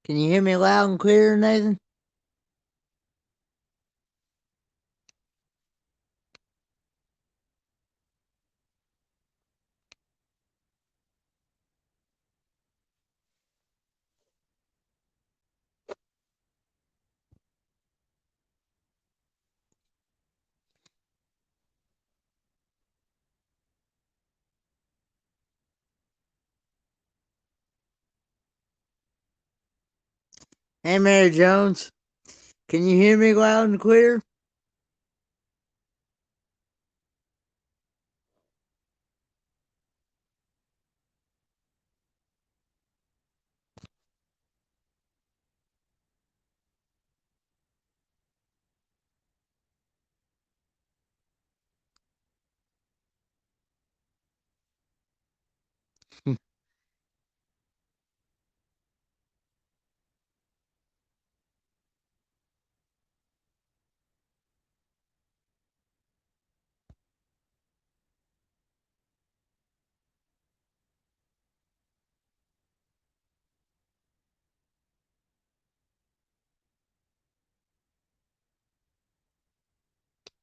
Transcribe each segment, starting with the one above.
Can you hear me loud and clear, Nathan? Hey, Mary Jones. Can you hear me loud and clear?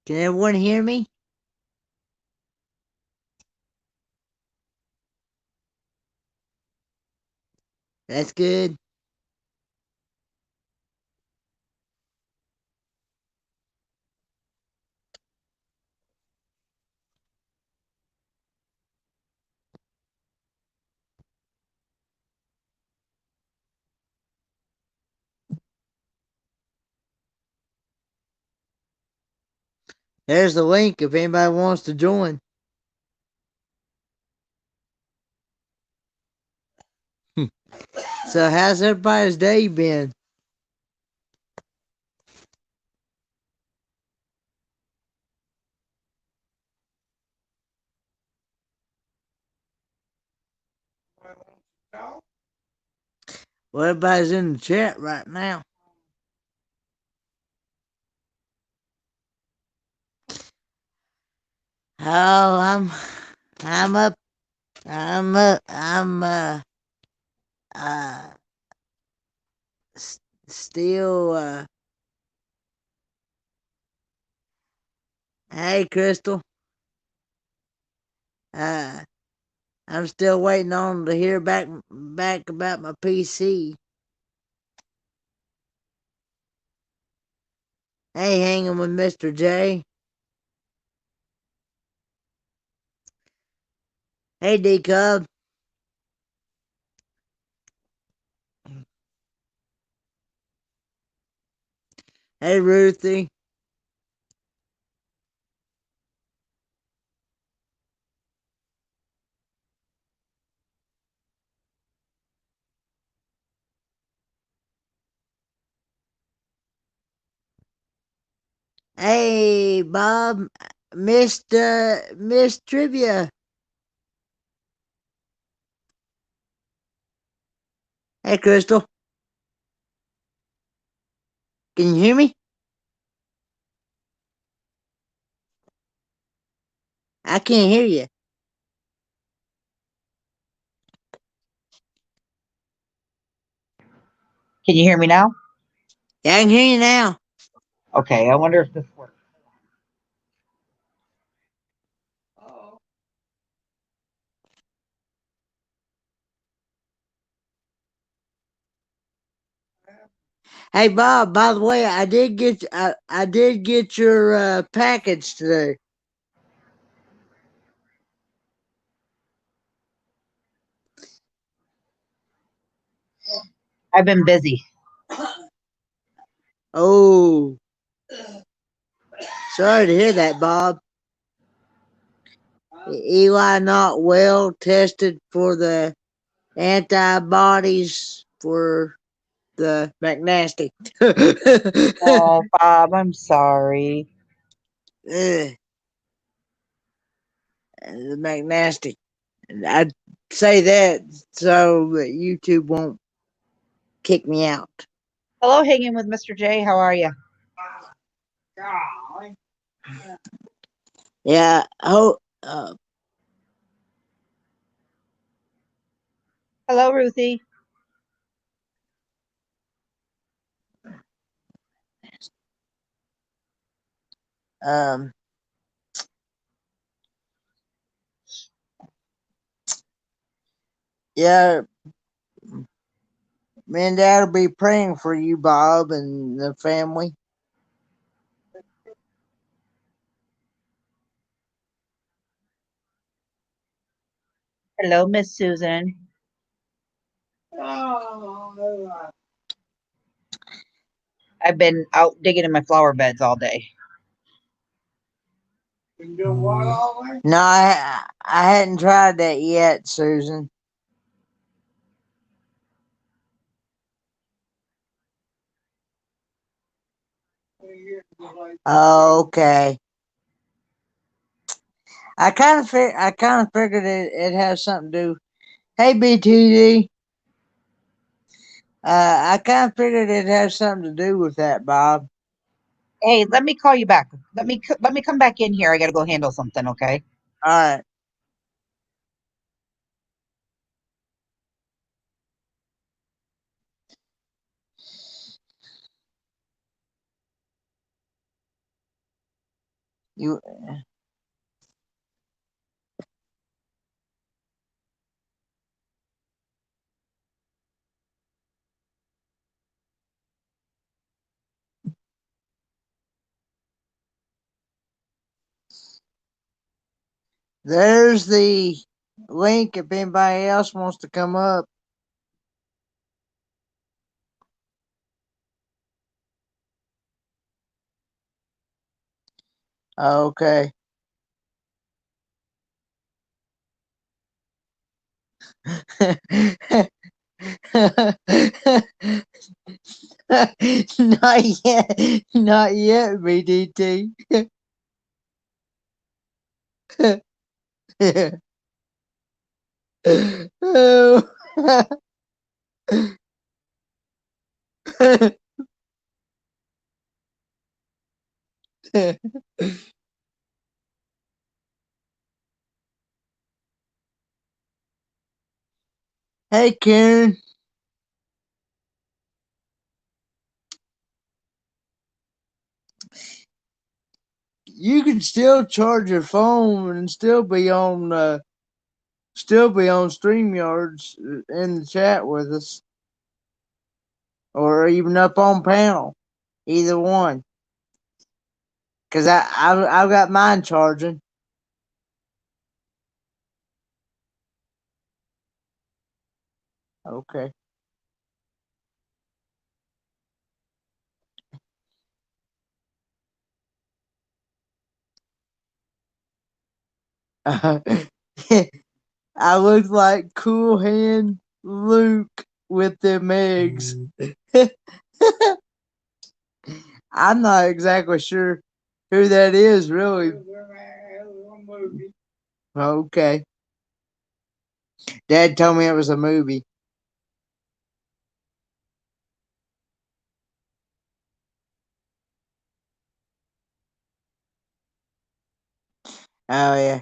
Can everyone hear me? That's good. There's the link if anybody wants to join. So, how's everybody's day been? Well, everybody's in the chat right now. Oh, I'm up. I'm uh, still. Hey, Crystal. Uh, I'm still waiting on to hear back about my PC. Hey, hanging with Mr. J. Hey, D Cub. Hey, Ruthie. Hey, Bob. Miss Trivia. Hey, Crystal. Can you hear me? I can't hear you. Can you hear me now? Yeah, I can hear you now. Okay, I wonder if this works. Hey, Bob. By the way, I did get your package today. I've been busy. Oh, sorry to hear that, Bob. Eli not well, tested for the antibodies for the McNasty. Oh, Bob, I'm sorry. The McNasty. I'd say that so that YouTube won't kick me out. Hello, hanging with Mr. J. How are you? Yeah. Oh. Hello, Ruthie. Um, yeah, me and Dad will be praying for you, Bob, and the family. Hello, Miss Susan. I've been out digging in my flower beds all day. No, I hadn't tried that yet, Susan. Okay. I kind of figured it has something to do. Hey, BTD. I kind of figured it has something to do with that, Bob. Hey, let me call you back. Let me come back in here. I got to go handle something. Okay. All right. You. There's the link if anybody else wants to come up. Okay. Not yet. Not yet, BDT. Oh. Hey, Karen. You can still charge your phone and still be on StreamYards in the chat with us, or even up on panel, either one. Cause I've got mine charging. Okay. I look like Cool Hand Luke with them eggs. I'm not exactly sure who that is, really. Okay. Dad told me it was a movie. Oh, yeah.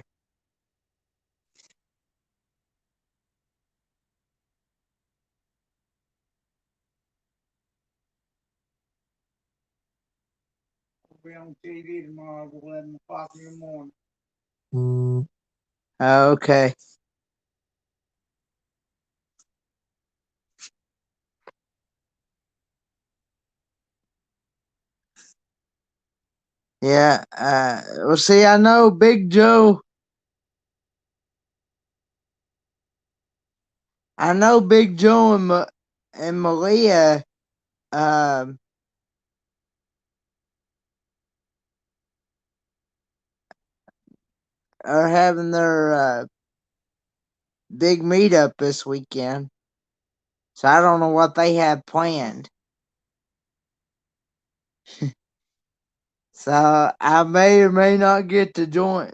We'll be on TV tomorrow at 11 o'clock in the morning. Okay. Yeah. Well, see, I know Big Joe. I know Big Joe and Malia um, are having their big meetup this weekend. So I don't know what they have planned. So I may or may not get to join.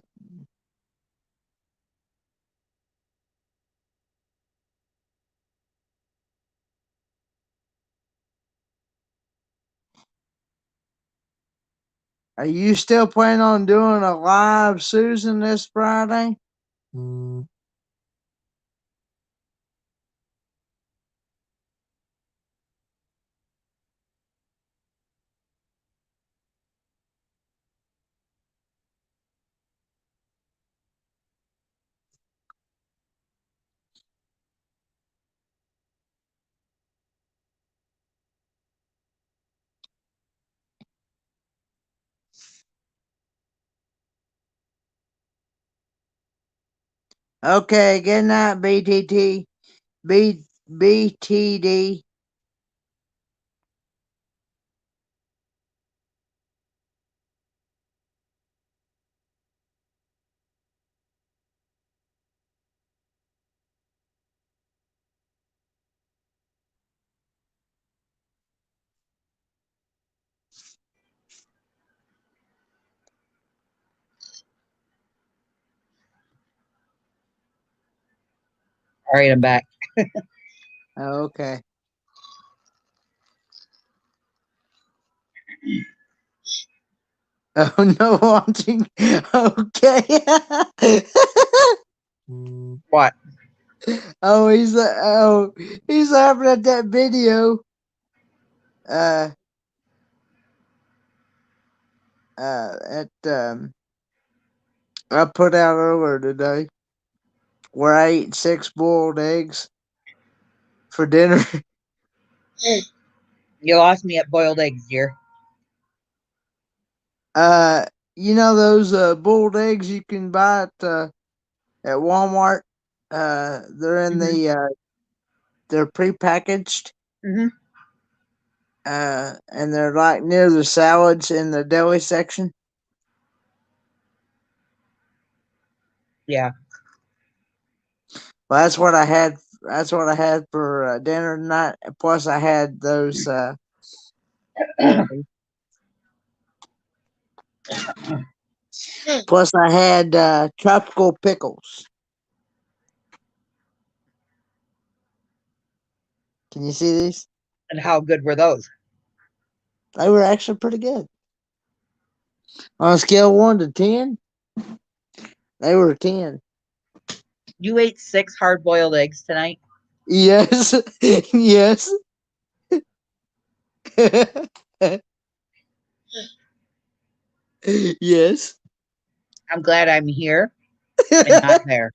Are you still planning on doing a live, Susan, this Friday? Okay, good night, BTT. BTD. All right, I'm back. Okay. Oh no, watching. Okay. What? He's laughing at that video. Uh, I put out earlier today where I ate 6 boiled eggs for dinner. You lost me at boiled eggs, dear. Uh, you know those boiled eggs you can buy at Walmart. They're in Mm-hmm. they're prepackaged. Mm-hmm. And they're like near the salads in the deli section. Yeah. Well, that's what I had. That's what I had for dinner tonight. Plus, I had those. Uh, plus, I had tropical pickles. Can you see these? And how good were those? They were actually pretty good. On a scale of 1 to 10, they were 10. You ate 6 hard-boiled eggs tonight? Yes, yes. Yes. I'm glad I'm here and not there.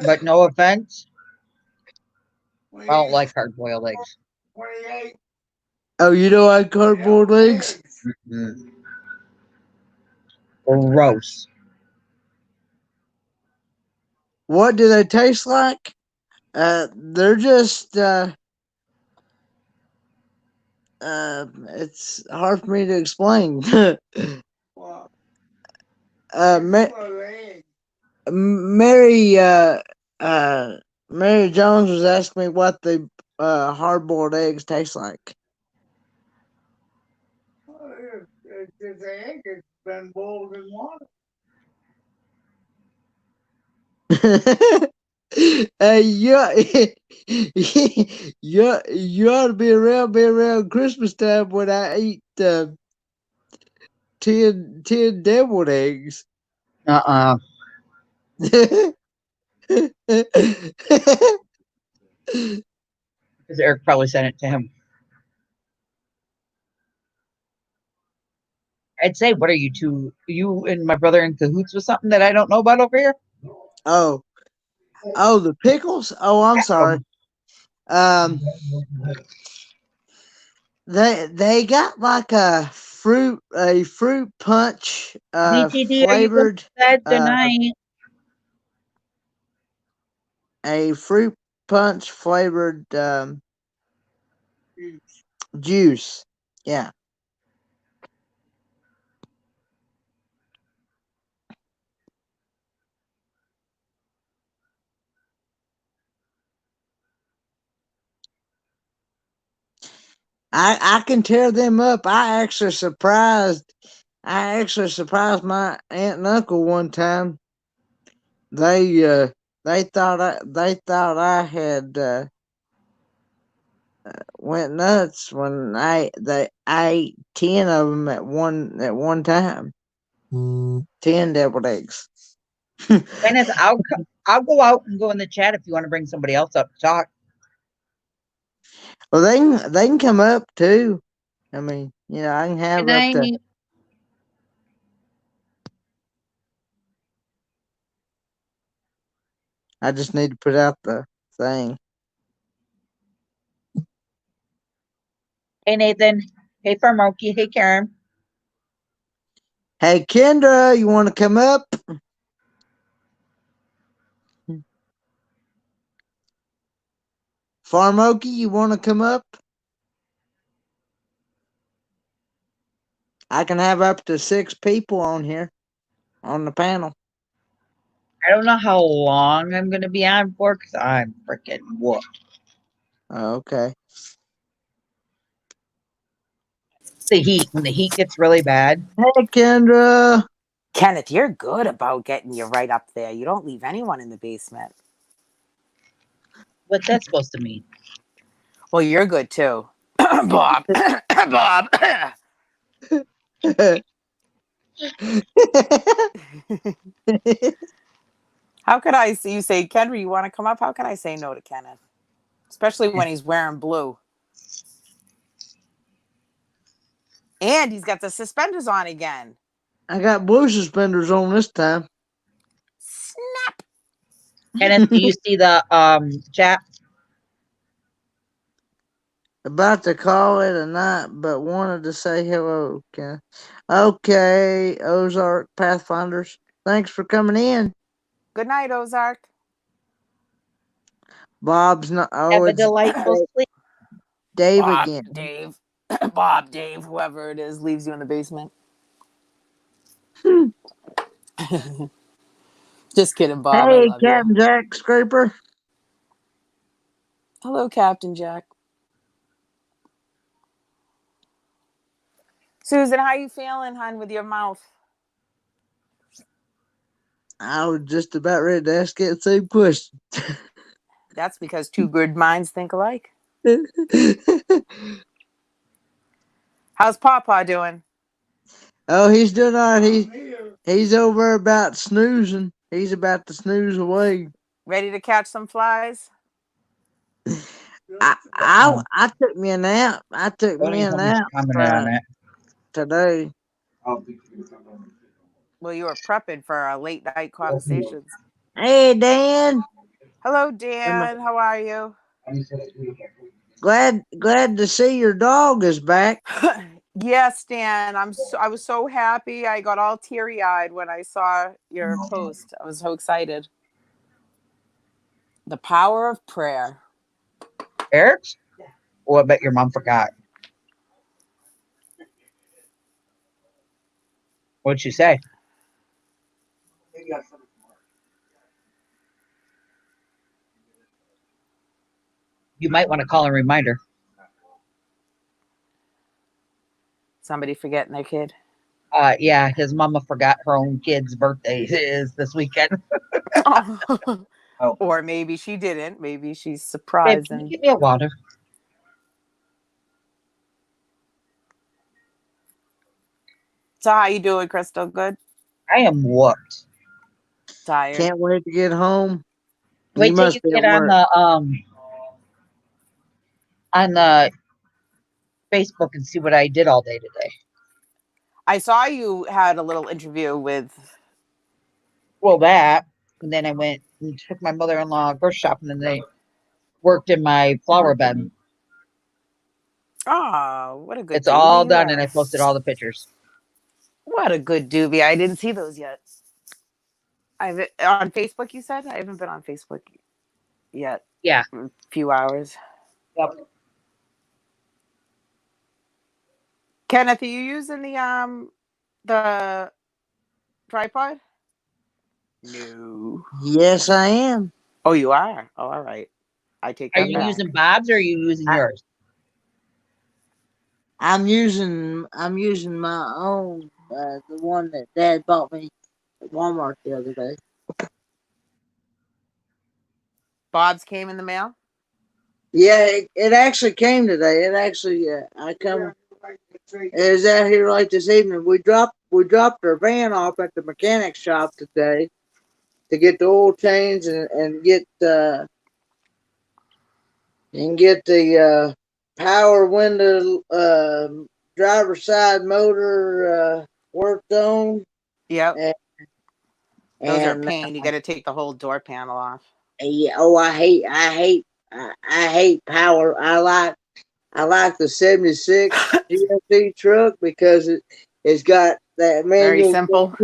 But no offense, I don't like hard-boiled eggs. Oh, you don't like cardboard legs? Mm-mm. Gross. What do they taste like? They're just it's hard for me to explain. Mary Mary Jones was asking me what the hard boiled eggs taste like. The egg has been boiled in water. Hey, you ought to be around Christmas time when I eat 10 deviled eggs. Uh-uh. Because Eric probably sent it to him. I'd say, what are you two? You and my brother in cahoots with something that I don't know about over here? Oh, the pickles? Oh, I'm sorry. Um, they got like a fruit punch BTD, are you going to flavored bed uh tonight? a fruit punch flavored juice. Yeah. I can tear them up. I actually surprised my aunt and uncle one time. They they thought I had went nuts when I ate 10 of them at one time. 10 deviled eggs. Dennis, I'll go out and go in the chat if you want to bring somebody else up to talk. Well, they can come up too. I mean, I can have Good up to. night. I just need to put out the thing. Hey, Nathan. Hey, Farmoki. Hey, Karen. Hey, Kendra, you want to come up? Farm Okie, you want to come up? I can have up to 6 people on here on the panel. I don't know how long I'm going to be on for because I'm freaking whooped. Okay. The heat. When the heat gets really bad. Hey, Kendra. Kenneth, you're good about getting you right up there. You don't leave anyone in the basement. What's that supposed to mean? Well, you're good too. Bob. Bob. How could I see you say, Kendra, you want to come up? How can I say no to Kenneth? Especially when he's wearing blue. And he's got the suspenders on again. I got blue suspenders on this time. Snap. Kenneth, do you see the chat? About to call it a night, but wanted to say hello. Okay, Ozark Pathfinders. Thanks for coming in. Good night, Ozark. Bob's not. Oh, Have a it's delightful sleep. Dave Bob, again. Dave. Bob, Dave, whoever it is, leaves you in the basement. Just kidding, Bob. I Hey, love Captain you. Jack Scraper. Hello, Captain Jack. Susan, how you feeling, hon, with your mouth? I was just about ready to ask that same question. That's because two good minds think alike. How's Pawpaw doing? Oh, he's doing all right. He's over about snoozing. He's about to snooze away. Ready to catch some flies? I took me a nap. I took me a nap today. Well, you were prepping for our late night conversations. Hey, Dan. Hello, Dan. How are you? Glad to see your dog is back. Yes, Dan. I was so happy. I got all teary-eyed when I saw your post. I was so excited. The power of prayer. Eric's? Oh, I bet your mom forgot. What'd you say? You might want to call a reminder. Somebody forgetting their kid. Yeah, his mama forgot her own kid's birthday is this weekend. Oh. Or maybe she didn't. Maybe she's surprised. Babe, can you give me a water? So how you doing, Crystal? Good? I am whooped. Tired. Can't wait to get home. Wait till you get on the Facebook and see what I did all day today. I saw you had a little interview with. Well, that, and then I went and took my mother-in-law grocery shopping, and they worked in my flower bed. Oh, what a good. It's all done, and I posted all the pictures. What a good doobie! I didn't see those yet. I've on Facebook. You said I haven't been on Facebook yet. Yeah, a few hours. Yep. Kenneth, are you using the tripod? No. Yes, I am. Oh, you are. Oh, all right. I take that Are you back. using Bob's or are you using yours? I'm using my own, the one that Dad bought me at Walmart the other day. Bob's came in the mail? Yeah, it actually came today. It actually, I come. It was out here like this evening. We dropped our van off at the mechanic shop today to get the oil change and get the power window driver's side motor worked on. Yep. Those are a pain. You got to take the whole door panel off. Yeah. Oh, I hate power. I like the 76 GMC truck because it's got that Very manual. simple.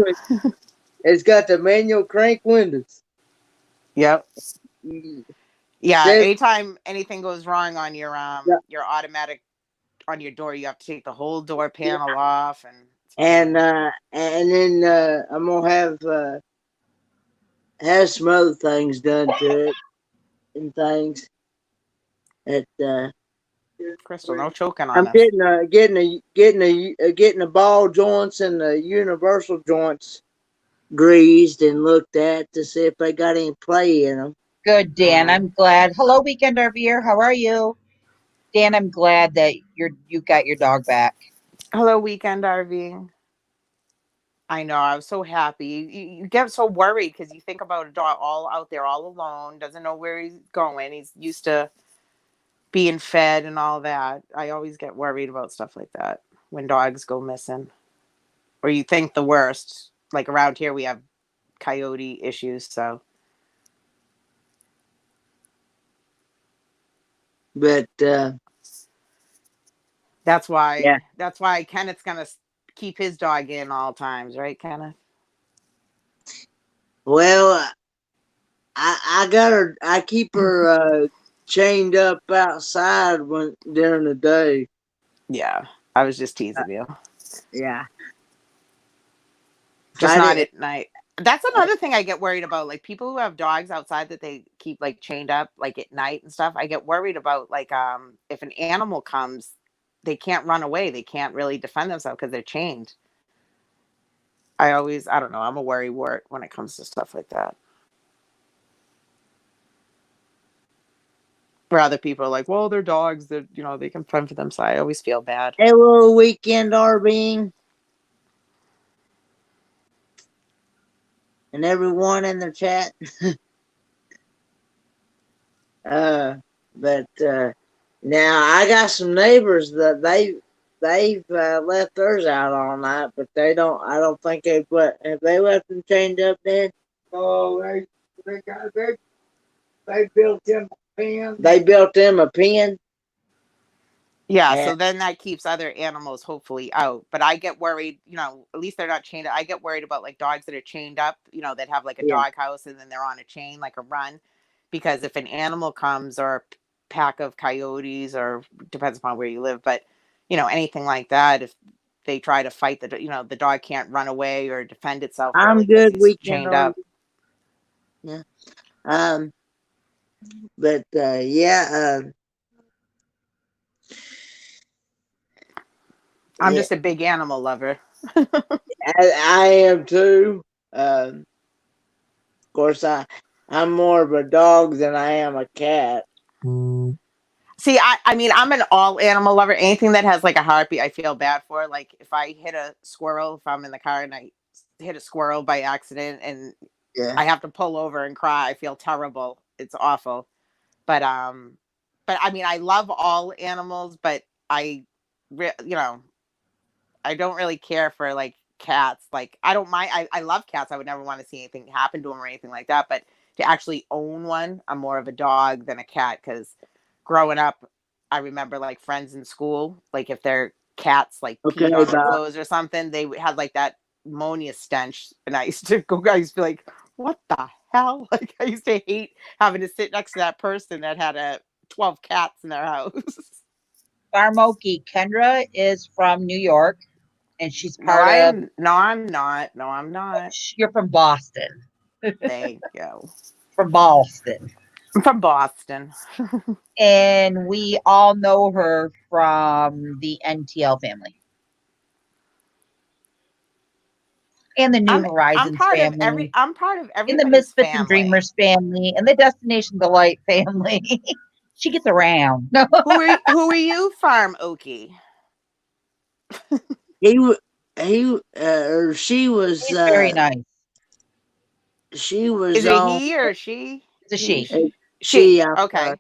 It's got the manual crank windows. Yep. Yeah. Says, Anytime anything goes wrong on your automatic on your door, you have to take the whole door panel off, and it's a pain. and then I'm gonna have some other things done to it and things. That Crystal, no choking on I'm us. getting the ball joints and the universal joints greased and looked at to see if they got any play in them. Good, Dan. I'm glad. Hello, Weekend RVer. How are you? Dan, I'm glad that you got your dog back. Hello, Weekend RV. I know. I was so happy. You get so worried because you think about a dog all out there, all alone, doesn't know where he's going. He's used to being fed and all that. I always get worried about stuff like that when dogs go missing, or you think the worst. Like around here, we have coyote issues, so But that's yeah, why Kenneth's gonna keep his dog in all times, right, Kenneth? well, I got her. I keep her chained up outside during the day. Yeah, I was just teasing you. Yeah, Just I not did. at night. That's another thing I get worried about. Like people who have dogs outside that they keep like chained up like at night and stuff. I get worried about like if an animal comes, they can't run away. They can't really defend themselves because they're chained. I don't know. I'm a worry wart when it comes to stuff like that. Where other people are like, well, they're dogs. They're they can fend for themselves. I always feel bad. Hello, Weekend RVing, and everyone in the chat. But now I got some neighbors that they've left theirs out all night, but they don't. I don't think they put. Have they left them chained up then? Oh, they built them a pen. They built them a pen. Yeah, And so then that keeps other animals hopefully out. But I get worried, at least they're not chained up. I get worried about like dogs that are chained up, that have like a yeah, dog house and then they're on a chain, like a run. Because if an animal comes or a pack of coyotes or depends upon where you live, but anything like that, if they try to fight the dog can't run away or defend itself I'm really because good. he's Weekend chained RV. up. Yeah. But yeah. I'm Yeah. just a big animal lover. I am too. Of course, I'm more of a dog than I am a cat. See, I mean, I'm an all animal lover. Anything that has like a heartbeat, I feel bad for. Like if I hit a squirrel, if I'm in the car and I hit a squirrel by accident and Yeah. I have to pull over and cry, I feel terrible. It's awful. But I mean, I love all animals, but re- you know, I don't really care for like cats. Like I don't mind. I love cats. I would never want to see anything happen to them or anything like that. But to actually own one, I'm more of a dog than a cat because growing up, I remember like friends in school, like if their cats like Okay, peed on their Bob. clothes or something, they had like that ammonia stench, and I used to go. I used to be like, "What the hell?" Like I used to hate having to sit next to that person that had 12 cats in their house. Farmoki Kendra is from New York, and she's No, part of. I'm not. No, I'm not. You're from Boston. Thank you. From Boston. I'm from Boston. And we all know her from the NTL family and the New I'm Horizons part of family, and the everybody's Misfits and family. Dreamers family, and the Destination Delight family. She gets around. No, Who are you, Farm Okie? Or she was she's very nice. she was Is it on he or she? It's a He, she. she. she. She. Okay.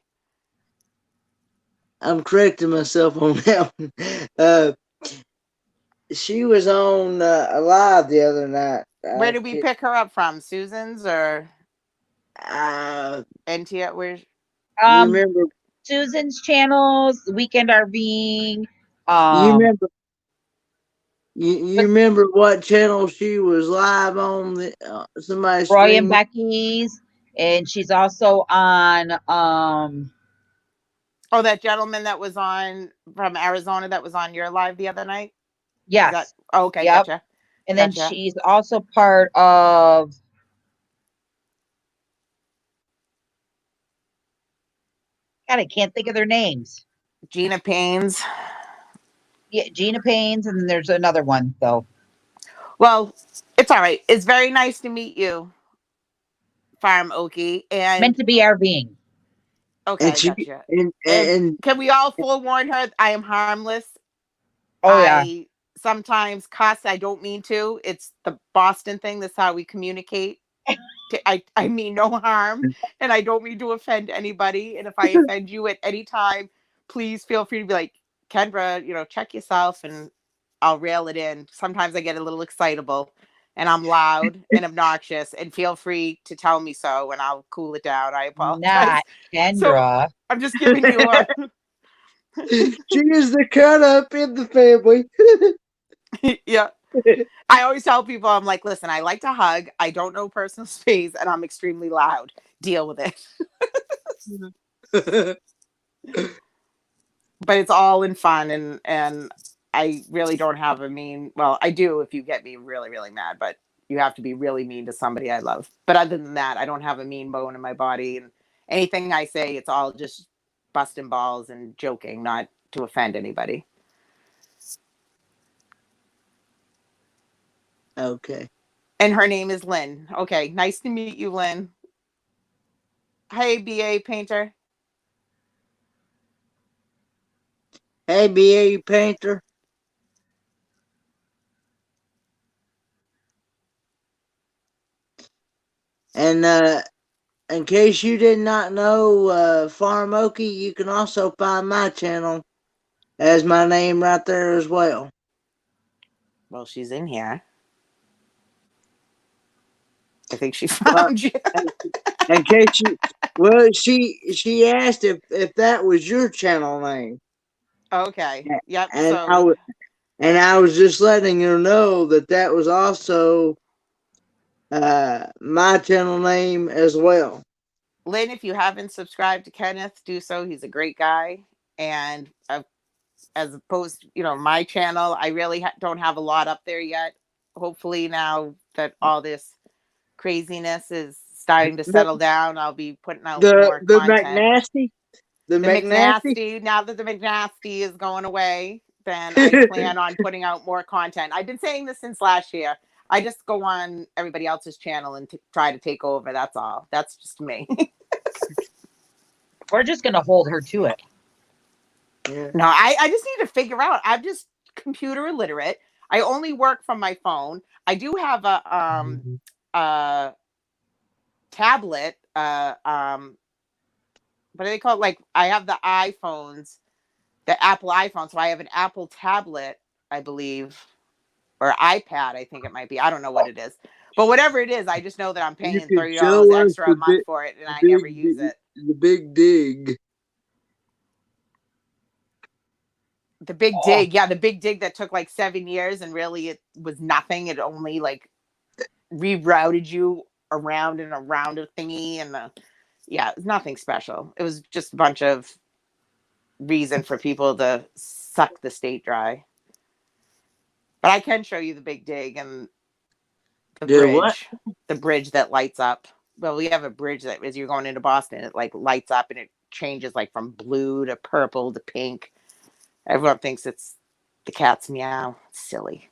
I'm correcting myself on that one. She was on Alive the other night. Where did we pick her up from? Susan's or I NT? Where? Um, remember. Susan's channels, the Weekend RVing. You Um, remember. You remember what channel she was live on? Somebody's Roy and stream. Becky's, and she's also on Oh, that gentleman that was on from Arizona that was on your live the other night. Is yes. that okay? Yep. Gotcha. And then Gotcha. she's also part of God, I can't think of their names. Gina Paynes. Yeah, Gina Paynes, and then there's another one though. Well, it's all right. It's very nice to meet you, Farm Okie. And Meant to be our being. And okay, she gotcha. and And can we all forewarn her? I am harmless. Oh yeah. I sometimes cuss. I don't mean to. It's the Boston thing. That's how we communicate. I mean no harm, and I don't mean to offend anybody. And if I offend you at any time, please feel free to be like, Kendra, check yourself, and I'll rail it in. Sometimes I get a little excitable, and I'm loud and obnoxious, and feel free to tell me so, and I'll cool it down. I apologize. Not So Kendra. I'm just giving you a. she is the cut up in the family. Yeah. I always tell people, I'm like, listen, I like to hug. I don't know personal space, and I'm extremely loud. Deal with it. But it's all in fun, and I really don't have a mean. Well, I do if you get me really, really mad, but you have to be really mean to somebody I love. But other than that, I don't have a mean bone in my body, and anything I say, it's all just busting balls and joking, not to offend anybody. Okay. And her name is Lynn. Okay, nice to meet you, Lynn. Hey, BA Painter. Hey, BA Painter. And in case you did not know, Farm Okie, you can also find my channel as my name right there as well. Well, she's in here. I think she found you. In case you, well, she asked if that was your channel name. Okay. Yep. And So I was just letting her know that was also my channel name as well. Lynn, if you haven't subscribed to Kenneth, do so. He's a great guy. And as opposed to, my channel, I really don't have a lot up there yet. Hopefully now that all this craziness is starting to settle down, I'll be putting out more The content. McNasty? The McNasty, now that the McNasty is going away, then I plan on putting out more content. I've been saying this since last year. I just go on everybody else's channel and try to take over. That's all. That's just me. We're just gonna hold her to it. Yeah. No, I just need to figure out. I'm just computer illiterate. I only work from my phone. I do have a tablet. What do they call it? Like, I have the iPhones, the Apple iPhone. So I have an Apple tablet, I believe, or iPad. I think it might be. I don't know what it is, but whatever it is, I just know that I'm paying $30 extra a month for it, and I never use it. The Big Dig. The Big Dig, yeah, the Big Dig that took like 7 years, and really it was nothing. It only like rerouted you around and around a thingy, and yeah, it's nothing special. It was just a bunch of reason for people to suck the state dry. But I can show you the Big Dig and the bridge, the bridge that lights up. Well, we have a bridge that as you're going into Boston, it like lights up and it changes like from blue to purple to pink. Everyone thinks it's the cat's meow. It's silly.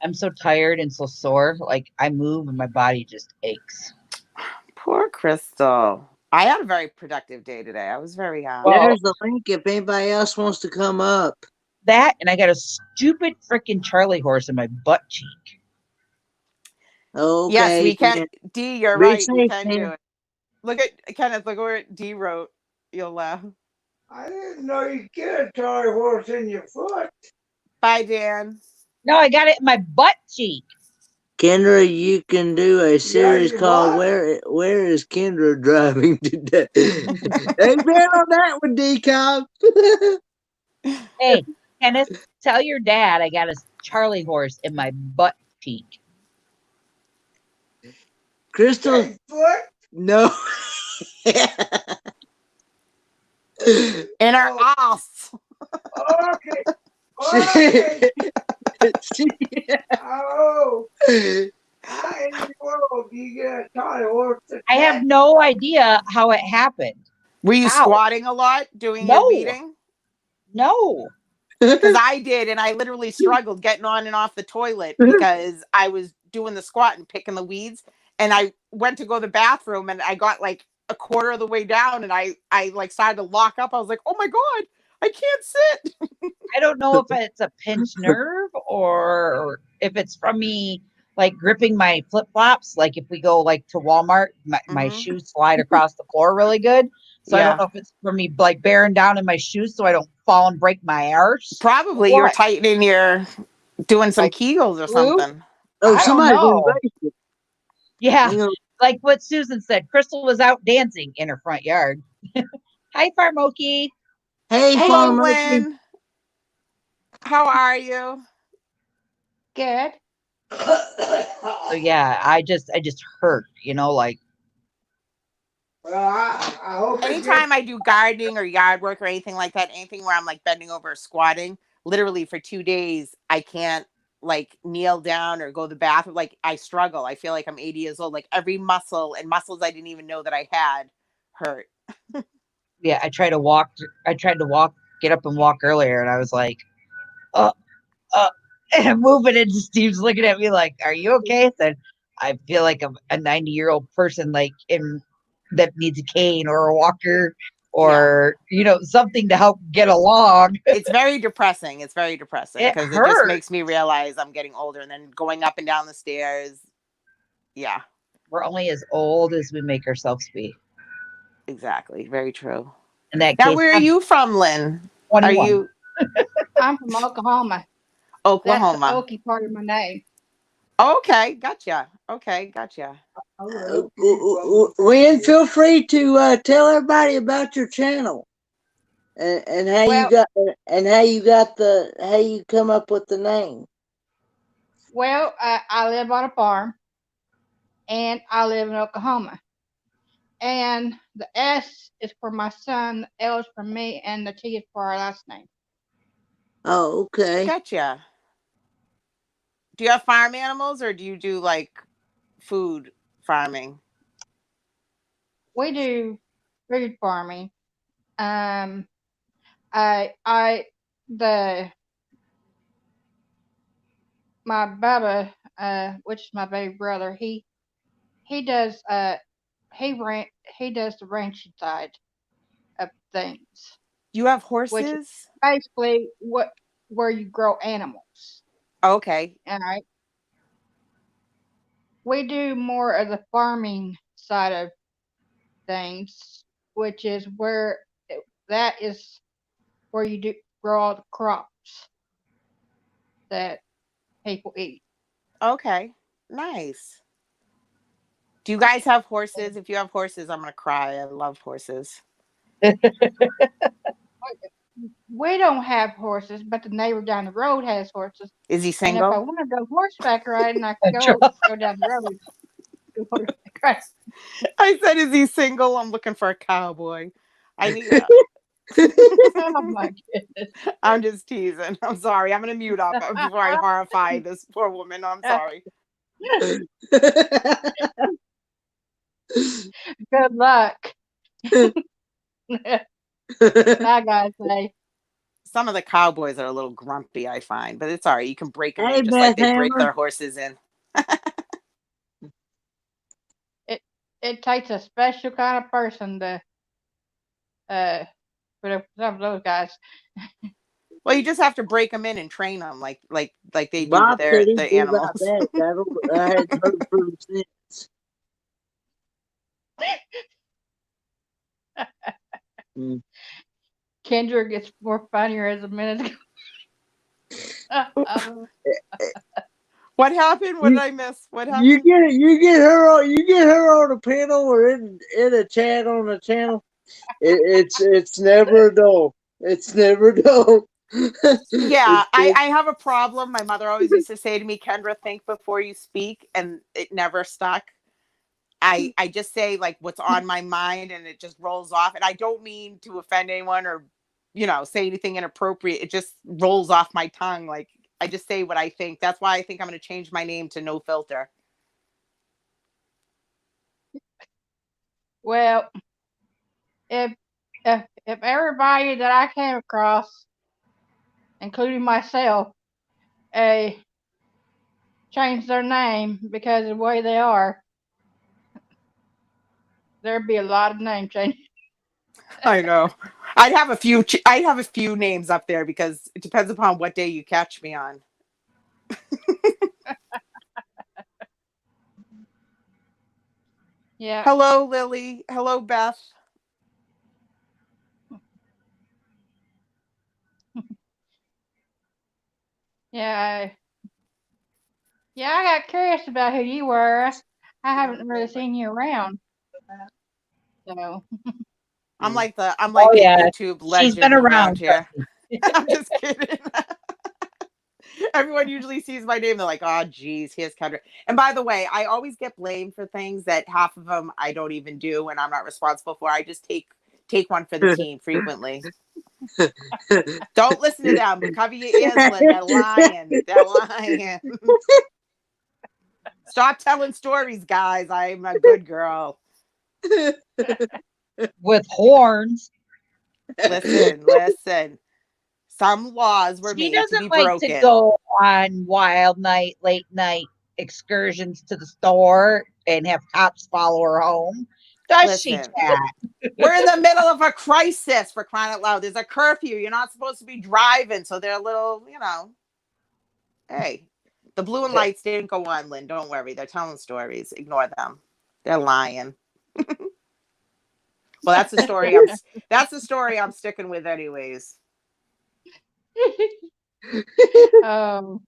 I'm so tired and so sore. Like I move and my body just aches. Poor Crystal. I had a very productive day today. I was very There's the link if anybody else wants to come up. That, and I got a stupid freaking Charlie horse in my butt cheek. Okay. Yes, we can. D, you're right. We can do it. Look at Kenneth. Look what D wrote. You'll laugh. I didn't know you get a Charlie horse in your foot. Bye, Dan. No, I got it in my butt cheek. Kendra, you can do a series called Where is Kendra Driving Today? Ain't been on that one, D-Cobb. Hey, Kenneth, tell your dad I got a Charlie horse in my butt cheek. Crystal, no. In our ass. Okay. Okay. She- Oh, how in the world do you get a Charlie horse? I have no idea how it happened. Were you How? squatting a lot doing No. your weeding? No. Because I did, and I literally struggled getting on and off the toilet because I was doing the squat and picking the weeds. And I went to go to the bathroom, and I got like a quarter of the way down, and I like started to lock up. I was like, "Oh my god, I can't sit." I don't know if it's a pinched nerve or if it's from me like gripping my flip flops. Like if we go like to Walmart, my Mhm. shoes slide across the floor really good. So I Yeah. don't know if it's from me like bearing down in my shoes so I don't fall and break my arse. Probably you were What? tightening doing some Like Kegels or glue? something. Oh, I don't somebody's know. invasive. Yeah, You know, like what Susan said, Crystal was out dancing in her front yard. Hi, Farmoki. hey, Hello, farmer. Lynn. How are you? Good. So yeah, I just hurt, like Well, I hope it gets Anytime I do gardening or yard work or anything like that, anything where I'm like bending over or squatting, literally for 2 days, I can't like kneel down or go to the bathroom. Like I struggle. I feel like I'm 80 years old. Like every muscle and muscles I didn't even know that I had hurt. yeah, I tried to walk, get up and walk earlier, and I was like, uh, and moving, and Steve's looking at me like, "Are you okay?" I said, "I feel like I'm a 90-year-old person, like that needs a cane or a walker or something to help get along." It's very depressing. It's very depressing It because it just hurt. makes me realize I'm getting older and then going up and down the stairs. Yeah, We're only as old as we make ourselves be. exactly. Very true. In that Now, case, where are I'm you from, Lynn? 21. Are you I'm from Oklahoma. That's the Oklahoma? Okie part of my name. Okay, gotcha. Okay, gotcha. Lynn, feel free to tell everybody about your channel and how Well- you got how you come up with the name. Well, I live on a farm, and I live in Oklahoma. And the S is for my son, the L is for me, and the T is for our last name. Oh, okay. Gotcha. Do you have farm animals or do you do like food farming? We do food farming. My Bubba, which is my baby brother, he does he does the ranching side of things. You have Which horses? basically where you grow animals. Okay. All right. We do more of the farming side of things, which is where that is where you do grow all the crops that people eat. Okay. Nice. Do you guys have horses? If you have horses, I'm going to cry. I love horses. We don't have horses, but the neighbor down the road has horses. Is he And if I single? want to go horseback riding, I can go down the road. And go horseback riding. I said, is he single? I'm looking for a cowboy. I need Oh my goodness. I'm just teasing. I'm sorry. I'm going to mute up before I horrify this poor woman. I'm sorry. Good luck. I gotta say. Some of the cowboys are a little grumpy, I find, but it's all right. You can break them Hey, in just like Beth they break Hammer. their horses in. It takes a special kind of person to for some of those guys. Well, you just have to break them in and train them like they do Bob with said he'd the do about animals. that. I hadn't heard from him since. Kendra gets more funnier as a minute goes. What happened? What did I miss? What happened? You get her on a panel or in a chat on the channel. It's never dull. It's never dull. Yeah, It's good. I have a problem. My mother always used to say to me, Kendra, think before you speak, and it never stuck. I just say like what's on my mind and it just rolls off. And I don't mean to offend anyone or, say anything inappropriate. It just rolls off my tongue. Like I just say what I think. That's why I think I'm going to change my name to No Filter. Well, if if everybody that I came across, including myself, change their name because of the way they are, there'd be a lot of name changes. I know. I'd have a few names up there because it depends upon what day you catch me on. Yeah, Hello, Lily. Hello, Beth. yeah, yeah. I got curious about who you were. I haven't really seen you around, so I'm Oh like the yeah, YouTube she's been legend around around. here. I'm just kidding. Everyone usually sees my name. They're like, oh, geez, here's Kendra. And by the way, I always get blamed for things that half of them I don't even do and I'm not responsible for. I just take one for the team frequently. Don't listen to them. Cover your ears, Lynn. They're lying. They're lying. Stop telling stories, guys. I'm a good girl. With horns. Listen. Some laws were She made to be doesn't like to broken. go on wild night, late night excursions to the store and have cops follow her home. Does she, Listen, Chad? we're in the middle of a crisis for crying out loud. There's a curfew. You're not supposed to be driving. So they're a little, hey, the blue and lights didn't go on, Lynn. Don't worry. They're telling stories. Ignore them. They're lying. Well, that's the story I'm sticking with anyways. um,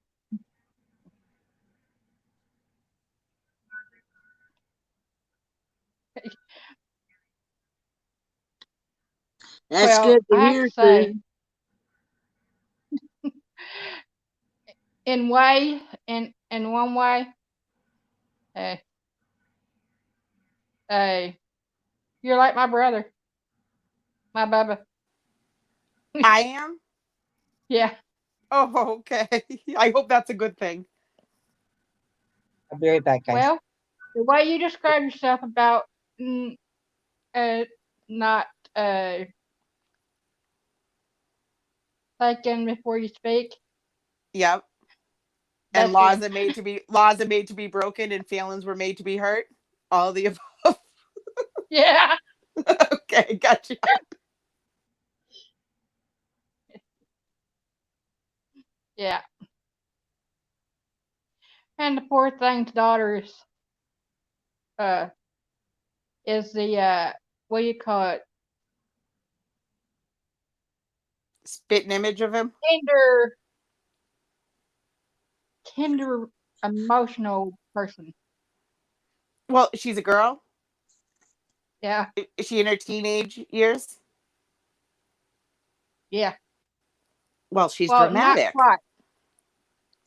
That's well, good to I have hear, to Sue. say, in way, in one way, uh, uh, you're like my brother, my Bubba. I am? Yeah. Oh, okay. I hope that's a good thing. I'll be right back, guys. Well, the way you describe yourself about mm, uh, not thinking before you speak, Yep. And that's him. laws are made to be broken and feelings were made to be hurt. All the above. Yeah. Okay, gotcha. Yeah. And the poor thing's daughter uh is the what do you call it? Spitting image of him. Tender tender emotional person. Well, she's a girl. Yeah. Is she in her teenage years? Yeah. Well, she's Well, not dramatic. quite.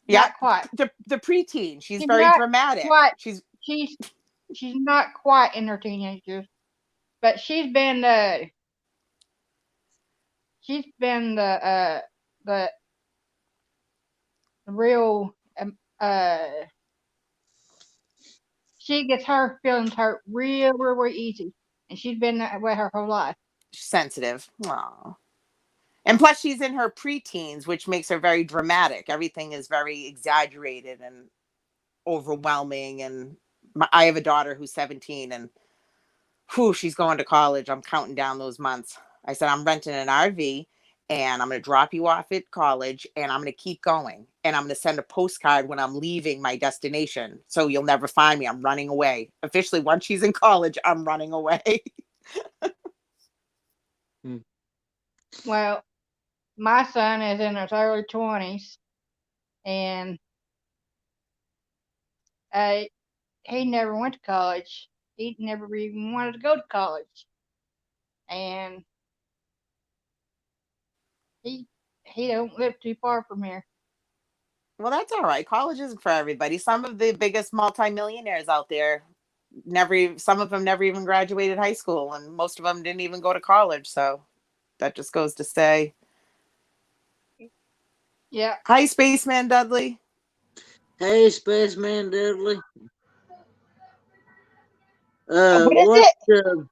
Yeah, Not quite. the preteen. She's She's very not dramatic. quite She's she's she's not quite in her teenagers, but she's been the real she gets her feelings hurt real easy, and she's been that way her whole life. sensitive. Aw. And plus, she's in her preteens, which makes her very dramatic. Everything is very exaggerated and overwhelming. And I have a daughter who's 17, and whew, she's going to college. I'm counting down those months. I said, I'm renting an RV and I'm going to drop you off at college and I'm going to keep going. And I'm going to send a postcard when I'm leaving my destination. So you'll never find me. I'm running away. Officially, once she's in college, I'm running away. Well, my son is in his early 20s, and uh, he never went to college. He never even wanted to go to college, and he he don't live too far from here. Well, that's all right. College isn't for everybody. Some of the biggest multimillionaires out there some of them never even graduated high school, and most of them didn't even go to college. So that just goes to say, Yeah. hi, Spaceman Dudley. Hey, Spaceman Dudley. What is What? it?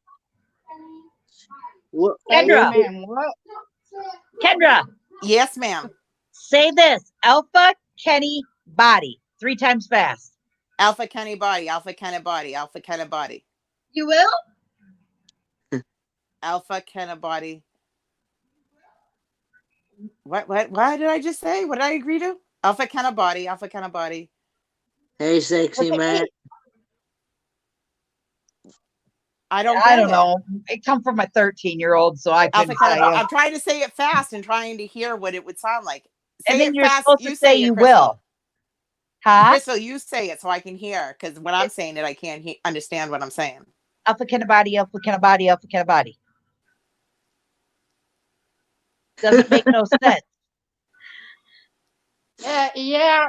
What? Kendra. Man, what? Kendra, Yes, ma'am. say this. Alpha Kenny Body 3 times fast. Alpha Kenny Body, Alpha Kenny Body, Alpha Kenny Body, You will? Alpha Kenny Body. What did I just say? What did I agree to? Alpha Kenny Body, Alpha Kenny Body. Hey, sexy Look at man. me. I don't I get don't it. know. It come from a 13-year-old, so I Alpha couldn't Kenny tell Body. you. I'm trying to say it fast and trying to hear what it would sound like. Say And then it you're fast. supposed to say it, you Crystal. will. Huh? Crystal, you say it so I can hear, because when I'm saying it, I can't understand what I'm saying. Alpha Kenny Body, Alpha Kenny Body, Alpha Kenny Body. Doesn't make no sense. Yeah.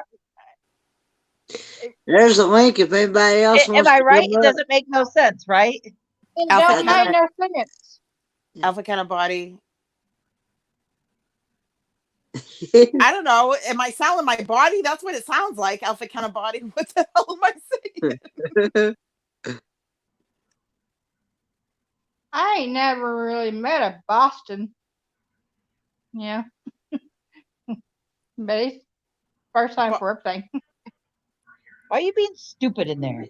There's a link if anybody else Am wants I to right? come It up. doesn't make no sense, right? It Alpha don't Kenny make no sense. Alpha Kenny Body. I don't know. Am I selling my body? That's what it sounds like. Alpha Kenny Body. What the hell am I saying? I ain't never really met a Boston. Yeah. But it's first time for everything. Why are you being stupid in there?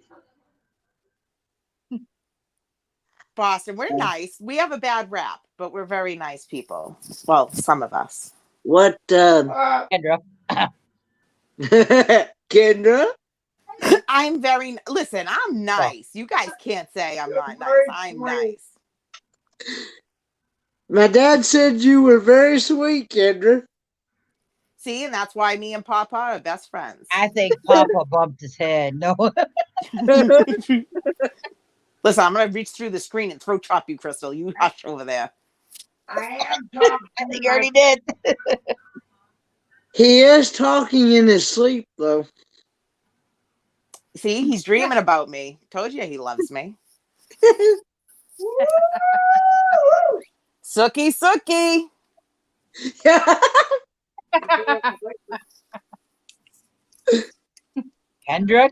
Boston, we're nice. We have a bad rap, but we're very nice people. Well, some of us. What? Kendra. Kendra? I'm very listen. I'm nice. You guys can't say I'm not nice. I'm nice. My dad said you were very sweet, Kendra. See, and that's why me and Papa are best friends. I think Papa bumped his head. No. Listen, I'm gonna reach through the screen and throat chop you, Crystal. You hush over there. I think you already did. He is talking in his sleep, though. See, he's dreaming about me. Told you he loves me. Sookie, Sookie. Kendra.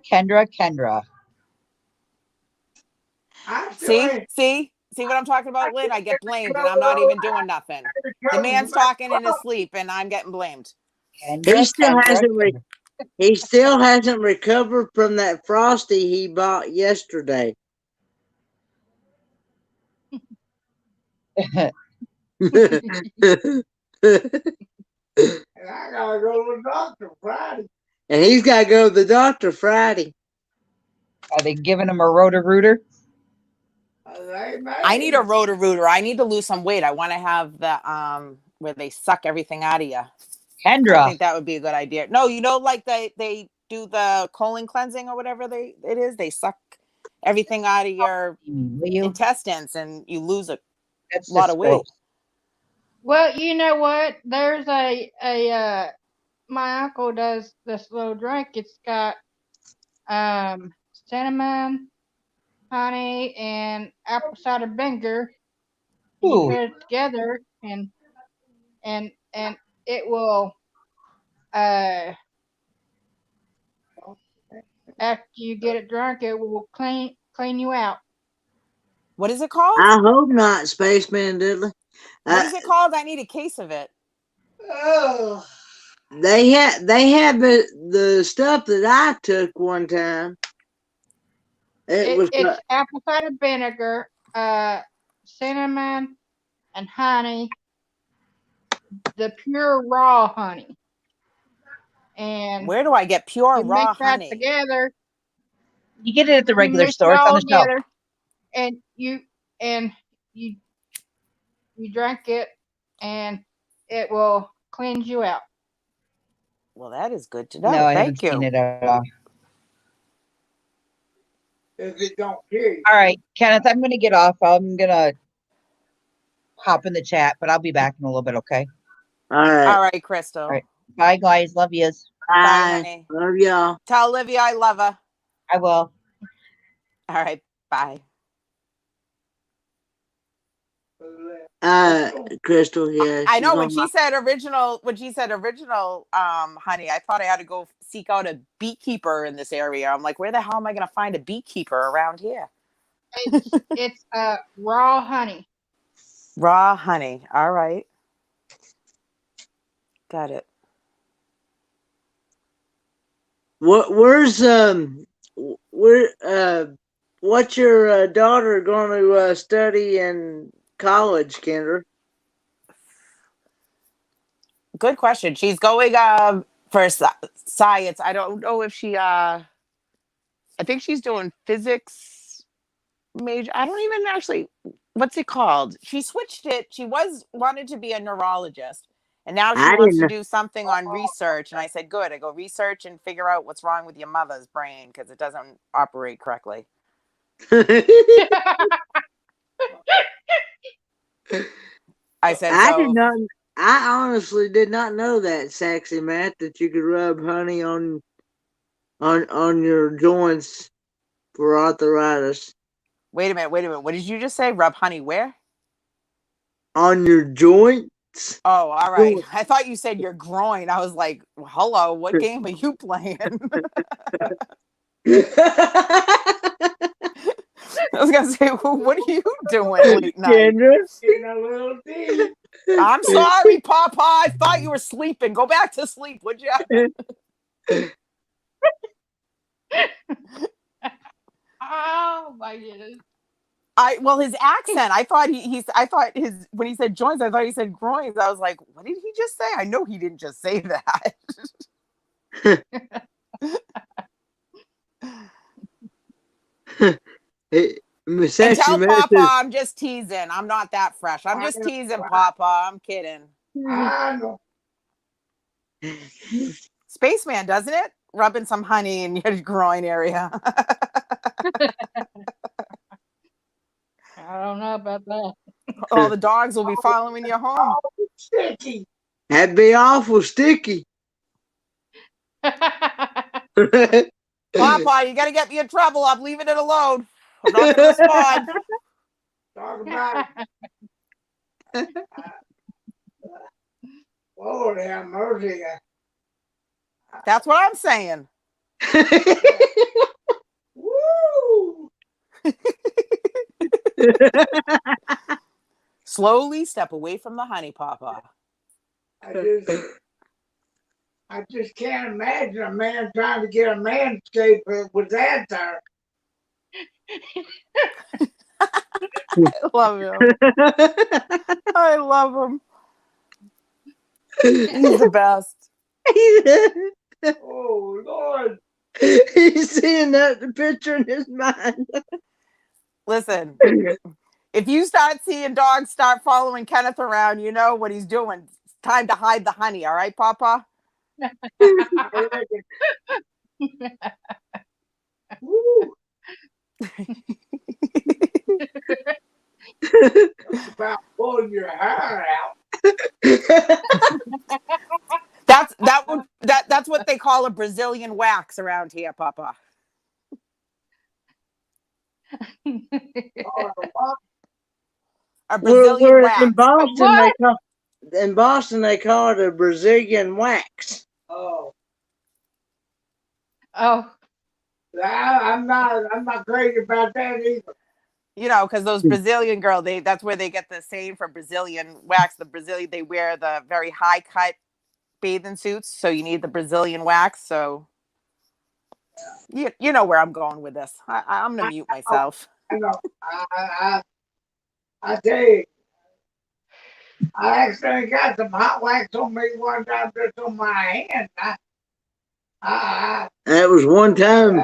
See what I'm talking about, Lynn? I get blamed and I'm not even doing nothing. The man's talking in his sleep and I'm getting blamed. He still hasn't recovered from that Frosty he bought yesterday. And I gotta go to the doctor Friday. And he's got to go to the doctor Friday. Are they giving him a Roto-Rooter? I need a Roto-Rooter. I need to lose some weight. I want to have the where they suck everything out of you. I Kendra. think that would be a good idea. No, you know, like they do the colon cleansing or whatever it is. They suck everything out of your Will you? intestines and you lose a That's lot just of weight. gross. Well, you know what? There's my uncle does this little drink. It's got cinnamon, honey, and apple cider vinegar. You Ooh. put it together and it will after you get it drunk, it will clean you out. What is it called? I hope not, Spaceman Diddley. What is it called? I need a case of it. Oh. They had the stuff that I took one time. It's apple cider vinegar, cinnamon, and honey. The pure raw honey. And Where do I get pure you raw mix that honey? together. You get it at the regular mix store. it It's on all the shelf. together, and you drink it, and it will cleanse you out. Well, that is good to know. No, I Thank haven't seen you. it at all. If it don't kill you. All right, Kenneth, I'm going to get off. I'm going to hop in the chat, but I'll be back in a little bit, okay? All right. All right, Crystal. All right. Bye, guys. Love yous. Bye, Bye. honey. Love y'all. Tell Olivia I love her. I will. All right, bye. Crystal, yeah. I she's know when on she said original, honey, I thought I had to go seek out a beekeeper in this area. I'm like, where the hell am I going to find a beekeeper around here? It's raw honey. Raw honey. All right. Got it. Where's what's your daughter going to study in college, Kendra? Good question. She's going for science. I don't know if she I think she's doing physics major. I don't even actually, what's it called? She switched it. She wanted to be a neurologist. And now she I wants didn't to do something on research. And I said, good. I go research and figure out what's wrong with your mother's brain because it doesn't operate correctly. I said, I so did not. I honestly did not know that, Saxy Matt, that you could rub honey on your joints for arthritis. wait a minute. What did you just say? Rub honey where? On your joints? Oh, all right. I thought you said your groin. I was like, hello, what game are you playing? I was gonna say, well, what are you doing late night? Kendra? In a little deep. I'm sorry, Papa. I thought you were sleeping. Go back to sleep, would you? Oh my goodness. Well, his accent. I thought when he said joints, I thought he said groins. I was like, what did he just say? I know he didn't just say that. And tell Papa I'm just teasing. I'm not that fresh. I'm just teasing, Papa. I'm kidding. I know. Spaceman, doesn't it? Rubbing some honey in your groin area. I don't know about that. All the dogs will be following you home. Sticky. That'd be awful sticky. Papa, you got to get me in trouble. I'm leaving it alone. I'm not going to respond. Talk about Lord have mercy. That's what I'm saying. Woo! Slowly step away from the honey, Papa. I just can't imagine a man trying to get a manscape with that there. I love him. I love him. He's the best. Oh Lord. He's seeing that the picture in his mind. Listen, if you start seeing dogs start following Kenneth around, you know what he's doing. It's time to hide the honey, all right, Papa? Woo. It's about pulling your hair out. That's what they call a Brazilian wax around here, Papa. A Brazilian wax. In Boston they call it a Brazilian wax. Oh. Oh. I'm not crazy about that either. You know, because those Brazilian girls, that's where they get the saying for Brazilian wax. They wear the very high cut bathing suits, so you need the Brazilian wax. So you know where I'm going with this. I'm gonna mute myself. I know. I tell you, I accidentally got some hot wax on me one time just on my hand. That was one time.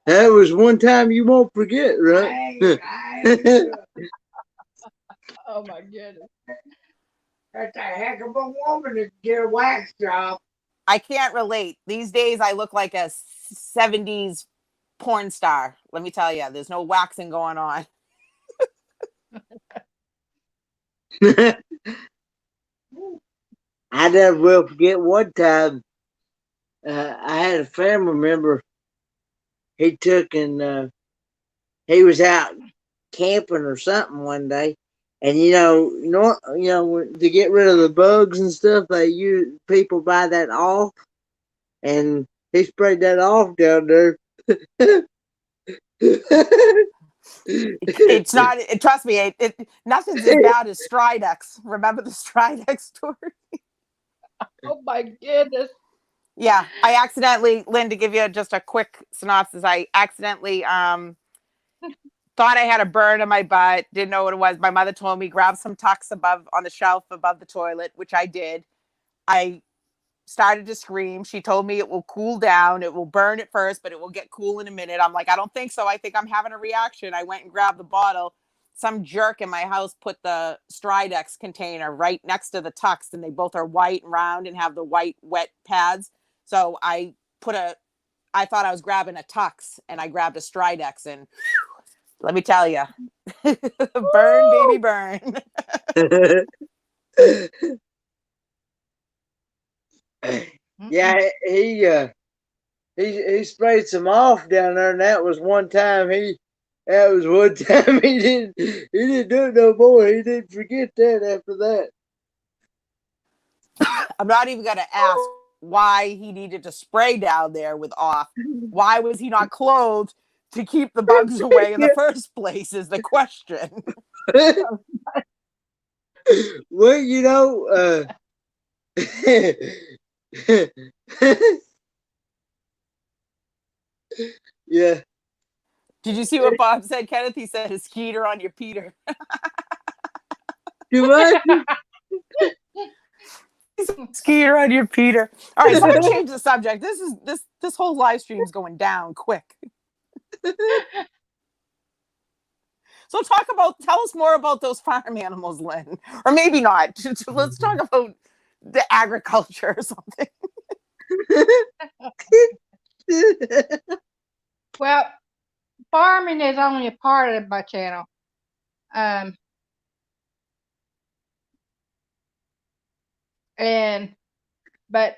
That was one time you won't forget, right? Oh my goodness. That's a heck of a woman to get a wax job. I can't relate. These days, I look like a 70s porn star. Let me tell you, there's no waxing going on. I never will forget one time. I had a family member. He took and he was out camping or something one day, and to get rid of the bugs and stuff, they use people buy that off, and he sprayed that off down there. It's not. Trust me. Nothing's as bad as Stridex. Remember the Stridex story? Oh my goodness. Yeah, I accidentally, Lynn, to give you just a quick synopsis, I accidentally thought I had a burn in my butt, didn't know what it was. My mother told me grab some Tux above on the shelf above the toilet, which I did. I started to scream. She told me it will cool down. It will burn at first, but it will get cool in a minute. I'm like, I don't think so. I think I'm having a reaction. I went and grabbed the bottle. Some jerk in my house put the Stridex container right next to the Tux, and they both are white and round and have the white wet pads. So I thought I was grabbing a Tux, and I grabbed a Stridex, and let me tell you, burn, baby, burn. Yeah, he sprayed some off down there, and that was one time he didn't do it no more. He didn't forget that after that. I'm not even going to ask why he needed to spray down there with off. Why was he not clothed to keep the bugs away in the first place is the question. Well, yeah. Did you see what Bob said, Kenneth? He said, a skeeter on your Peter. Too much? Skeeter on your Peter. All right, so I'm gonna change the subject. This whole live stream is going down quick. So tell us more about those farm animals, Lynn. Or maybe not. Let's talk about the agriculture or something. Well, farming is only a part of my channel. But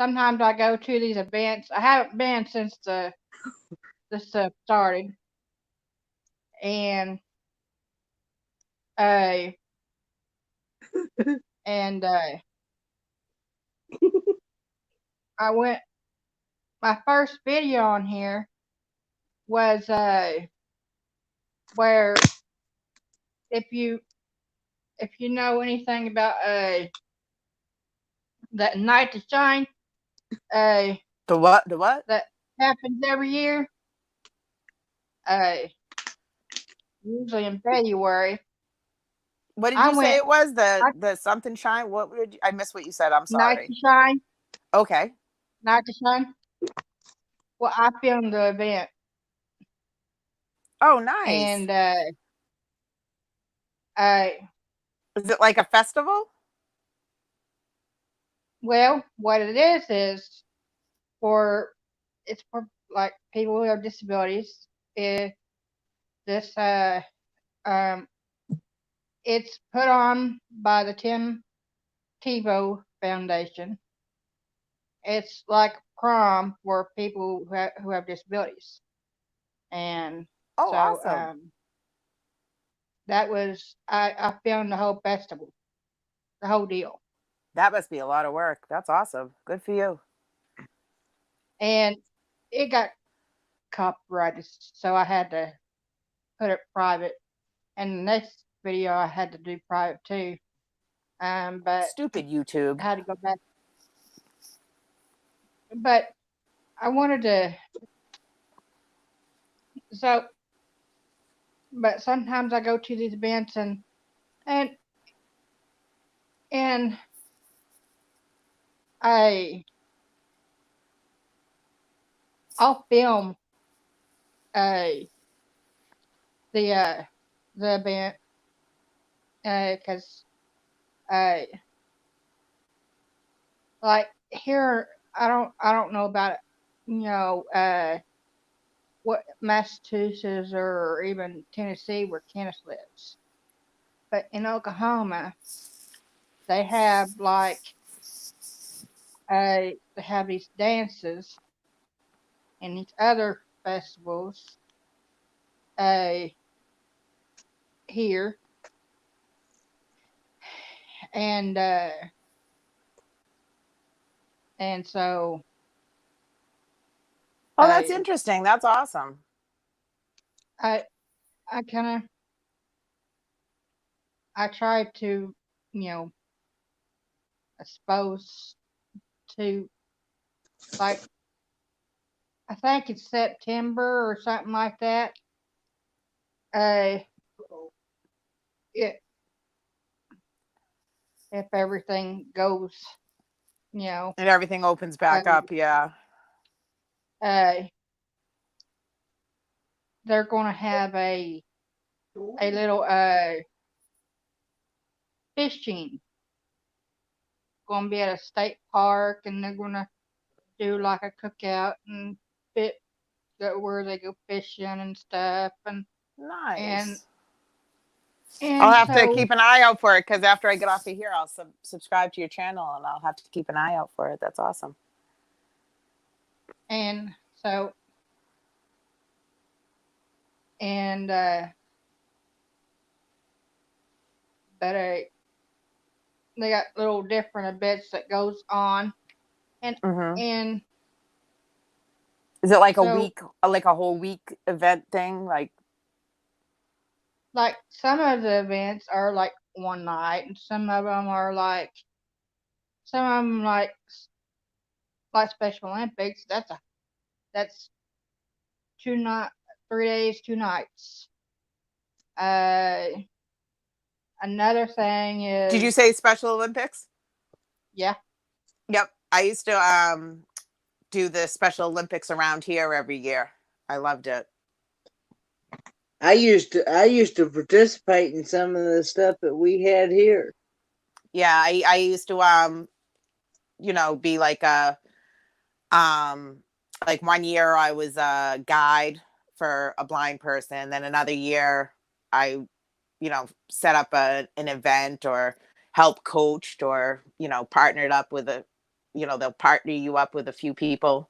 sometimes I go to these events. I haven't been since this stuff started, and I went. My first video on here was where if you know anything about that Night to Shine, The what? The what? that happens every year, usually in February. What did you say it was? The something shine? What did I missed what you said? I'm sorry. Night to Shine. Okay. Night to Shine. Well, I filmed the event. Oh, nice. And is it like a festival? Well, what it is it's for like people who have disabilities. It's put on by the Tim Tebow Foundation. It's like prom for people who have disabilities, and awesome. That was I filmed the whole festival, the whole deal. That must be a lot of work. That's awesome. Good for you. And it got copyrighted, so I had to put it private. And the next video I had to do private too. But stupid YouTube. I had to go back. But I wanted to. But sometimes I go to these events and I'll film the event because like here I don't know about what Massachusetts or even Tennessee where Kenneth lives, but in Oklahoma, they have like they have these dances and these other festivals here, and so Oh, that's I interesting. That's awesome. I I kind of I try to, you know, I suppose to, like, I think it's September or something like that. Uh, it, if everything goes, you know, And everything opens back uh, up. Yeah. uh, they're going to have a little fishing. Going to be at a state park, and they're going to do like a cookout and fit where they go fishing and stuff, and Nice. I'll and have to so keep an eye out for it because after I get off of here, I'll subscribe to your channel and I'll have to keep an eye out for it. That's awesome. and so and but they got little different events that goes on, and Mm-hmm. and Is it like a so week, like a whole week event thing? Like, like some of the events are like one night, and some of them are like like Special Olympics. That's 2 night, 3 days, 2 nights. Uh, Another thing did you is, say Special Olympics? yeah, Yep. I used to do the Special Olympics around here every year. I loved it. I used to participate in some of the stuff that we had here. Yeah, I used to be like 1 year I was a guide for a blind person. Then another year I, set up an event or help coached or, partnered up with they'll partner you up with a few people.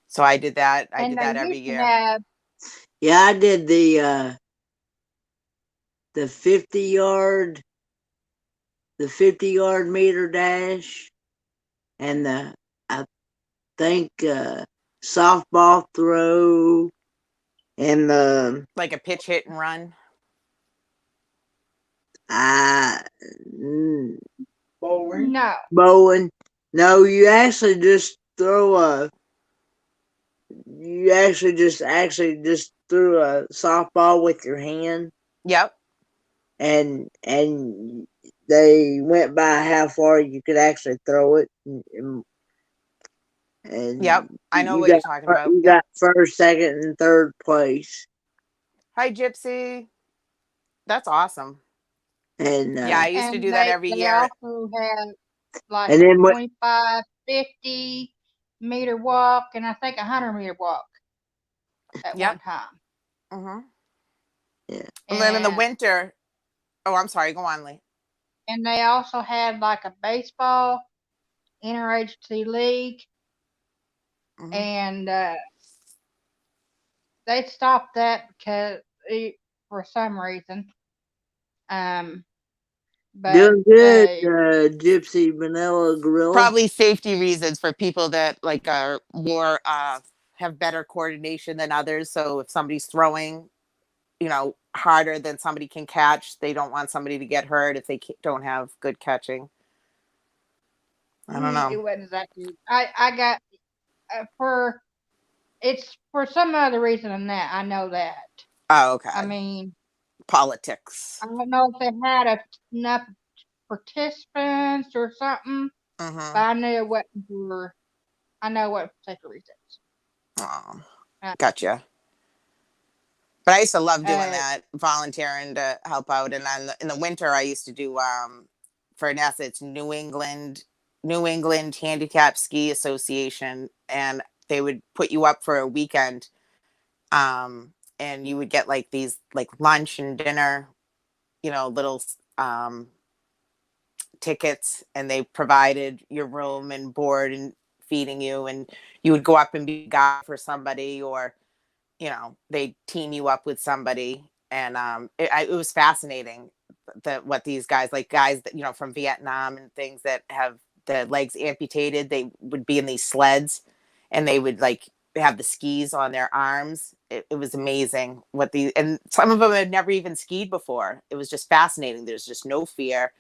So I did that. I and did they that every used to year. have Yeah, I did the 50 yard meter dash, and I think softball throw, and the Like a pitch hit and run. I mm, Bowling. no, Bowen. No, you actually just throw a. You actually just threw a softball with your hand, Yep. and they went by how far you could actually throw it, Yep. and I know what you're talking about. you Yep. got first, second, and third place, Hi, Gypsy. That's awesome. and Yeah, I used to and do that every they year. also have like and a then what? 25, 50 meter walk, and I think 100 meter walk at Yep. one time. Mm-hmm. Yeah. And then in the And winter, oh, I'm sorry. Go on, Lee. and they also had like a baseball interagency league, Mm-hmm. and they stopped that because for some reason. But Doing good, Gypsy Vanilla Gorilla. Probably safety reasons for people that like are more have better coordination than others. So if somebody's throwing, harder than somebody can catch, they don't want somebody to get hurt if they don't have good catching. I don't it know. wasn't exactly. I got for it's for some other reason than that. I know that. Oh, okay. I mean, Politics. I don't know if they had enough participants or something, Mm-hmm. but I knew it wasn't for. I know what particular reasons. Oh, Uh, gotcha. But I used to love doing uh, that, volunteering to help out. And then in the winter, I used to do for NASA, it's New England Handicap Ski Association, and they would put you up for a weekend, and you would get like these like lunch and dinner little tickets, and they provided your room and board and feeding you, and you would go up and be a guide for somebody, or they team you up with somebody. And it was fascinating that what these guys, like guys that from Vietnam and things that have the legs amputated, they would be in these sleds, and they would like have the skis on their arms. It was amazing and some of them had never even skied before. It was just fascinating. There's just no fear.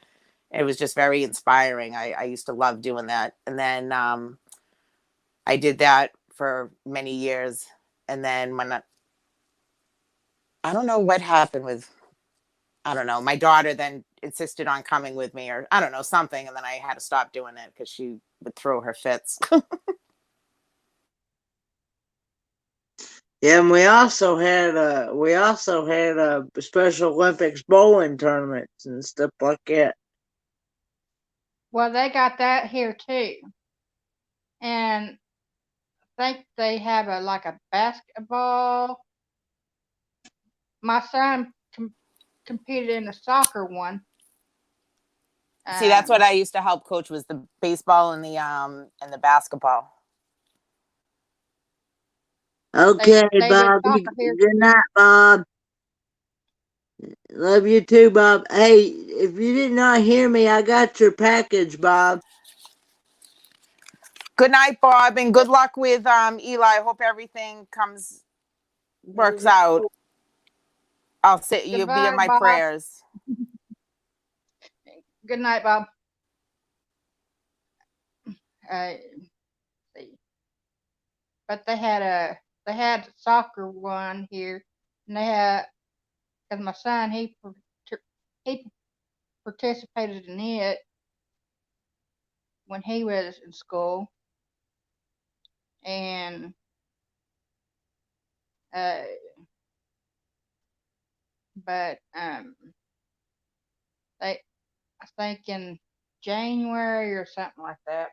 It was just very inspiring. I used to love doing that. And then I did that for many years. And then when I don't know what happened with, I don't know, my daughter then insisted on coming with me, or I don't know, something. And then I had to stop doing it because she would throw her fits. Yeah, and we also had Special Olympics bowling tournaments and stuff like that. Well, they got that here too. And I think they have like a basketball. My son competed in the soccer one. See, that's what I used to help coach, was the baseball and the basketball. Okay, they Bob. did soccer here Good too. night, Bob. Love you too, Bob. Hey, if you did not hear me, I got your package, Bob. Good night, Bob, and good luck with Eli. I hope everything works out. I'll say you'll be in Goodbye, my Bob. prayers. Good night, Bob. See. But they had a soccer one here, and they had, because my son he participated in it when he was in school, and but they, I think in January or something like that,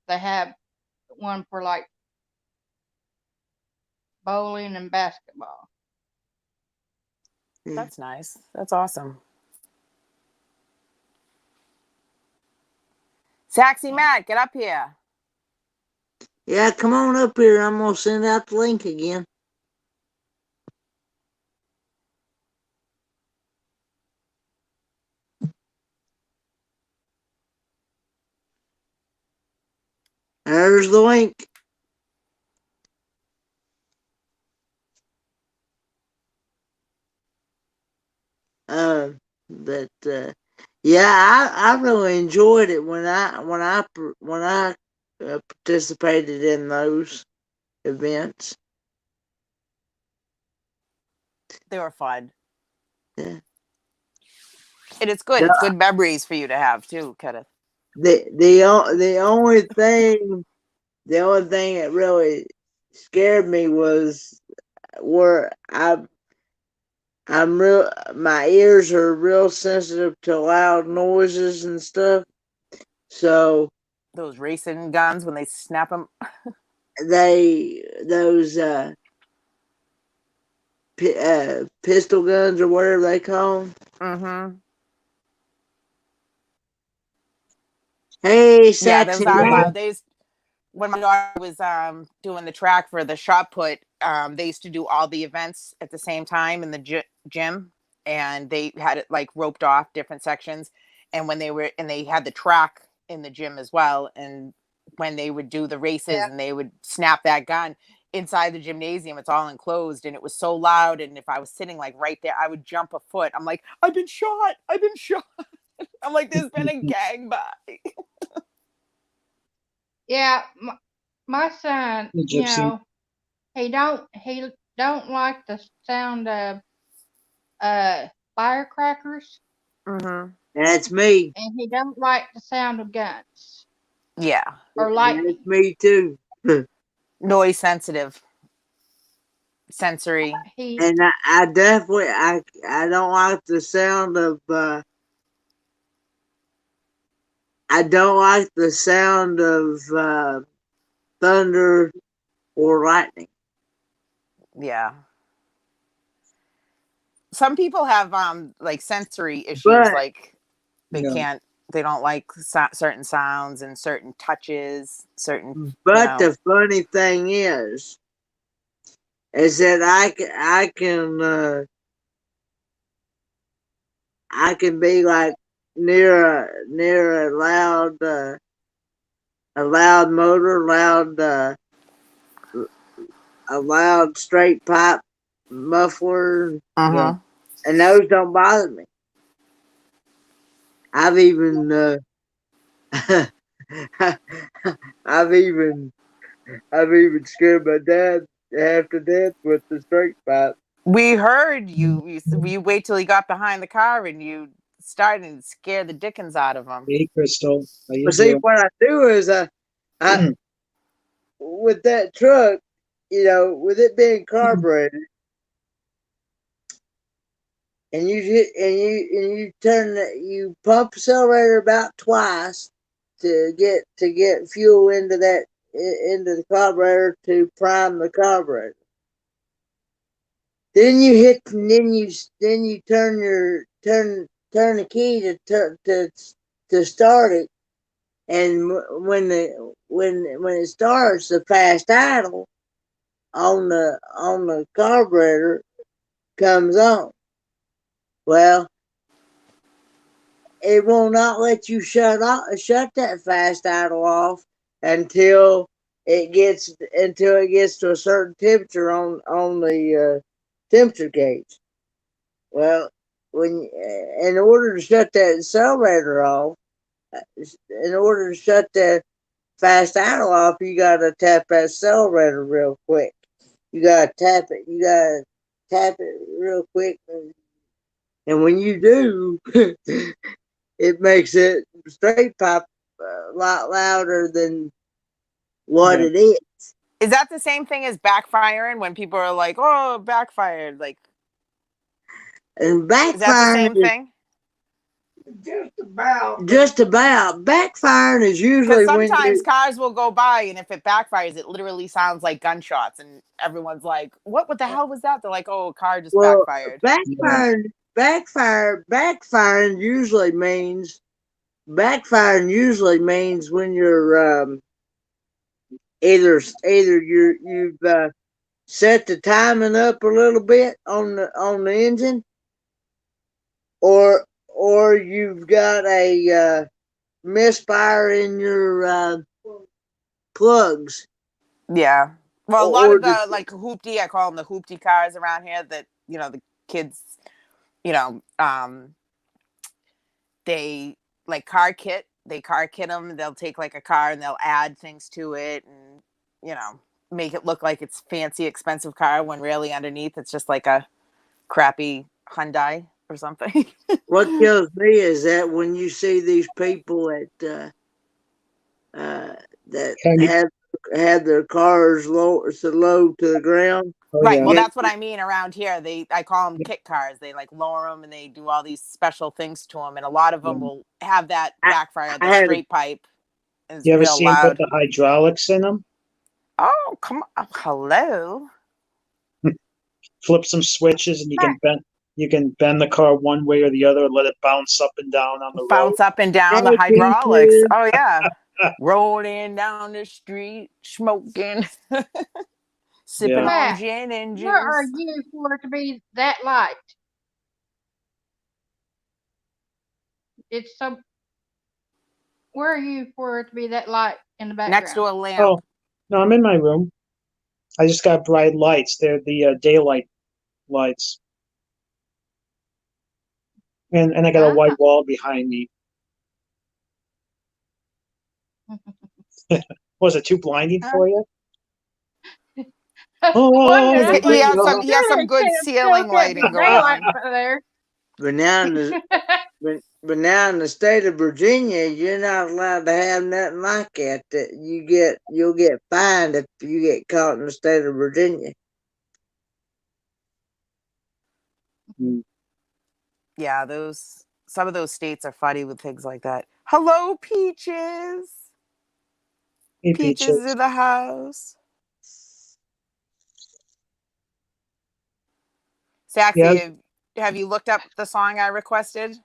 they have one for like bowling and basketball. That's nice. That's awesome. Saxy Matt, get up here. Yeah, come on up here. I'm gonna send out the link again. There's the link. But yeah, I really enjoyed it when I participated in those events. They were fun. Yeah. And it's good. No, It's good memories for you to have too, Kenneth. the only thing that really scared me was where my ears are real sensitive to loud noises and stuff. So Those racing guns, when they snap them. those pistol guns or whatever they call them. Mm-hmm. Hey, Yeah, those Saxy are Man. loud. When my daughter was doing the track for the shot put, they used to do all the events at the same time in the gym, and they had it like roped off different sections. And when they had the track in the gym as well, and when they would do the races, Yeah. and they would snap that gun inside the gymnasium, it's all enclosed, and it was so loud. And if I was sitting like right there, I would jump a foot. I'm like, I've been shot. I'm like, there's been a gang by. Yeah, my son, he don't like the sound of firecrackers, Mm-hmm. That's me. and he don't like the sound of guns Yeah, or That's lightning. me too. noise sensory. He And I definitely I don't like the sound of I don't like the sound of thunder or lightning. Yeah. some people have like sensory issues, But- like they Yeah. they don't like certain sounds and certain touches, certain. But You know. the funny thing is that I can be like near a loud motor, a loud straight pipe muffler, Uh-huh. and those don't bother me. I've even I've even scared my dad half to death with the straight pipe. We heard you. You wait till he got behind the car and you started and scare the dickens out of him. Hey, Crystal. How you But see, doing? what I do is I with that truck, with it being carbureted, and you you pump accelerator about twice to get fuel into the carburetor to prime the carburetor. Then you turn the key to start it, and when it starts, the fast idle on the carburetor comes on. Well, it will not let you shut that fast idle off until it gets to a certain temperature on the temperature gauge. Well, in order to shut that accelerator off, in order to shut that fast idle off, you gotta tap that accelerator real quick. You gotta tap it. You gotta tap it real quick, and when you do, it makes it straight pipe a lot louder than what it is. Is that the same thing as backfiring when people are like, "Oh, backfired"? Like, And is that the backfiring same is thing? just about. Backfiring is usually Because when sometimes cars will go by, and if it backfires, it literally sounds like gunshots, and everyone's like, "What? What the hell was that?" They're like, "Oh, a car just backfired." backfiring usually means when you're either you've set the timing up a little bit on the engine, or you've got a misfire in your plugs. Yeah. Well, a lot Or of the like hoopty, I call them the hoopty cars around here that, the kids, you know, they like they car kit them. They'll take like a car and they'll add things to it and, make it look like it's fancy, expensive car when really underneath it's just like a crappy Hyundai or something. What kills me is that when you see these people that Can you- have their cars low to the ground. Oh, Right. yeah. Well, that's what I mean around here. I call them kit cars. They like lower them and they do all these special things to them. And a lot of them will have that backfire. I The had a- straight pipe is You ever real see them loud. put the hydraulics in them? Oh, come on. Hello. Flip some switches and you can bend the car one way or the other and let it bounce up and down on the Bounce road. up and down the Hey, hydraulics. peaches. Oh, yeah. Rolling down the street, smoking, sipping Yeah. on Matt, gin and where are juice. you for it to be that light? It's some. Where are you for it to be that light in the background? Next to a lamp. Oh, no, I'm in my room. I just got bright lights. They're the daylight lights. And I got a white wall behind me. Was it too blinding for you? Wonder Oh, if He we has some should good have ceiling still kept the lighting going daylight on. for there. But now in the state of Virginia, you're not allowed to have nothing like that. You'll get fined if you get caught in the state of Virginia. Yeah, some of those states are funny with things like that. Hello, Peaches. Hey, Peaches Peaches. in the house. Saxy, Yeah. have you looked up the song I requested?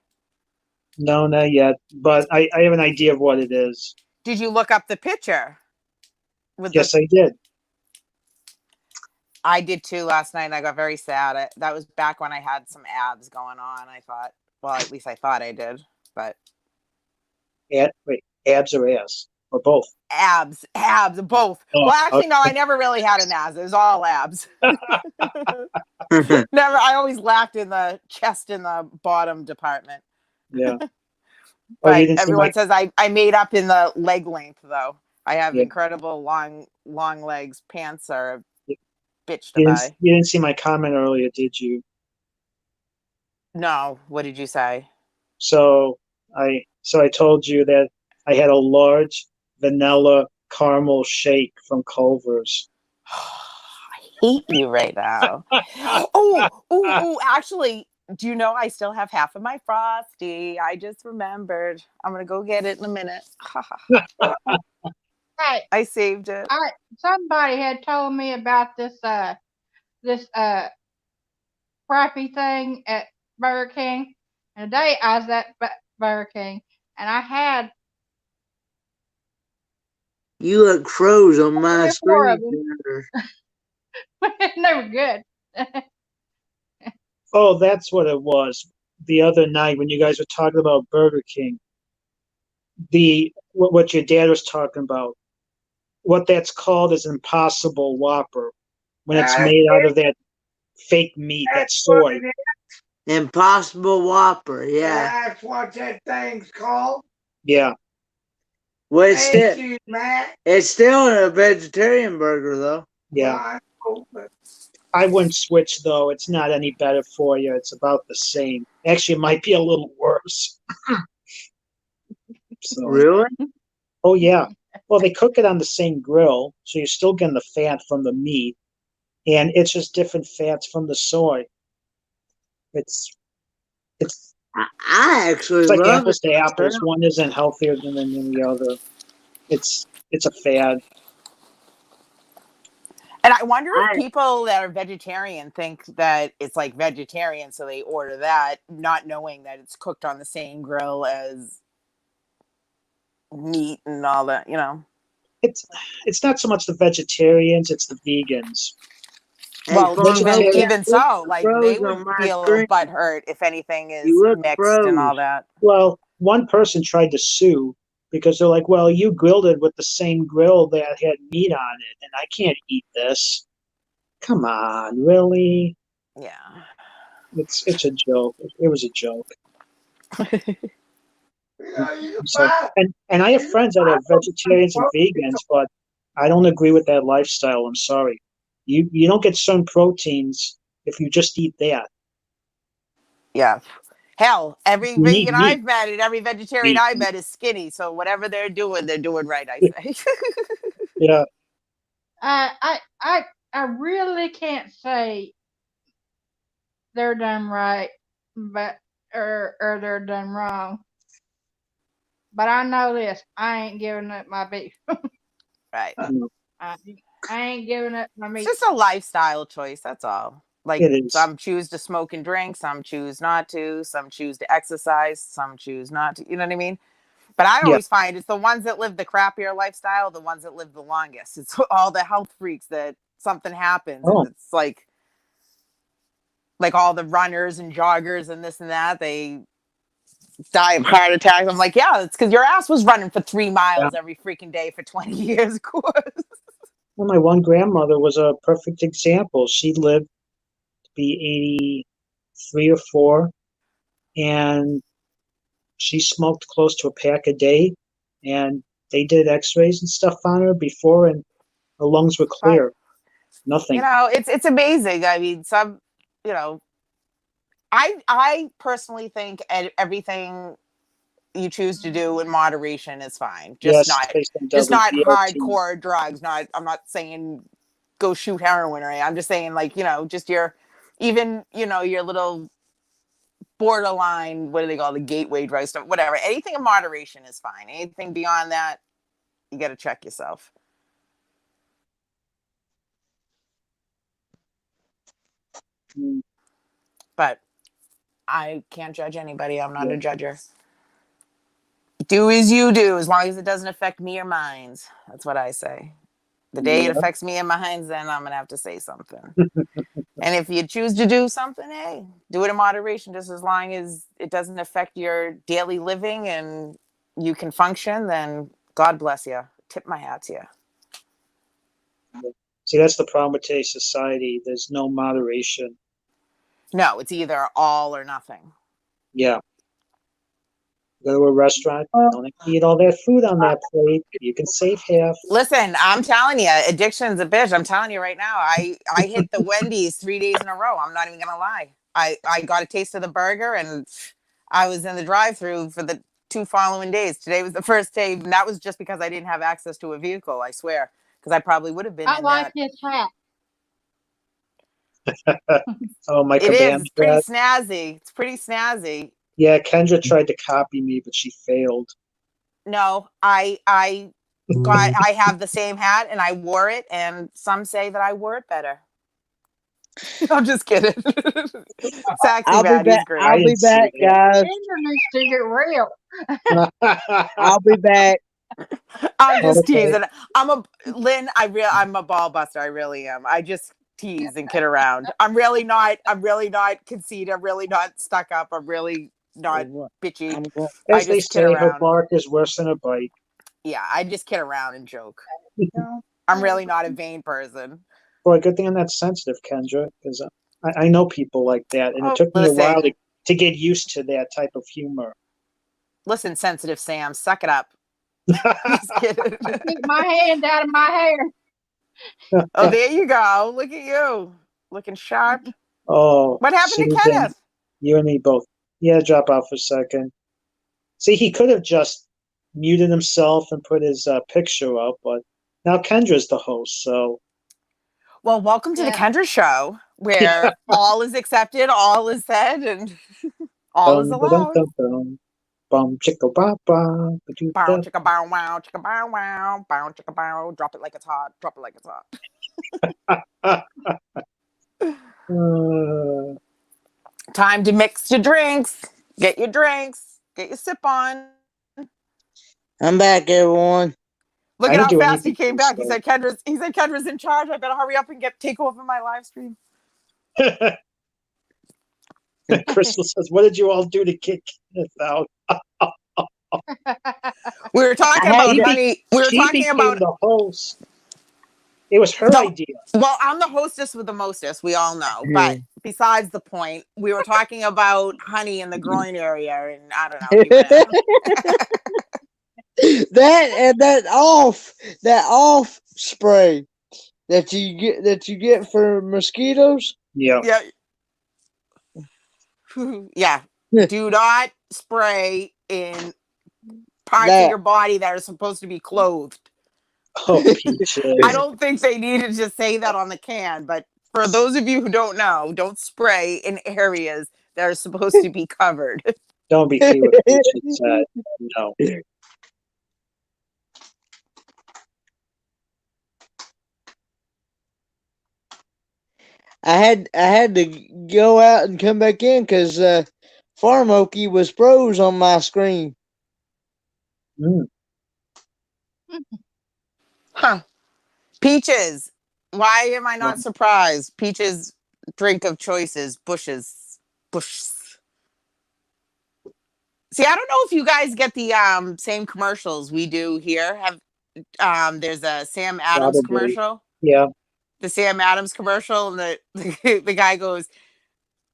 No, not yet. But I have an idea of what it is. Did you look up the picture with the? Yes, I did. I did too last night, and I got very sad. That was back when I had some abs going on. I thought, well, at least I thought I did, but Wait, abs or ass? Or both? abs, both. Oh, Well, actually, no, okay. I never really had an abs. It was all abs. Never. I always lacked in the chest and the bottom department. Yeah. Oh, you But didn't see everyone my, says I made up in the leg length, though. I have yeah. incredible long legs. Pants are a bitch to You didn't, buy. you didn't see my comment earlier, did you? No, what did you say? So I told you that I had a large vanilla caramel shake from Culver's. I hate you right now. Oh, actually, do you know I still have half of my Frosty? I just remembered. I'm gonna go get it in a minute. Hey, I saved it. somebody had told me about this crappy thing at Burger King, and today I was at Burger King, and I had You look froze on my 4 of screen. them. There. They were good. Oh, that's what it was. The other night when you guys were talking about Burger King, what your dad was talking about, what that's called is Impossible Whopper when it's made out of that fake meat, that That's what soy. it is. Impossible Whopper, yeah. That's what that thing's called. Yeah. Well, it's Thank still, you, Matt. it's still a vegetarian burger though. Yeah. Well, I know, but I wouldn't switch though. It's not any better for you. It's about the same. Actually, it might be a little worse. So, Really? oh yeah. Well, they cook it on the same grill, so you're still getting the fat from the meat, and it's just different fats from the soy. It's it's I actually it's like love apples it to apples. myself. One isn't healthier than the other. It's a fad. And I wonder if I, people that are vegetarian think that it's like vegetarian, so they order that, not knowing that it's cooked on the same grill as meat and all that, you know. It's not so much the vegetarians, it's the vegans. hey, Well, Farbo, Vegetarian. even you so, look like they froze would on my feel screen. butthurt if anything You is look mixed and froze. all that. Well, one person tried to sue because they're like, "Well, you grilled it with the same grill that had meat on it, and I can't eat this." Come on, really? Yeah. It's a joke. It was a joke. you know, you I'm sorry. buy, And I have friends that buy are vegetarians and vegans, but I don't agree with that lifestyle. I'm sorry. You don't get certain proteins if you just eat that. Yeah. Hell, every You need vegan meat. I've met and every vegetarian Meat. I met is skinny. So whatever they're doing right, I say. Yeah. I really can't say they're done right, but or they're done wrong. But I know this: I ain't giving up my beef. Right. I, I ain't giving up my It's meat. just a lifestyle choice. That's all. Like It is. some choose to smoke and drink, some choose not to, some choose to exercise, some choose not to. You know what I mean? But I Yeah. always find it's the ones that live the crappier lifestyle, the ones that live the longest. It's all the health freaks that something happens, and Oh, it's like all the runners and joggers and this and that. They die of heart attacks. I'm like, yeah, it's because your ass was running for 3 miles yeah. every freaking day for 20 years, of course. Well, my one grandmother was a perfect example. She lived to be 83 or 4, and she smoked close to a pack a day, and they did x-rays and stuff on her before, and her lungs were Fine. clear. You Nothing. know, it's amazing. I mean, you know, I personally think everything you choose to do in moderation is fine. Yes, based on Just not WBRT. hardcore drugs. Not I'm not saying go shoot heroin or anything. I'm just saying like, you know, just even, you know, your little borderline, what do they call the gateway drug stuff, whatever. Anything in moderation is fine. Anything beyond that, you got to check yourself. Mm. But I can't judge anybody. I'm not Yeah. a judger. Do as you do, as long as it doesn't affect me or mine. That's what I say. The day it Yeah. affects me and mine, then I'm gonna have to say something. And if you choose to do something, hey, do it in moderation, just as long as it doesn't affect your daily living and you can function, then God bless you. Tip my hat to you. See, that's the problem with today's society. There's no moderation. No, it's either all or nothing. Yeah. Go to a restaurant, don't eat all that food on that plate. You can save half. Listen, I'm telling you, addiction's a bitch. I'm telling you right now. I hit the Wendy's 3 days in a row. I'm not even gonna lie. I got a taste of the burger and I was in the drive-through for the 2 following days. Today was the first day, and that was just because I didn't have access to a vehicle. I swear, because I probably would have been I in like that. his hat. Oh, my It is. command It's pretty hat. snazzy. It's pretty snazzy. Yeah, Kendra tried to copy me, but she failed. No, I have the same hat and I wore it, and some say that I wore it better. I'm just kidding. Saxy I'll be Maddie's back. great. I I'll be didn't see back, that. guys. Ginger needs to get real. I'll be back. I'm just Okay. teasing. I'm a ball buster. I really am. I just tease and kid around. I'm really not conceited. I'm really not stuck up. I'm really not bitchy. I'm going. I As they just kid say, her around. bark is worse than a bite. Yeah, I just kid around and joke. I'm really not a vain person. Boy, good thing I'm not sensitive, Kendra, because I know people like that, and it Oh, took me a while listen, to get used to that type of humor. listen, sensitive Sam, suck it up. Just kidding. Keep my hand out of my hair. Oh, there you go. Look at you, looking sharp. Oh, What happened to Susan, Kenneth? you and me both. Yeah, drop out for a second. See, he could have just muted himself and put his picture up, but now Kendra's the host, so Well, welcome to the Yeah. Kendra Show, where all is accepted, all is said, and all is dum dum allowed. dum dum bum chicka ba ba Bow ba-doo-da. chicka bow wow, chicka bow wow, bow chicka bow. Drop it like it's hot. Drop it like it's hot. Time to mix your drinks. Get your drinks. Get your sip on. I'm back, everyone. Look I at didn't how do fast he anything came to back. start. He said Kendra's in charge. I better hurry up and take over my live stream. Crystal says, "What did you all do to kick Kenneth out?" We were talking I had about to, honey. We were She talking became about the host. It was her the idea. well, I'm the hostess with the mostest, we all know. But besides the point, we were talking about honey in the groin area, and I don't know. He ran. that off spray that you get for mosquitoes. Yeah. Yeah. Yeah. Do not spray in parts of That your body that are supposed to be clothed. Oh, Peaches. I don't think they needed to say that on the can, but for those of you who don't know, don't spray in areas that are supposed to be covered. Don't repeat what Peaches said. No. I had to go out and come back in because Farm Okie was froze on my screen. Mm. Huh. Peaches. Why am I not surprised? Peaches drink of choices, bushes. See, I don't know if you guys get the same commercials we do here. There's a Sam Adams Probably. commercial. Yeah. The Sam Adams commercial, and the guy goes,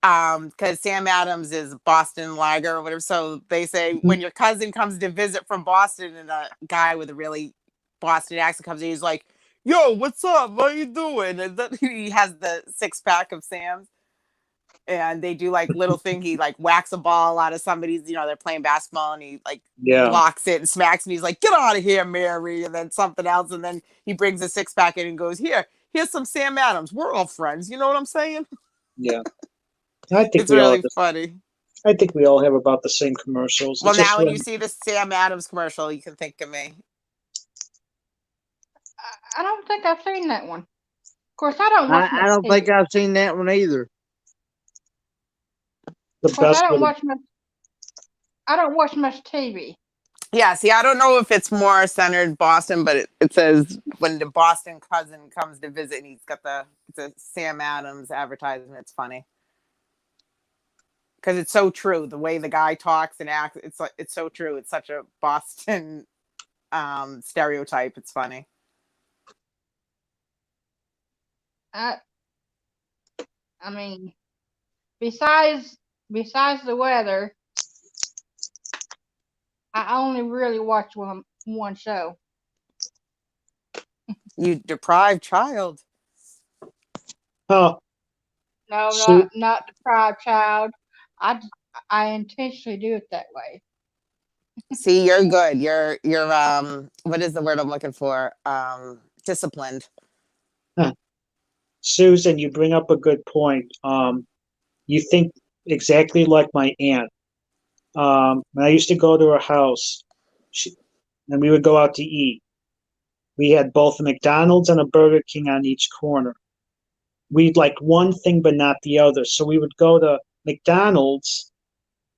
because Sam Adams is Boston Lager or whatever. So they say when your cousin comes to visit from Boston, and a guy with a really Boston accent comes in, he's like, "Yo, what's up? What you doing?" And then he has the 6-pack of Sam's, and they do like little thing. He like whacks a ball out of somebody's. They're playing basketball, and he like blocks it and smacks, and he's like, "Get out of here, Mary!" And then something else, and then he brings a 6-pack in and goes, Here's some Sam Adams. We're all friends. You know what I'm saying? Yeah. I think It's we all really funny. I think we all have about the same commercials. Well, It's just now when you see the Sam Adams commercial, you can think of me. I don't think I've seen that one. Of course, I don't listen I don't to think I've seen that one either. the Of course, best way to I don't watch much TV. Yeah, see, I don't know if it's more centered Boston, but it says when the Boston cousin comes to visit and he's got it's a Sam Adams advertisement. It's funny because it's so true. The way the guy talks and acts, it's so true. It's such a Boston stereotype. It's funny. I I mean, besides the weather, I only really watch one show. You deprived child. Oh, No, so not deprived child. I intentionally do it that way. See, you're good. You're what is the word I'm looking for? Disciplined. Susan, you bring up a good point. You think exactly like my aunt. When I used to go to her house, and we would go out to eat. We had both a McDonald's and a Burger King on each corner. We'd like one thing but not the other. So we would go to McDonald's.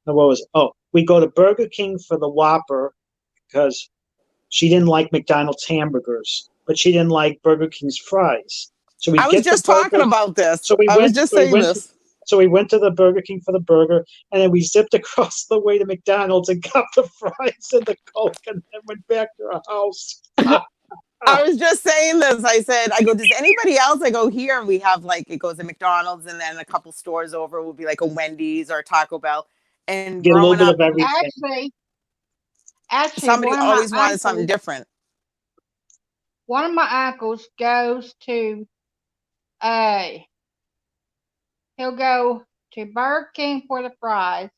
What was it? Oh, we go to Burger King for the Whopper because she didn't like McDonald's hamburgers, but she didn't like Burger King's fries. So we I was just talking about this. So we I was went. just So we saying went. this. So we went to the Burger King for the burger, and then we zipped across the way to McDonald's and got the fries and the Coke, and then went back to our house. I was just saying this. I go, does anybody else? I go, here we have like, it goes to McDonald's and then a couple stores over will be like a Wendy's or a Taco Bell. And Get a little growing bit up, of everything. Actually, somebody one of always my wanted something uncles, different. one of my uncles goes to he'll go to Burger King for the fries,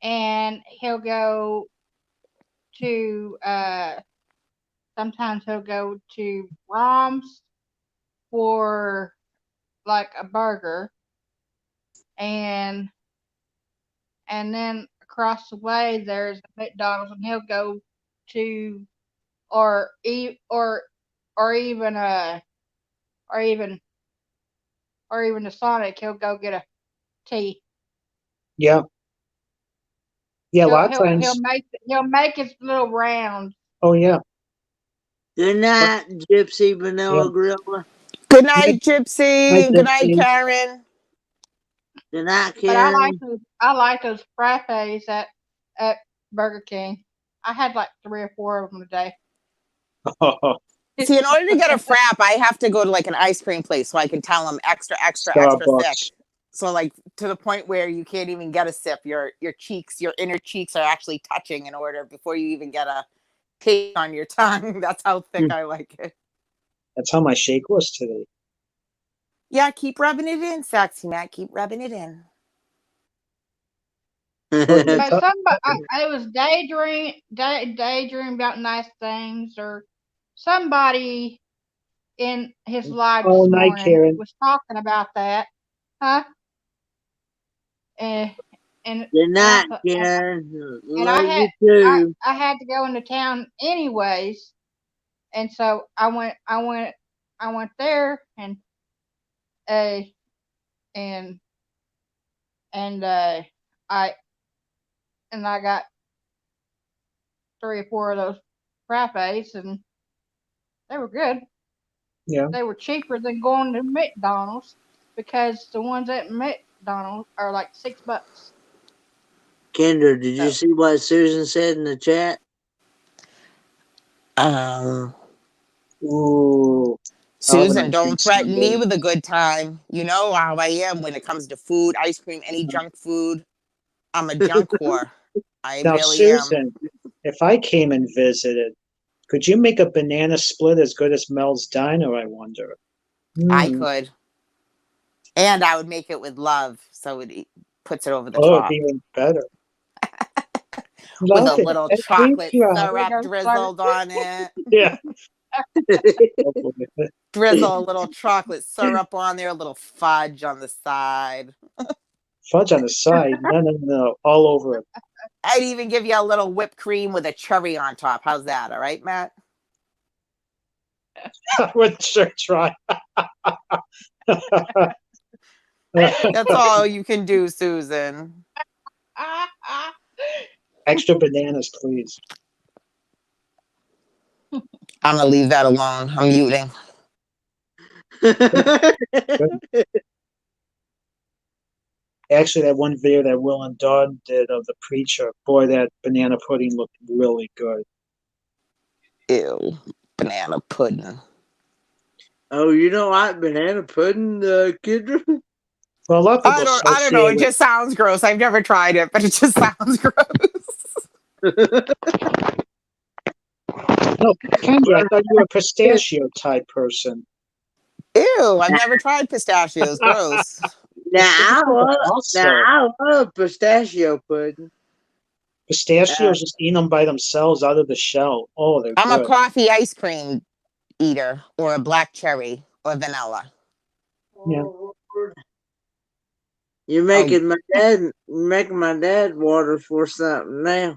and he'll go to sometimes he'll go to Brahms for like a burger, and then across the way there's a McDonald's, and he'll go to or e or even or even the Sonic. He'll go get a tea. Yeah. Yeah, a lot of times. He'll make his little rounds. Oh yeah. Good night, Gypsy Vanilla Yeah. Gorilla. Good night, Gypsy. Night, Good night, Gypsy. Karen. Good night, But I Karen. like those frappes at Burger King. I had like 3 or 4 of them today. See, in order to get a frap, I have to go to like an ice cream place so I can tell them extra thick. Starbucks. So like to the point where you can't even get a sip. Your cheeks, your inner cheeks are actually touching in order before you even get a taste on your tongue. That's how thick I like it. That's how my shake was today. Yeah, keep rubbing it in, Sexy Matt. Keep rubbing it in. But somebody, I was daydream about nice things, or somebody in his live Oh, this night, morning Karen. was talking about that, huh? And Good night, and Karen. and I Love had you too. I had to go into town anyways, and so I went there, and and I got 3 or 4 of those frappes, and they were good. Yeah. They were cheaper than going to McDonald's, because the ones at McDonald's are like $6. Kendra, did you see what Susan said in the chat? Ooh. Susan, don't threaten me with a good time. You know how I am when it comes to food, ice cream, any junk food. I'm a junk whore. I Now, really am. Susan, if I came and visited, could you make a banana split as good as Mel's Diner, I wonder? I could. And I would make it with love, so it puts it over the Oh, top. it'd be even better. With Love a it. little Every chocolate try. syrup drizzled on it. Yeah. Drizzle a little chocolate syrup on there, a little fudge on the side. Fudge on the side. No. All over it. I'd even give you a little whipped cream with a cherry on top. How's that? All right, Matt? I would sure try. That's all you can do, Susan. Extra bananas, please. I'm gonna leave that alone. I'm muting. Actually, that one video that Will and Dawn did of the preacher, boy, that banana pudding looked really good. Ew, banana pudding. Oh, you don't like banana pudding, Kendra? Well, a lot of people I don't know. associate It just sounds gross. I've never tried it, but it just sounds gross. No, Kendra, I thought you were a pistachio type person. Ew, I've never tried pistachios. Gross. I love pistachio pudding. Pistachios, just eating them by themselves out of the shell. Oh, they're I'm a good. coffee ice cream eater, or a black cherry, or vanilla. Yeah. You're making my dad water for something now.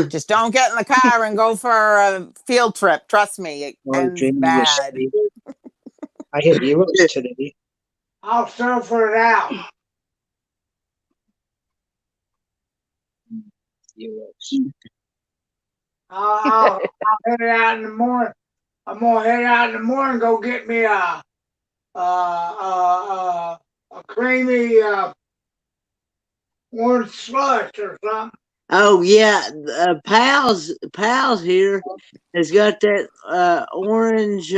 Just don't get in the car and go for a field trip. Trust me, it Oh, ends Jamie, you're bad. sweet. I had heroes today. I'll suffer it out. Heroes. I'll head out in the morning. I'm gonna head out in the morning and go get me a creamy orange slush or something. Oh yeah, pals here has got that orange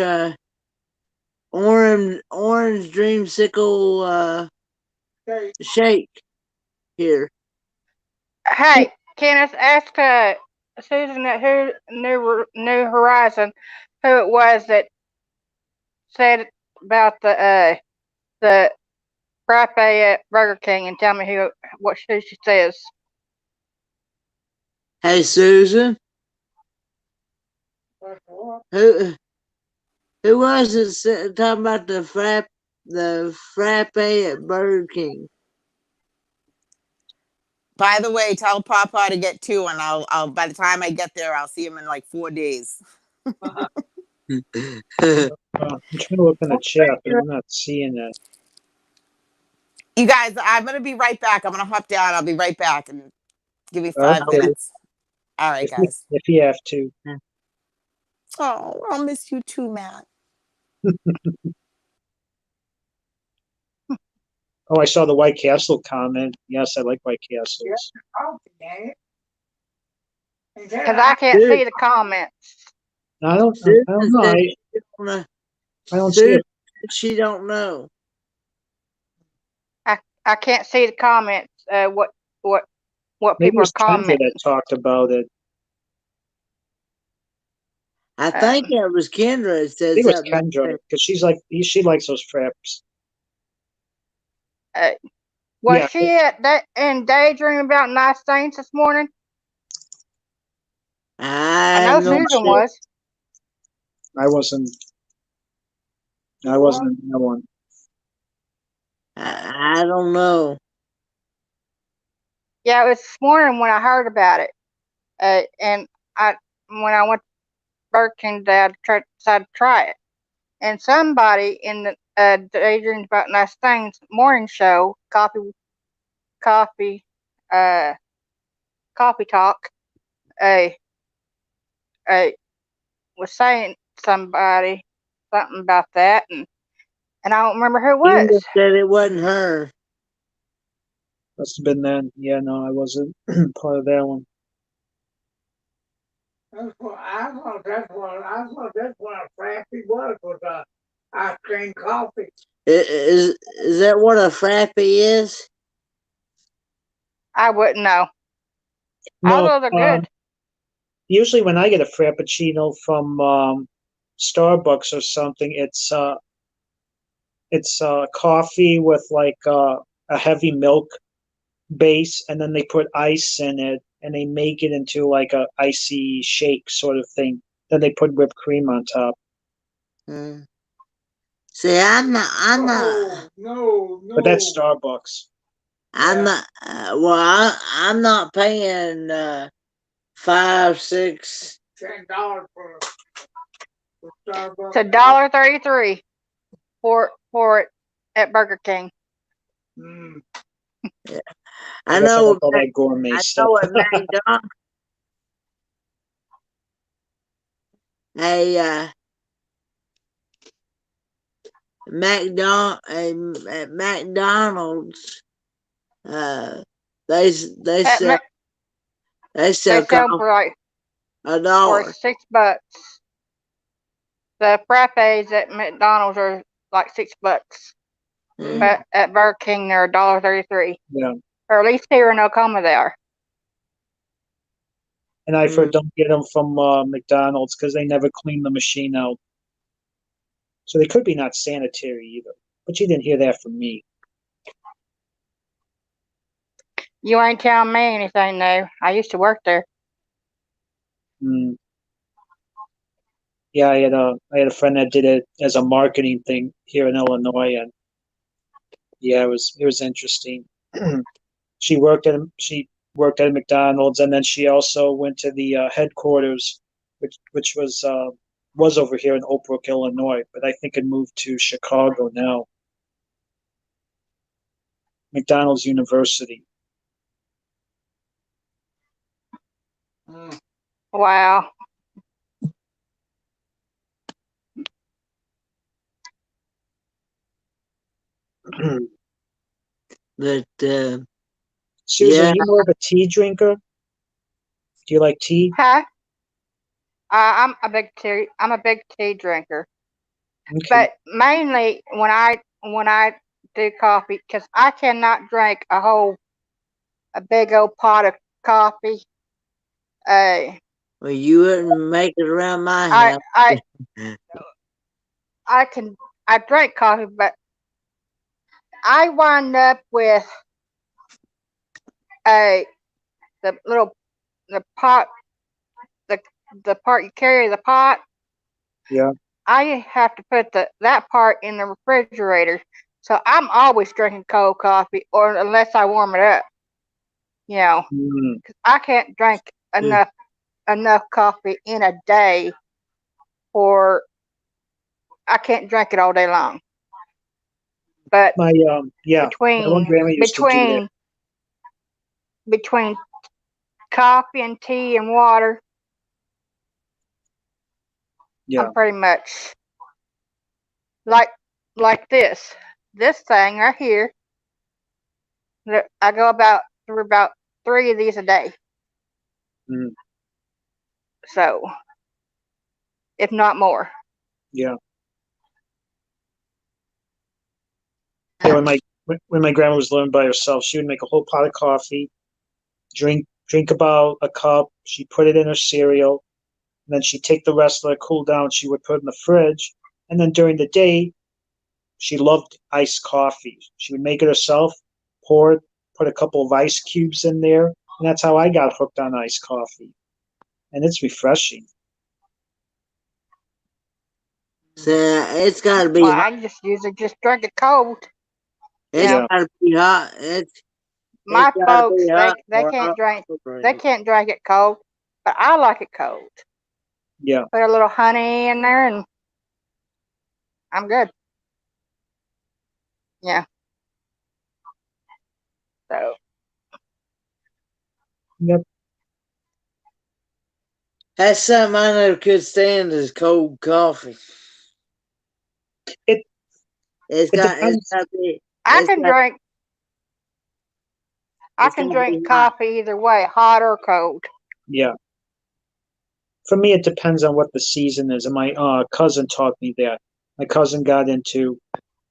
dreamsicle Okay. shake here. Hey, Kenneth, ask Susan at who New Horizon who it was that said about the frappe at Burger King, and tell me who she says. Hey Susan, who was it talking about the frappe at Burger King? By the way, tell Papa to get two, and I'll by the time I get there, I'll see him in like 4 days. I'm trying to look in the chat, but I'm not seeing it. You guys, I'm gonna be right back. I'm gonna hop down. I'll be right back, and give me 5 Okay. minutes. All right, guys. If you have to. Oh, I'll miss you too, Matt. Oh, I saw the White Castle comment. Yes, I like White Castles. Because I can't see the comments. I don't know. I don't see it. She don't know. I can't see the comments. What Maybe it people are was Kendra commenting. that talked about it. I think it was Kendra that I said think it was something. Kendra because she likes those fraps. Was Yeah. she at that in daydream about nice things this morning? I know Susan was. I wasn't in that one. I don't know. Yeah, it was this morning when I heard about it. And when I went to Burger King today, I decided to try it. And somebody in the Daydreams About Nice Things morning show, Coffee Talk, was saying something about that, and I don't remember who it Kendra was. said it wasn't her. Must have been then. Yeah, no, I wasn't part of that one. I thought that's what a frappy was ice cream coffee. Is that what a frappe is? I wouldn't know. No, All those are good. usually when I get a frappuccino from Starbucks or something, it's coffee with like a heavy milk base, and then they put ice in it, and they make it into like a icy shake sort of thing. Then they put whipped cream on top. See, I'm not. No. But that's Starbucks. I'm not. I'm not paying $5, $6. $10 for Starbucks. It's $1.33 for it at Burger King. Mm. I I guess I know. like all that gourmet I stuff. know at McDonald's. A at McDonald's. They At sell Mc, they sell them coffee for like $1. $6. The frappes at McDonald's are like $6, Mm. but at Burger King they're $1.33. Yeah. Or at least here in Oklahoma they are. And I've heard don't get them from McDonald's because they never clean the machine out. So they could be not sanitary either. But you didn't hear that from me. You ain't telling me anything though. I used to work there. Mm. Yeah, I had a friend that did it as a marketing thing here in Illinois, and yeah, it was interesting. She worked at a McDonald's, and then she also went to the headquarters, which was over here in Oak Brook, Illinois, but I think it moved to Chicago now. McDonald's University. Mm. Wow. But Susan, yeah, are you more of a tea drinker? Do you like tea? Huh? I'm a big tea drinker, Okay. but mainly when I do coffee, because I cannot drink a big old pot of coffee. well, you wouldn't make it around my I house. I I can I drink coffee, but I wind up with a the pot the the part you carry the pot. Yeah. I have to put that part in the refrigerator, so I'm always drinking cold coffee, or unless I warm it up. You know, Mm, 'cause I can't drink enough coffee in a day, or I can't drink it all day long. But my yeah, my one between grandma used to do that. between between coffee and tea and water, Yeah. I'm pretty much like this thing right here. I go through about 3 of these a day. Mm, So, if not more. yeah. Yeah, when my grandma was living by herself, she would make a whole pot of coffee, drink about a cup. She'd put it in her cereal, and then she'd take the rest of it, cool down. She would put it in the fridge, and then during the day, she loved iced coffee. She would make it herself, pour it, put a couple of ice cubes in there, and that's how I got hooked on iced coffee. And it's refreshing. So it's got to be Well, hot. I just usually just drink it cold. It's Yeah. got to be hot. It's My got to folks, be hot. they or can't I'll drink drink they it. can't drink it cold, but I like it cold. Yeah. Put a little honey in there, and I'm good. Yeah. So Yep. That's something I never could stand is cold coffee. It It's it got depends. to be I it's can got drink it's got to be hot. coffee either way, hot or cold. Yeah. For me, it depends on what the season is. And my cousin taught me that. My cousin got into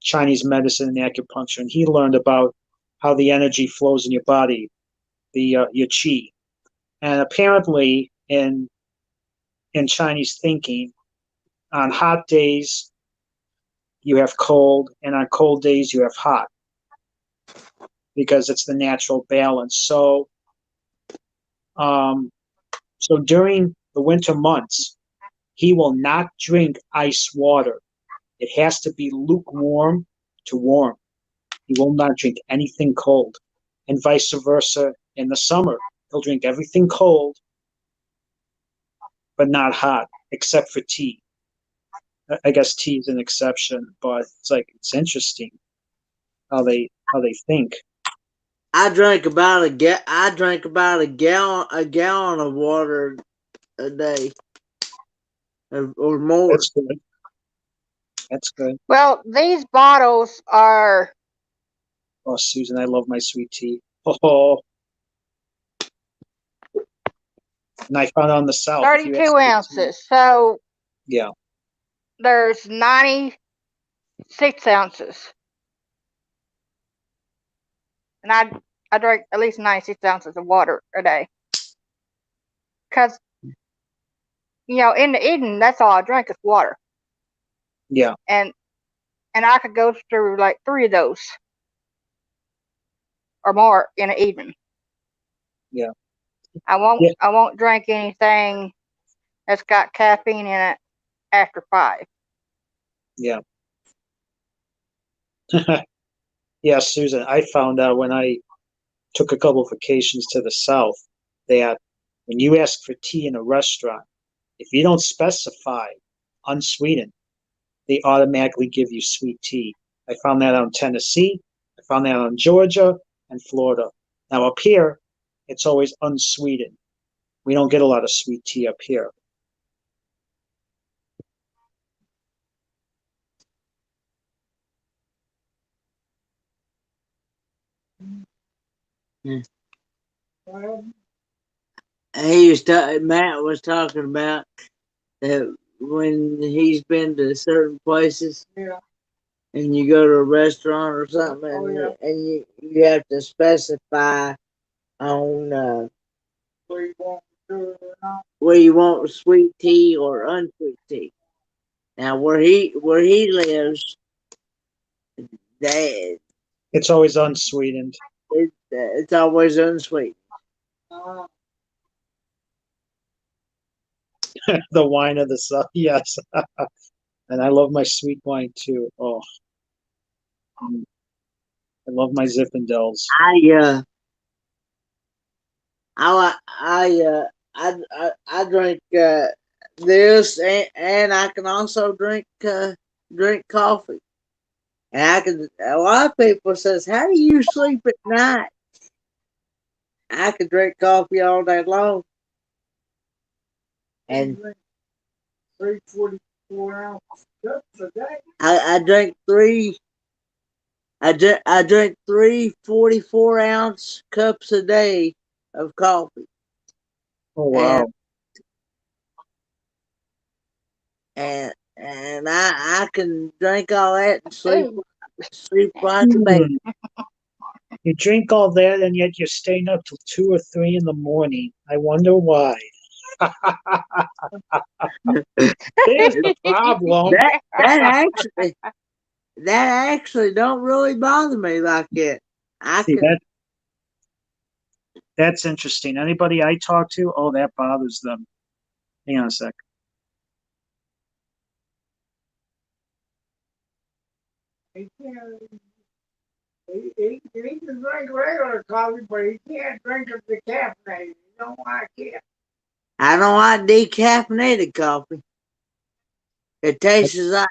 Chinese medicine and acupuncture, and he learned about how the energy flows in your body, the your qi. And apparently, in Chinese thinking, on hot days you have cold, and on cold days you have hot, because it's the natural balance. Um, so during the winter months, he will not drink ice water. It has to be lukewarm to warm. He will not drink anything cold, and vice versa. In the summer, he'll drink everything cold, but not hot, except for tea. I guess tea is an exception, but it's interesting. how they think. I drank about a gallon of water a day, or more. That's good. That's good. Well, these bottles are Oh, Susan, I love my sweet tea. Oh, and I found it on the South. If you 32 ask for tea- ounces. So Yeah, there's 96 ounces. And I drink at least 96 ounces of water a day. Because, in the evening, that's all I drink is water. yeah. And I could go through like 3 of those or more in the evening. Yeah. I Yeah. won't drink anything that's got caffeine in it after 5. Yeah. Yeah, Susan, I found out when I took a couple of vacations to the South that when you ask for tea in a restaurant, if you don't specify unsweetened, they automatically give you sweet tea. I found that out in Tennessee. I found that out in Georgia and Florida. Now up here, it's always unsweetened. We don't get a lot of sweet tea up here. Well, Matt was talking about that when he's been to certain places yeah. and you go to a restaurant or something, Oh, and, yeah. you have to specify on Where you want to do it or not. where you want sweet tea or unsweet tea. Now where he lives, that It's always unsweetened. it's always unsweet. Uh, The wine of the South, yes. And I love my sweet wine too. Oh, I love my Zinfandels. I drink this, and I can also drink coffee. And a lot of people says, how do you sleep at night? I can drink coffee all day long. And 344 ounce cups a day. I drink three 44-ounce cups a day of coffee. Oh wow. And I can drink all that and sleep Ooh. like a baby. You drink all that and yet you're staying up till 2 or 3 in the morning. I wonder why. There's the problem. That actually don't really bother me like it. See, that's interesting. Anybody I talk to, oh, that bothers them. Hang on a sec. He can't. He can drink regular coffee, but he can't drink it decaffeinated. He don't like it. I don't like decaffeinated coffee. It tastes like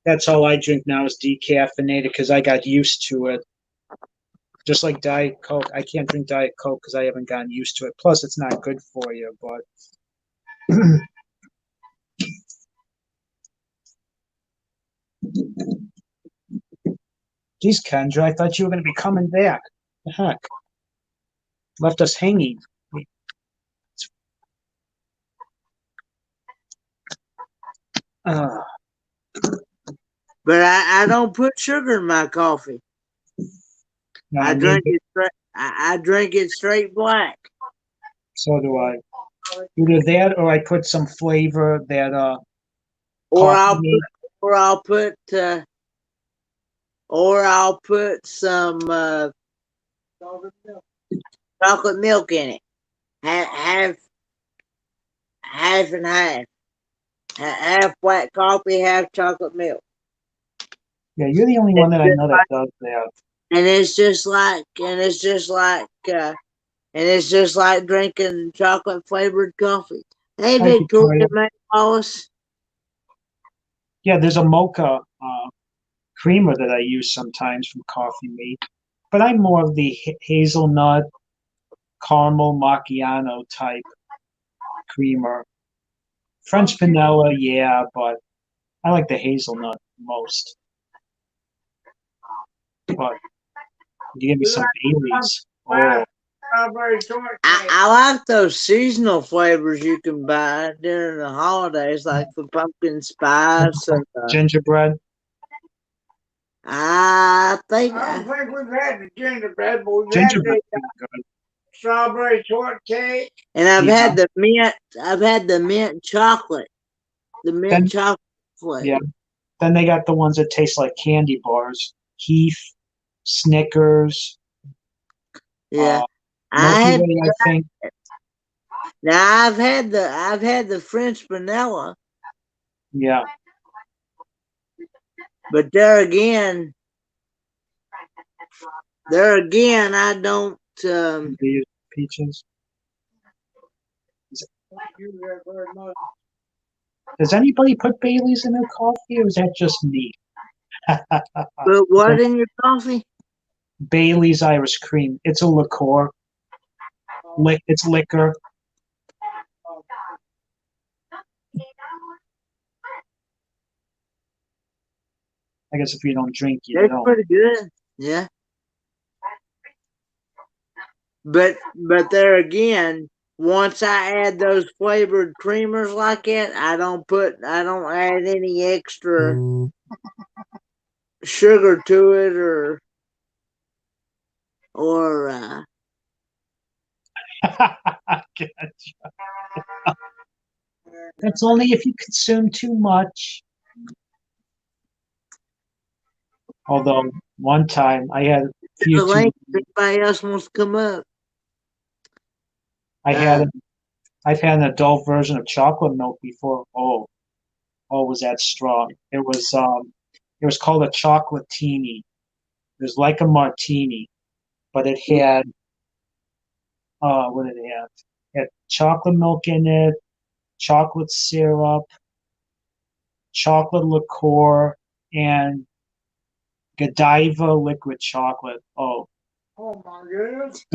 That's all I drink now is decaffeinated because I got used to it. Just like Diet Coke. I can't drink Diet Coke because I haven't gotten used to it. Plus, it's not good for you, but geez, Kendra, I thought you were going to be coming back. The heck? Left us hanging. Uh, but I don't put sugar in my coffee. no, I drink it straight. I drink it straight black. So do I. Either that or I put some flavor that Or coffee I'll put some chocolate milk in it. Half and half. Half black coffee, half chocolate milk. Yeah, you're the only one that I know that does that. And it's just like drinking chocolate flavored coffee. Hey, Hi, Victoria Victoria. Wallace. Yeah, there's a mocha creamer that I use sometimes from Coffee Mate. But I'm more of the hazelnut, caramel macchiato type creamer. French vanilla, yeah, but I like the hazelnut most. But you give me some Baileys. Oh, Strawberry shortcake. I like those seasonal flavors you can buy during the holidays, like the pumpkin spice. And, gingerbread. I think I don't think we've had the gingerbread, but we've had Gingerbread the is good. strawberry shortcake. and I've Yeah. had the mint. I've had the mint chocolate. The mint Then- chocolate flavor. Yeah. Then they got the ones that taste like candy bars. Heath, Snickers, Yeah. I Milky had Way, I think. now I've had the French vanilla, Yeah. but there again I don't They use peaches. You very, very much. Does anybody put Baileys in their coffee, or is that just me? put what in your coffee? Bailey's Irish Cream. It's a liqueur. It's liquor. I guess if you don't drink, you That's don't. pretty good. Yeah. But there again, once I add those flavored creamers like that, I don't add any extra sugar to it or Gotcha. That's only if you consume too much. Although one time I had a the few too, link if anybody else wants to come up. I've had an adult version of chocolate milk before. Oh, was that strong? It was called a chocolatini. It was like a martini, but it had what did it have? It had chocolate milk in it, chocolate syrup, chocolate liqueur, and Godiva liquid chocolate. Oh, Oh my goodness.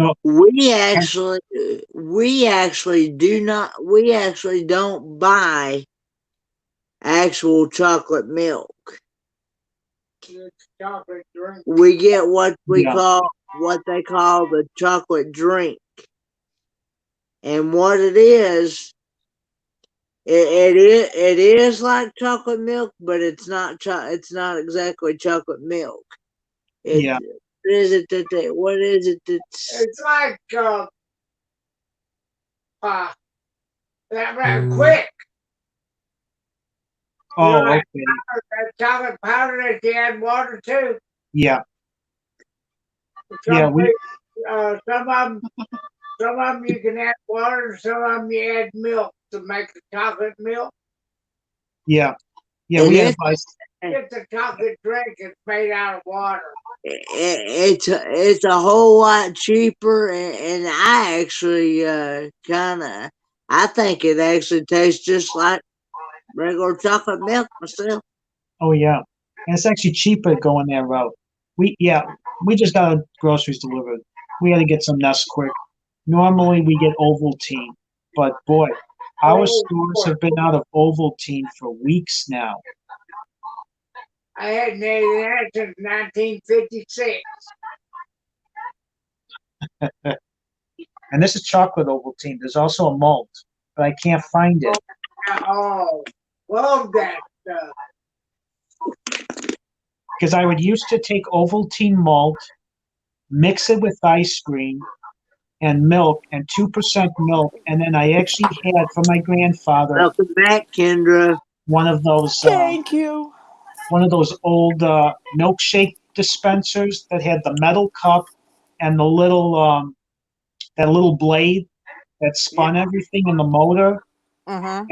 We actually don't buy actual chocolate milk. It's chocolate drink. We get what they Yeah. call the chocolate drink. And what it is, it is like chocolate milk, but it's not exactly chocolate milk. Yeah. What is it that's It's like quick. Oh, Right. okay. That chocolate powder that you add water to. Yeah. Some Yeah, we- some of them you can add water, some of them you add milk to make the chocolate milk. Yeah. Yeah, It we had is. to buy It's a chocolate drink. It's made out of water. it's a whole lot cheaper, and I actually I think it actually tastes just like regular chocolate milk myself. Oh yeah, and it's actually cheaper going that route. We just got our groceries delivered. We had to get some Nesquik. Normally we get Ovaltine, but boy, our stores have been out of Ovaltine for weeks now. I hadn't had that since 1956. And this is chocolate Ovaltine. There's also a malt, but I can't find it. Oh, love that stuff. Because I would used to take Ovaltine malt, mix it with ice cream and milk and 2% milk, and then I actually had from my grandfather Welcome back, Kendra. one of those Thank you. one of those old milkshake dispensers that had the metal cup and the little that little blade that spun everything in the motor. Mm-hmm.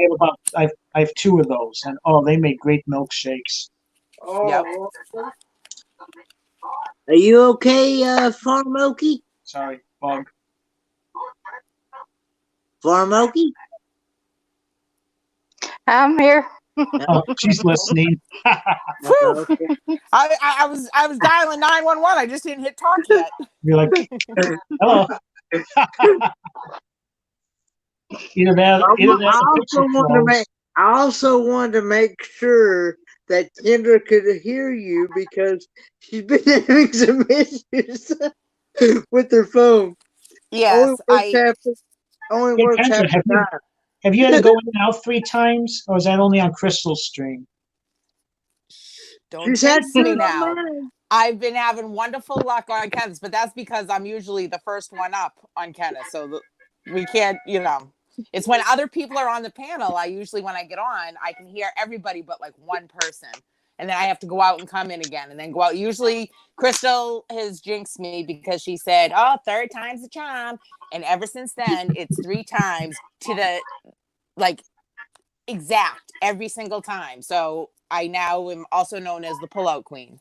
I have two of those, and oh, they make great milkshakes. Oh, Yep. well, Are you okay, Farm Okie? Sorry, bug. Farm Okie? I'm here. Oh, she's listening. Whew. Okay. I was dialing 911. I just didn't hit talk yet. You're like, hello. Either that or picture froze. I also wanted to make sure that Kendra could hear you because she's been having some issues with her phone. Yes, Only Hey, works Kendra, half the time. have you had to go in and out 3 times, or is that only on Crystal's stream? don't She's had jinx me two now. on mine. I've been having wonderful luck on Kenneth's, but that's because I'm usually the first one up on Kenneth. So we can't, it's when other people are on the panel. When I get on, I can hear everybody but like one person. And then I have to go out and come in again and then go out. Usually Crystal has jinxed me because she said, oh, 3rd time's the charm. And ever since then, it's 3 times to the, like, exact every single time. So I now am also known as the pullout queen.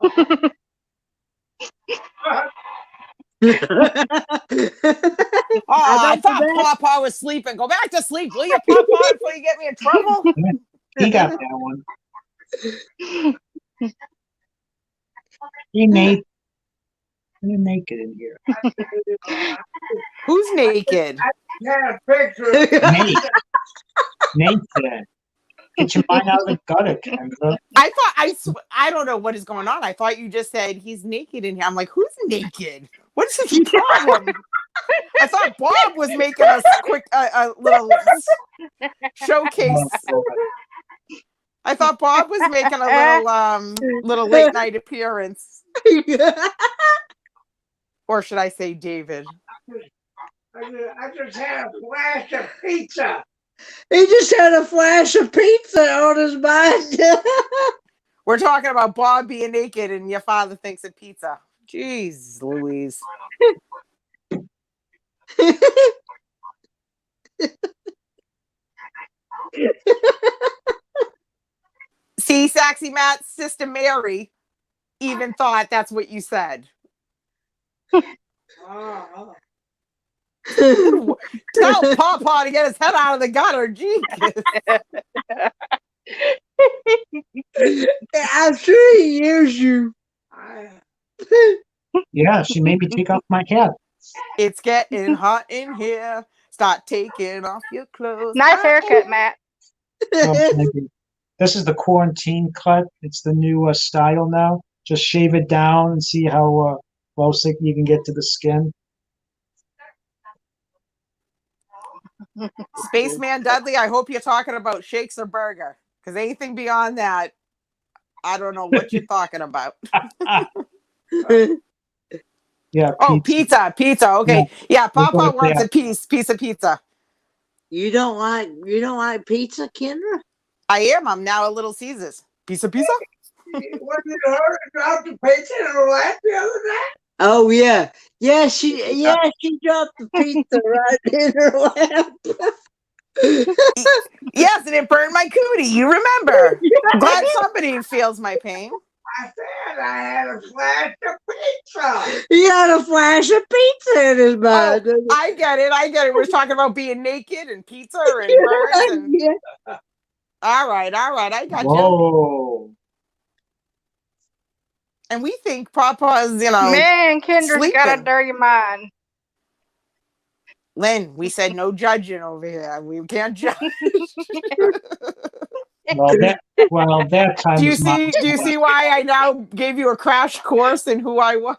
I thought Pawpaw was sleeping. Go back to sleep, will you, Pawpaw, before you get me in trouble? He got that one. Hey, Nate. You're naked in here. Who's naked? Yeah, picture. Nate. Nate said. Get your mind out of the gutter, Kendra. I don't know what is going on. I thought you just said he's naked in here. I'm like, who's naked? What's his problem? I thought Bob was making us a little showcase. I thought Bob was making a little late night appearance. Or should I say David? I just had a flash of pizza. He just had a flash of pizza on his mind. We're talking about Bob being naked and your father thinks of pizza. Jeez Louise. See, Saxy Matt's sister Mary even thought that's what you said. Oh. Tell Pawpaw to get his head out of the gutter. Jesus. I'm sure he hears you. Yeah, she made me take off my hat. It's getting hot in here. Start taking off your clothes. Nice haircut, Matt. This is the quarantine cut. It's the new style now. Just shave it down and see how close you can get to the skin. Spaceman Dudley, I hope you're talking about shakes or burger. Because anything beyond that, I don't know what you're talking about. Yeah. Oh, pizza. Okay. Yeah, Pawpaw wants yeah. a piece of pizza. You don't like pizza, Kendra? I am. I'm now a Little Caesars. Pizza? What did her drop the pizza in her lap the other day? Oh yeah. She dropped the pizza right in her lap. Yes, and it burned my cootie. You remember. I'm glad somebody feels my pain. I said I had a flash of pizza. He had a flash of pizza in his mind. Oh, I get it. We're talking about being naked and pizza and burns. And... Yeah. All right. I got you. Whoa. And we think Papa's, Man, Kendra's got a sleeping. dirty mind. Lynn, we said no judging over here. We can't judge. That time. Do you see why I now gave you a crash course in who I was?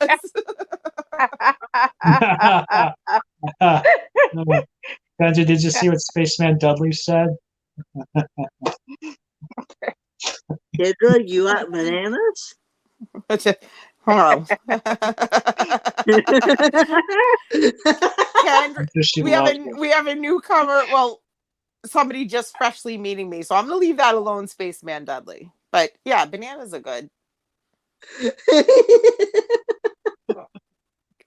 Kendra, did you see what Spaceman Dudley said? Kendra, you like bananas? Hold on. Kendra, we have a newcomer. Well, somebody just freshly meeting me, so I'm gonna leave that alone, Spaceman Dudley. But yeah, bananas are good.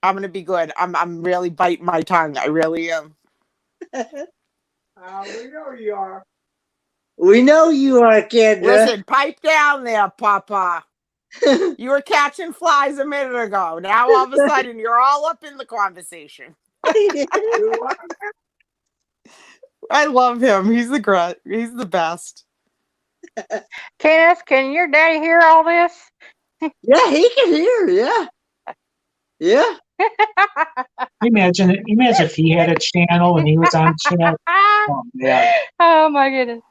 I'm gonna be good. I'm really biting my tongue. I really am. We know you are. We know you are, Kendra. Listen, pipe down there, Papa. You were catching flies a minute ago. Now all of a sudden you're all up in the conversation. I love him. He's the best. Kenneth, can your daddy hear all this? Yeah, he can hear. Yeah, yeah. Imagine if he had a channel and he was on chat. Oh man, Oh my goodness.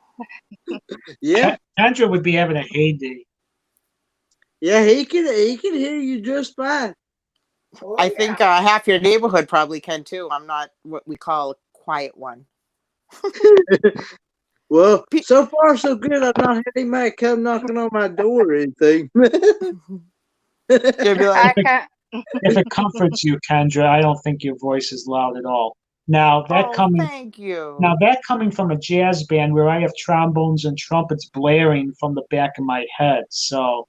Yeah, Kendra would be having a heyday. yeah, he can hear you just fine. Oh, I yeah. think half your neighborhood probably can too. I'm not what we call a quiet one. Well, Pe- so far so good. I've not had anybody come knocking on my door or anything. You'd be I like, can't. If it comforts you, Kendra, I don't think your voice is loud at all. Now oh, thank you. that coming from a jazz band where I have trombones and trumpets blaring from the back of my head, so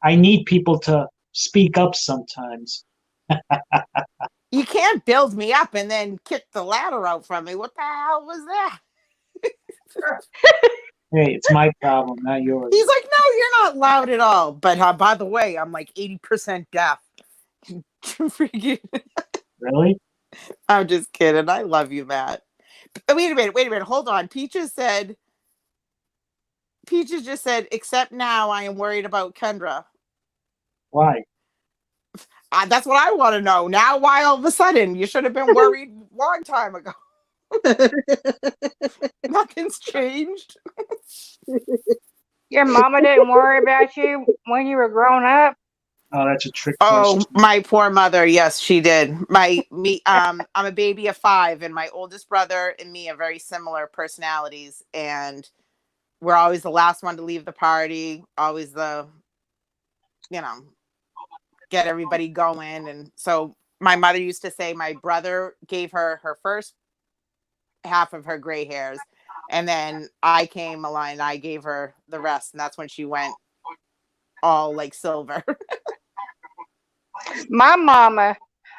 I need people to speak up sometimes. You can't build me up and then kick the ladder out from me. What the hell was that? Hey, it's my problem, not yours. He's like, no, you're not loud at all. But by the way, I'm like 80% deaf. Freaking- Really? I'm just kidding. I love you, Matt. Wait a minute. Hold on. Peaches just said, except now I am worried about Kendra. Why? That's what I want to know. Now, why all of a sudden? You should have been worried long time ago. Nothing's changed. Your mama didn't worry about you when you were growing up. Oh, that's a trick Oh, question. my poor mother. Yes, she did. I'm a baby of 5, and my oldest brother and me are very similar personalities, and we're always the last one to leave the party, always get everybody going. And so my mother used to say my brother gave her her first half of her gray hairs, and then I came along and I gave her the rest, and that's when she went all like silver. My mama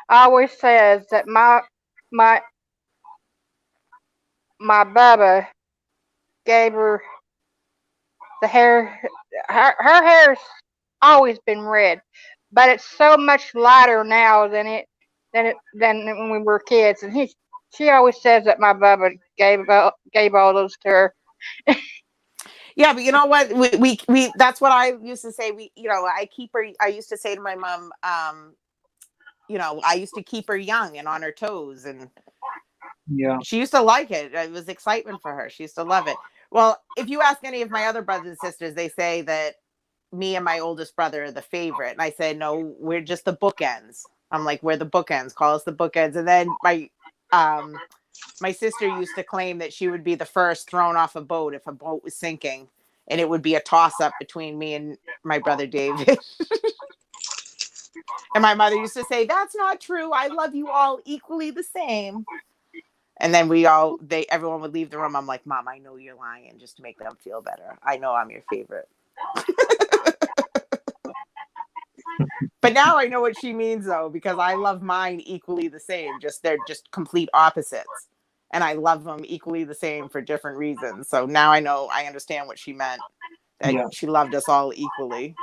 always says that my Bubba gave her the hair. Her hair's always been red, but it's so much lighter now than when we were kids. And she always says that my Bubba gave all those to her. Yeah, but you know what? We that's what I used to say. I used to say to my mom, I used to keep her young and on her toes, and Yeah. she used to like it. It was excitement for her. She used to love it. Well, if you ask any of my other brothers and sisters, they say that me and my oldest brother are the favorite. And I said, no, we're just the bookends. I'm like, we're the bookends. Call us the bookends. And then my sister used to claim that she would be the first thrown off a boat if a boat was sinking, and it would be a toss up between me and my brother David. And my mother used to say, that's not true. I love you all equally the same. And then everyone would leave the room. I'm like, Mom, I know you're lying just to make them feel better. I know I'm your favorite. But now I know what she means, though, because I love mine equally the same. They're just complete opposites. And I love them equally the same for different reasons. So now I understand what she meant. That Yeah. she loved us all equally.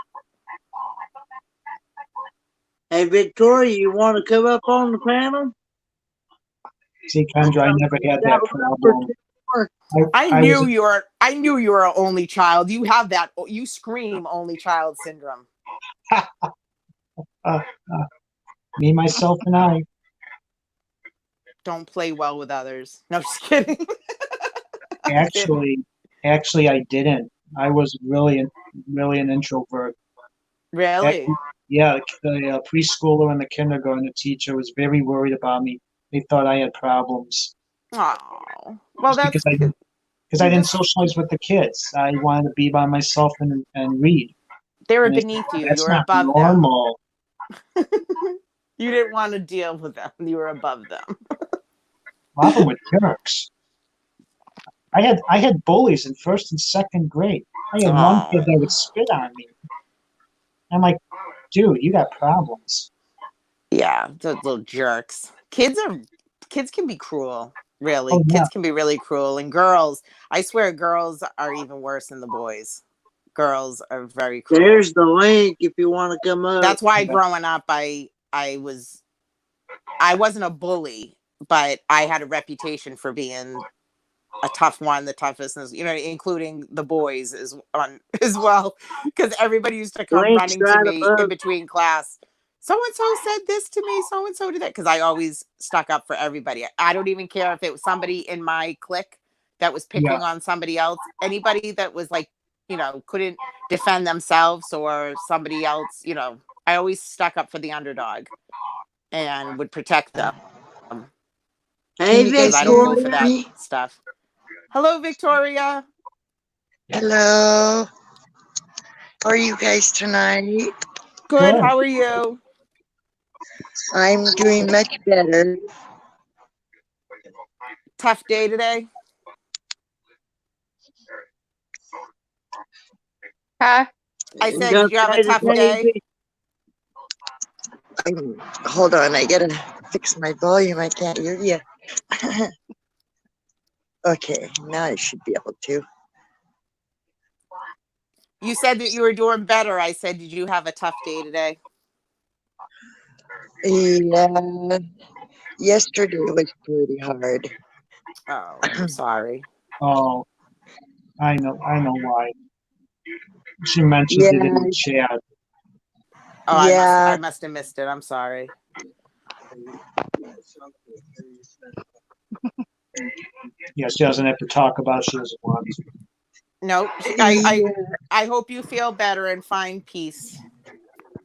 Hey, Victoria, you want to come up on the panel? See, Kendra, I never had that problem. I knew you were an only child. You have that. You scream only child syndrome. Me, myself, and I. Don't play well with others. No, just kidding. Actually, I didn't. I was really an introvert. Really? Yeah, the preschooler and the kindergarten teacher was very worried about me. They thought I had problems. Oh, well, Just that's because I didn't socialize with the kids. I wanted to be by myself and read. they were And they beneath said, you. That's You were not above normal. them. You didn't want to deal with them. You were above them. A lot of them were jerks. I had bullies in 1st and 2nd grade. I had one kid that would spit on me. I'm like, dude, you got problems. Yeah, those little jerks. Kids can be cruel. Really, Oh, yeah. Kids can be really cruel, and girls. I swear, girls are even worse than the boys. Girls are very cruel. There's the link if you want to come up. That's why growing up, I wasn't a bully, but I had a reputation for being a tough one, the toughest is, including the boys is on as well, because everybody used to come Link's running to right me in above. between class. So and so said this to me, so and so did that, because I always stuck up for everybody. I don't even care if it was somebody in my clique that was picking on somebody else. Anybody that was like, couldn't defend themselves or somebody else, I always stuck up for the underdog and would protect them. Hey, you guys Because I don't go for hear that me? stuff. Hello, Victoria. Hello. How are you guys tonight? Good. Good. How are you? I'm doing much better. Tough day today? Huh? I You said, gonna did you have say a the tough same day? thing? Hold on, I gotta fix my volume. I can't hear you. Okay, now I should be able to. You said that you were doing better. I said, did you have a tough day today? Yeah, yesterday was pretty hard. Oh, I'm sorry. Oh, I know why. She mentioned Yeah, it in the chat. Oh, yeah, I must have missed it. I'm sorry. Yeah, she doesn't have to talk about it. She doesn't want to. No, yeah. I hope you feel better and find peace.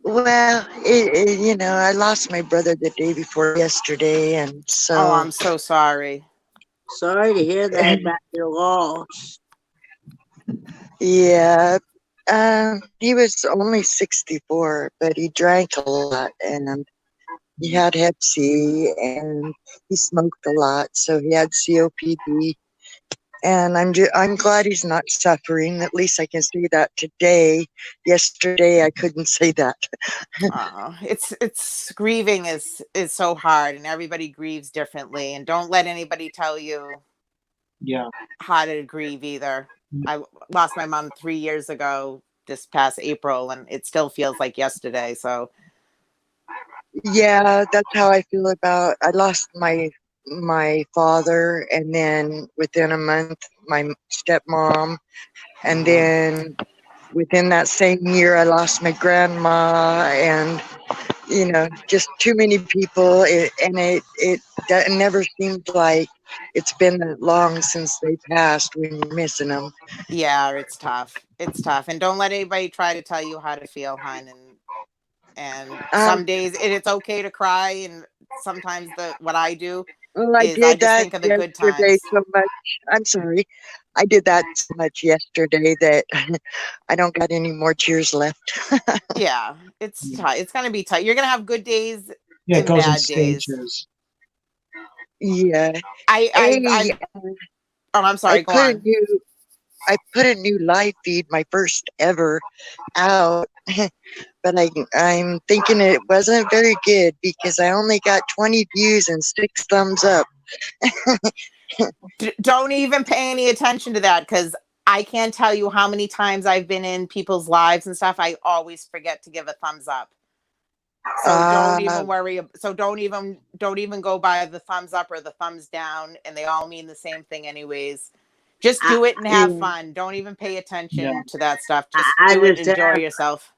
Well, I lost my brother the day before yesterday, and Oh, so I'm so sorry. Sorry to hear that about your loss. yeah. He was only 64, but he drank a lot, and he had Hep C, and he smoked a lot, so he had COPD. And I'm glad he's not suffering. At least I can say that today. Yesterday I couldn't say that. It's grieving is so hard, and everybody grieves differently. And don't let anybody tell you Yeah. how to grieve either. I lost my mom 3 years ago this past April, and it still feels like yesterday. So Yeah, that's how I feel about. I lost my father, and then within a month my stepmom, and then within that same year I lost my grandma, and just too many people, that never seemed like it's been that long since they passed when you're missing them. yeah, it's tough. It's tough, and don't let anybody try to tell you how to feel, hon. And some days it's okay to cry, and sometimes what I do Well, I is I did just that think of the good yesterday times. so much. I'm sorry. I did that so much yesterday that I don't got any more tears left. Yeah, it's tight. It's gonna be tight. You're gonna have good days Yeah, it and goes in bad days. stages. Yeah. I Hey, oh, I'm I sorry. Go put a on. new I put a new live feed, my first ever, out, but I'm thinking it wasn't very good because I only got 20 views and 6 thumbs up. Don't even pay any attention to that, because I can't tell you how many times I've been in people's lives and stuff. I always forget to give a thumbs up. So don't Uh, even worry. So don't even go by the thumbs up or the thumbs down, and they all mean the same thing anyways. Just I, do it and have yeah. fun. Don't even pay Yeah. attention to that stuff. Just I do it and just enjoy have yourself.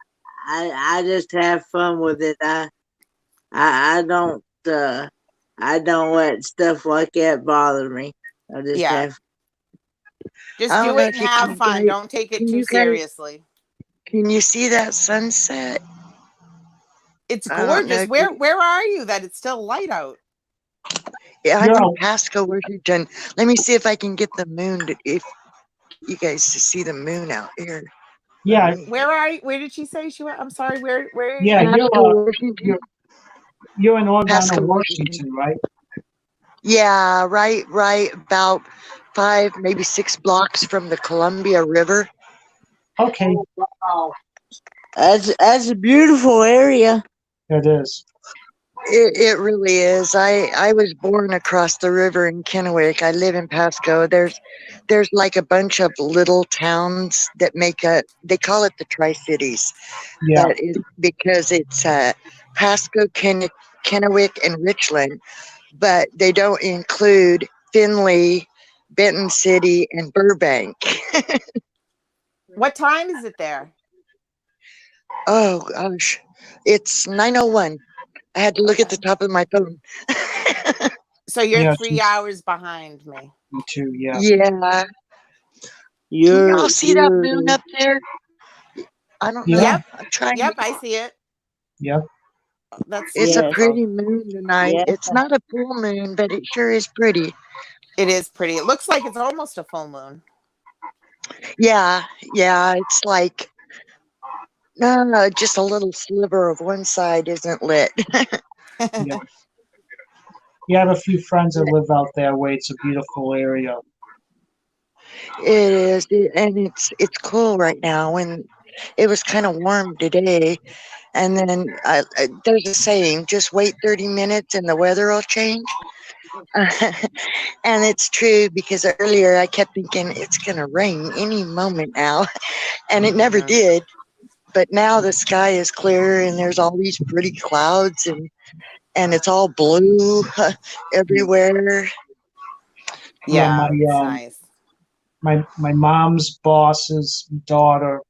I just have fun with it. I I don't let stuff like that bother me. I just Yeah. have. Just I don't do know it if and you have can fun. guys, Don't take it can too you guys, seriously. can you see that sunset? It's I don't know gorgeous. if you, Where are you that it's still light out? yeah, I'm You're in out. Pasco, Washington. Let me see if I can get the moon, if you guys to see the moon out here. Yeah, Where are you? Where did she say she went? I'm sorry. Where are yeah. you? Pasco, Washington. You're in Pasco, Oregano, Washington. Washington, right? Yeah, right about 5, maybe 6 blocks from the Columbia River. Okay, Wow. That's a beautiful area. it is. It really is. I was born across the river in Kennewick. I live in Pasco. There's like a bunch of little towns that make a, they call it the Tri-Cities, Yeah, but because it's Pasco, Kennewick, and Richland, but they don't include Findlay, Benton City, and Burbank. What time is it there? Oh gosh, it's 9:01. I had to look at the Okay. top of my phone. So you're Yeah, 3 she's hours behind me. me too. Yeah. Yeah. Can You're y'all see that moon you're up there? I don't Yeah. know. Yep. I'm trying. Yep, I see it. Yep. That's It's a yes, beautiful. pretty moon tonight. yeah. It's not a full moon, but it sure is pretty. It is pretty. It looks like it's almost a full moon. Yeah, yeah. It's like no, just a little sliver of one side isn't lit. Yeah. You have a few friends that live out that way. It's a beautiful area. It is, and it's cool right now. And it was kind of warm today, and then there's a saying: just wait 30 minutes, and the weather will change. And it's true because earlier I kept thinking it's gonna rain any moment now, and it never Mhm. did. But now the sky is clear, and there's all these pretty clouds, and it's all blue everywhere. Yeah, Yeah, it's nice. my mom's boss's daughter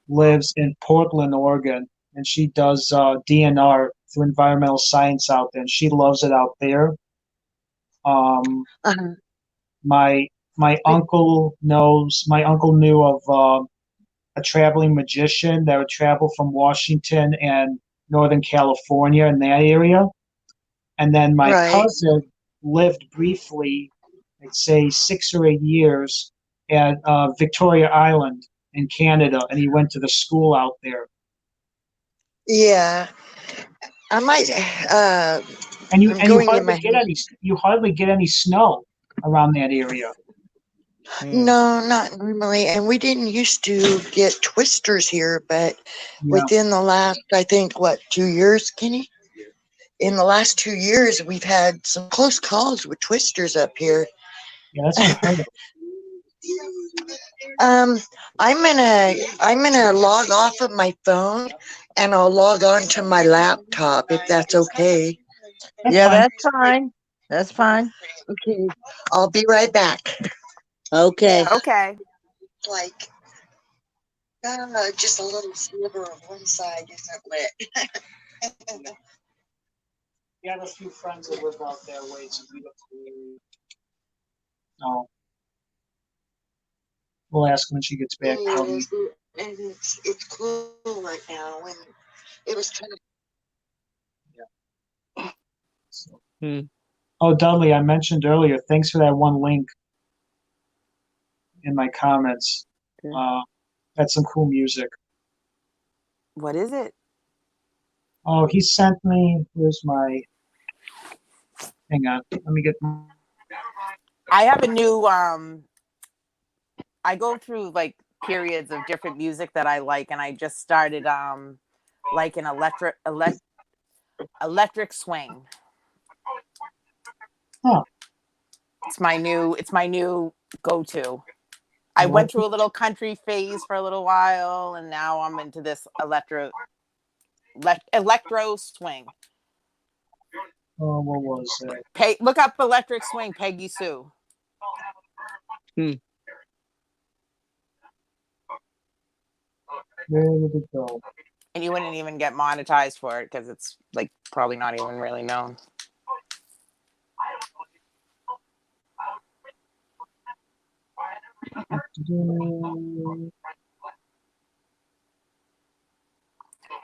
lives in Portland, Oregon, and she does DNR through environmental science out there, and she loves it out there. Uh-huh. My uncle knew of a traveling magician that would travel from Washington and Northern California in that area. And then my Right. cousin lived briefly, I'd say 6 or 8 years, at Victoria Island in Canada, and he went to the school out there. Yeah, I might. And you I'm going in my. hardly get any snow around that area. No, not normally. And we didn't used to get twisters here, but Yeah, within the last, I think, 2 years, Kenny? In the last 2 years, we've had some close calls with twisters up here. yeah, that's unheard of. I'm gonna log off of my phone, and I'll log on to my laptop if that's okay. That's Yeah, fine. that's fine. That's fine. Okay, I'll be right back. Okay. Okay. Like, just a little sliver of one side isn't lit. You have a few friends that live out that way. It's a beautiful area. Oh, we'll ask when she gets back. Probably. And it's cool right now, and it was kind of. So. Hmm. Oh, Dudley, I mentioned earlier. Thanks for that one link in my comments. Okay. That's some cool music. What is it? Oh, he sent me. Here's my. Hang on. Let me get. I have a new I go through like periods of different music that I like, and I just started like an electric swing. Huh. It's my new go-to. I went through a little country phase for a little while, and now I'm into this electro swing. Oh, what was that? Look up electric swing, Peggy Sue. Where did it go? And you wouldn't even get monetized for it because it's like probably not even really known.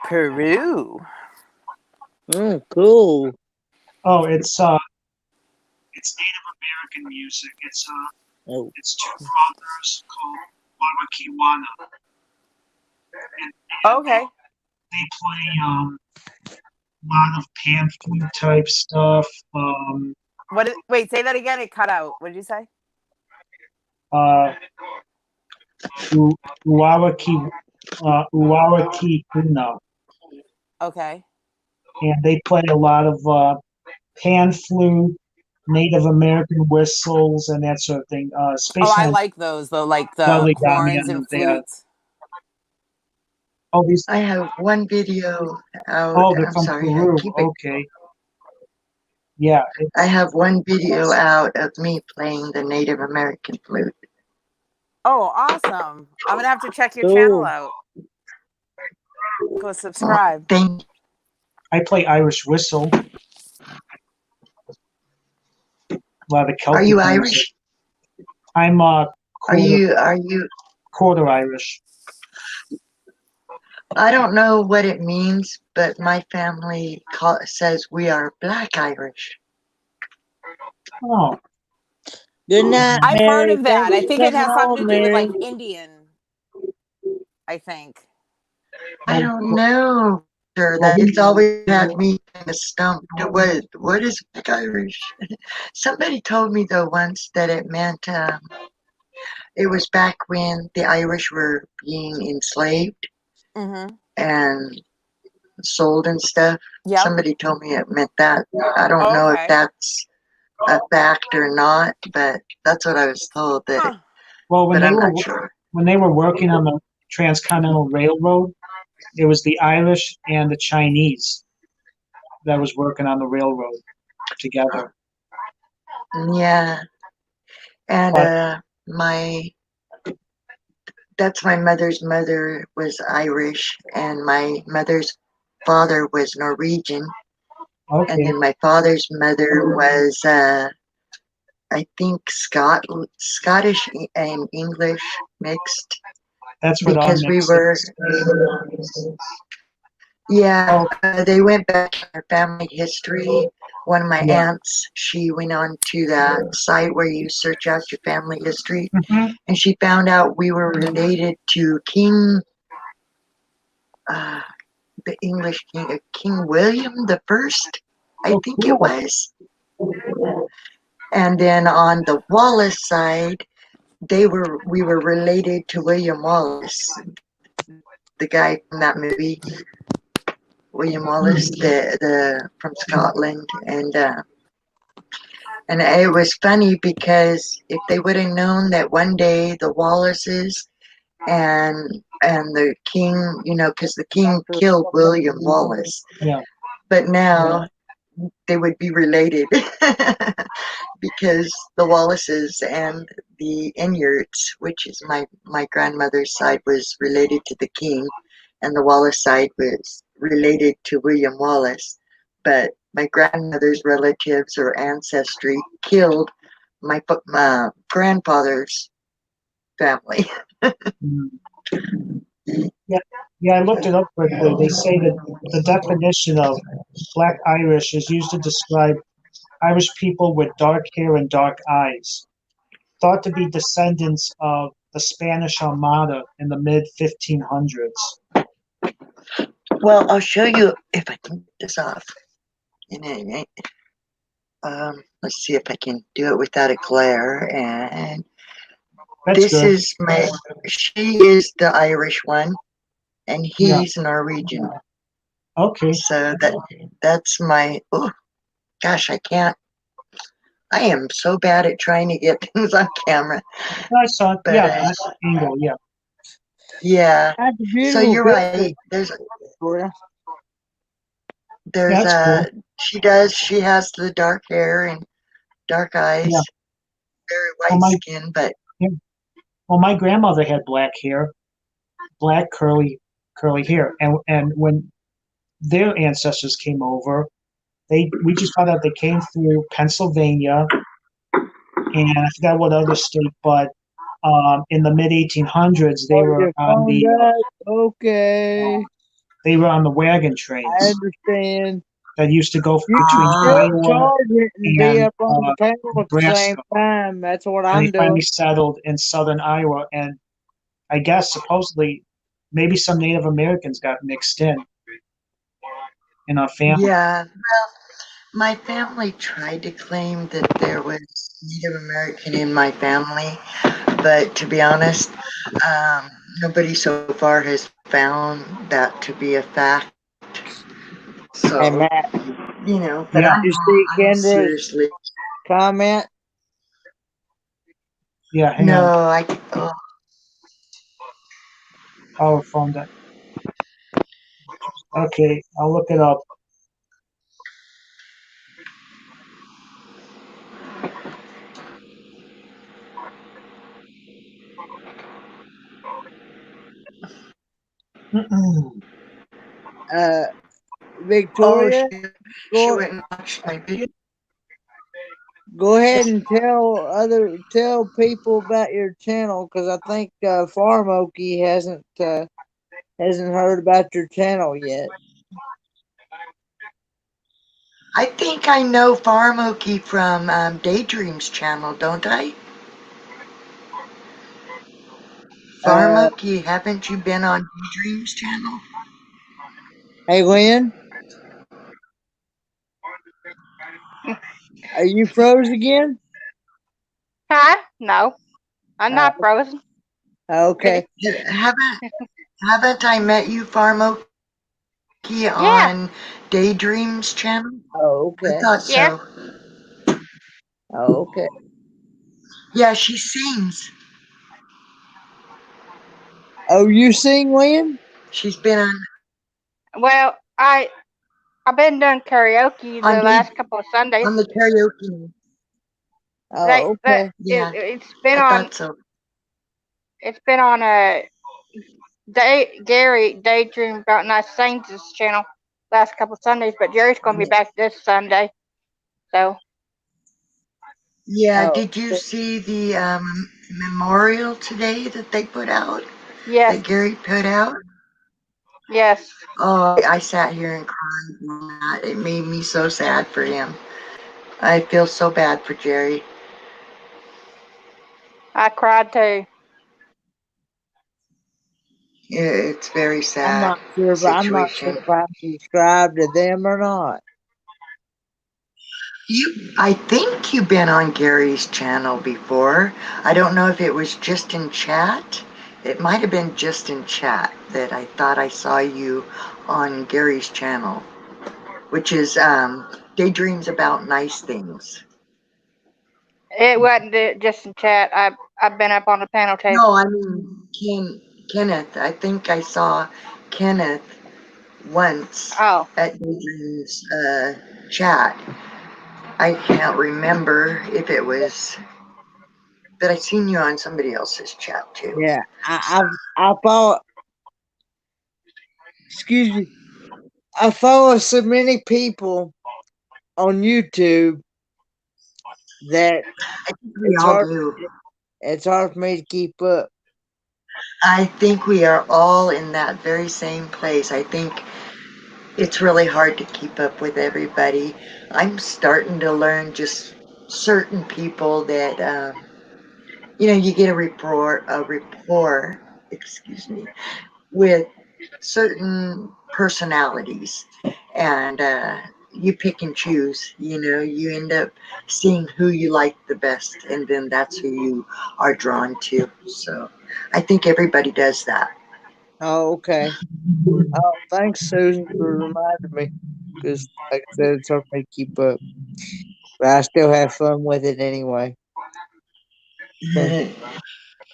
Peru. Cool. Oh, it's Native American music. It's two brothers called Warakiwana. Okay. They play a lot of pan flute type stuff. Wait, say that again. It cut out. What did you say? Uawakikuna. Okay. And they play a lot of pan flute, Native American whistles, and that sort of thing. Space I Night- like those though, like the Dudley got me horns on and that. flutes. Oh, these. I have one video out. Oh, they're I'm from sorry. Peru. I keep it. Okay. Yeah, I have one video out of me playing the Native American flute. Oh, awesome. I'm gonna have to check your channel Cool. out. Go subscribe. Thank I play Irish whistle. A lot of Are Celtic you music. Irish? I'm Are you quarter Irish. I don't know what it means, but my family says we are Black Irish. Oh, Good night, I've heard Mary. of Thanks that. I for think it coming has something on, to do with like Mary. Indian, I think. I don't know, sir. well, That it's always had me kind of stumped. What is Black Irish? Somebody told me though once that it meant it was back when the Irish were being enslaved Mm-hmm. and sold and stuff. Yep. Somebody told me it meant that. I don't know if Okay. that's a fact or not, but that's what I was told. Huh. well, But I'm not sure. when they were working on the Transcontinental Railroad, it was the Irish and the Chinese that was working on the railroad together. Yeah, and But that's my mother's mother was Irish, and my mother's father was Norwegian, and okay, then my father's mother was I think Scottish and English mixed that's what our because we mix were. is. Yeah, Oh, they went back to our family history. One of my yeah. aunts, she went on to that site where you search out your family history, Mhm. and she found out we were related to King, uh, the English King, King William the First, I Oh, think it cool. was. And then on the Wallace side, we were related to William Wallace, the guy from that movie, William Wallace, the from Scotland, and it was funny because if they would have known that one day the Wallaces and the king, you know, because the king killed William Wallace, Yeah. but now they would be related because the Wallaces and the Inyards, which is my grandmother's side, was related to the king, and the Wallace side was related to William Wallace. But my grandmother's relatives or ancestry killed my grandfather's family. Mm. Yeah, I looked it up quickly. They say that the definition of Black Irish is used to describe Irish people with dark hair and dark eyes, thought to be descendants of the Spanish Armada in the mid 1500s. Well, I'll show you if I can get this off. Let's see if I can do it without a glare. And That's this good. is she is the Irish one, and Yeah. he's Norwegian. Okay. So that's my, oh gosh, I am so bad at trying to get things on camera. I saw it. But Yeah, this angle. Yeah. yeah, That's a so beautiful you're picture, right. Victoria. There's That's cool. she has the dark hair and dark eyes, Yeah. very Well, white skin, but yeah. Well, my grandmother had black hair, black curly hair, and when their ancestors came over, we just found out they came through Pennsylvania, and I forgot what other state, but in the mid 1800s Oh, your phone died? Okay. they were on the wagon I trains understand. that used to go You can between still Iowa charge it and be and up on the panel at the same Nebraska, time. That's what and they I'm finally doing. settled in southern Iowa, and I guess supposedly maybe some Native Americans got mixed in our family. yeah. Well, my family tried to claim that there was Native American in my family, but to be honest, nobody so far has found that to be a fact. Hey, So, Matt, you know, but Yeah, you see I'm Kendra's seriously, comment? yeah. Hang no, on, our phone died. Okay, I'll look it up. Uh, Oh, Victoria, she go went and watched my video. go ahead and tell people about your channel, because I think Farm Okie hasn't heard about your channel yet. I think I know Farmoki from Daydreams channel, don't I? Uh, Farmoki, haven't you been on Daydreams channel? hey Lynn, are you froze again? Huh? No, I'm Uh, not frozen. okay. Haven't I met you, Farmoki, Yeah, on Daydreams channel? Oh, I okay. thought yeah. so. Oh, okay. Yeah, she sings. Oh, you sing, Lynn? She's been Well, I've been doing karaoke on the last couple of Sundays. on the karaoke. Oh, okay. Yeah, It's been I on thought so. Gary Daydream About Nice Things' channel last couple of Sundays, but Jerry's gonna be back this Sunday. So Yeah, Oh, did you see the memorial today that they put out? yes, That Gary put out? yes. Oh, I sat here and cried on that. It made me so sad for him. I feel so bad for Jerry. I cried too. It's very I'm sad not sure situation. if I subscribe to them or not. I think you've been on Gary's channel before. I don't know if it was just in chat. It might have been just in chat that I thought I saw you on Gary's channel, which is Daydreams About Nice Things. It wasn't just in chat. I've been up on the panel too. No, I mean Kenneth. I think I saw Kenneth once Oh, at Daydreams chat. I can't remember if it was, but I seen you on somebody else's chat too. Yeah, I follow. Excuse me. I follow so many people on YouTube that I think we it's all hard. do. It's hard for me to keep up. I think we are all in that very same place. I think it's really hard to keep up with everybody. I'm starting to learn just certain people that you get a rapport, excuse me, with certain personalities, and you pick and choose. You end up seeing who you like the best, and then that's who you are drawn to. So I think everybody does that. Oh, okay. Oh, thanks, Susan, for reminding me. Because, like I said, it's hard for me to keep up. But I still have fun with it anyway.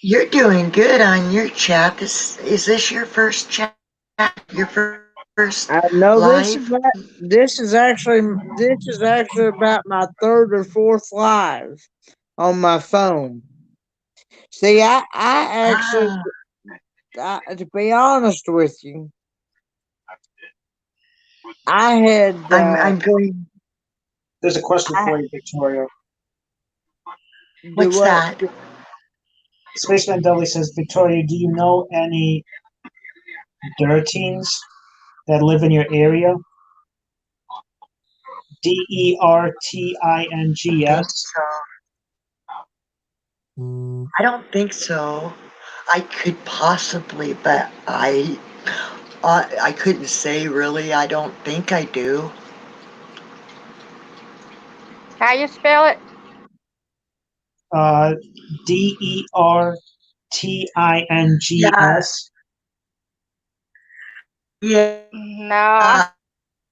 You're doing good on your chat. Is this your first chat? Your first I know live? this is actually about my third or fourth live on my phone. See, I actually, Ah, to be honest with you, I had I'm going. There's a question I for you, Victoria. do What's what? that? Spaceman Dudley says, Victoria, do you know any Dertines that live in your area? Think Dertings. so. I don't think so. I could possibly, but I couldn't say really. I don't think I do. how you spell it? Yeah, Dertings. yeah. No,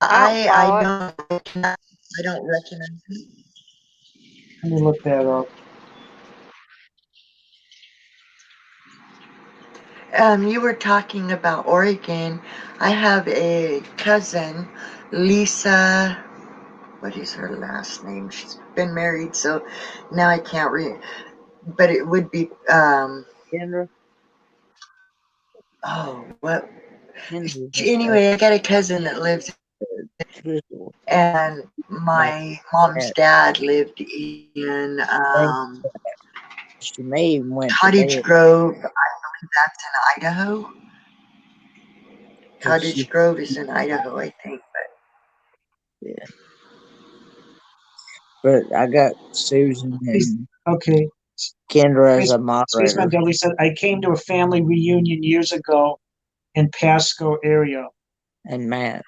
I don't I follow it. don't recognize it. Let me look that up. You were talking about Oregon. I have a cousin, Lisa. What is her last name? She's been married, so now I can't read. But it would be Kendra? oh, what Anyway, I got a cousin that lives, and my mom's dad lived in She may even went to Cottage bed. Grove. I believe that's in Idaho. But Cottage she, Grove is in Idaho, I think. yeah. But I got Susan and Okay. Kendra as a Spaceman moderator. Dudley said, I came to a family reunion years ago in Pasco area. And Matt.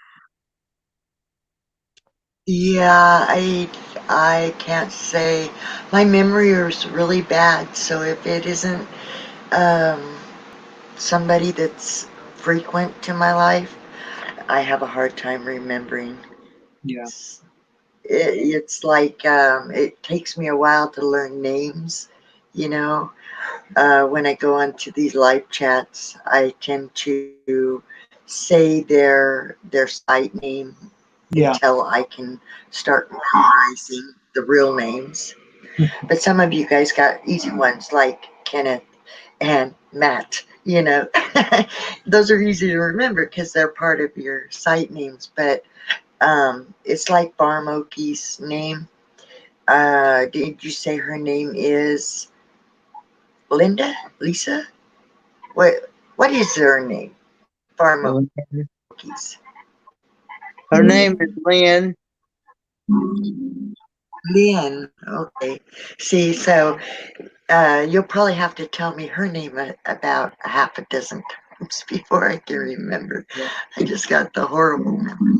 Yeah, I can't say. My memory is really bad, so if it isn't um, somebody that's frequent to my life, I have a hard time remembering. Yeah. It's like it takes me a while to learn names, you know. When I go onto these live chats, I tend to say their site name Yeah. until I can start memorizing the real names. But some of you guys got easy ones like Kenneth and Matt, you know. Those are easy to remember because they're part of your site names. But it's like Barmoki's name. Did you say her name is Linda? Lisa? What is her name? Barmoki's. Her name is Lynn. Lynn. Okay. See, so you'll probably have to tell me her name about a half a dozen times before I can remember. I just got the horrible memory.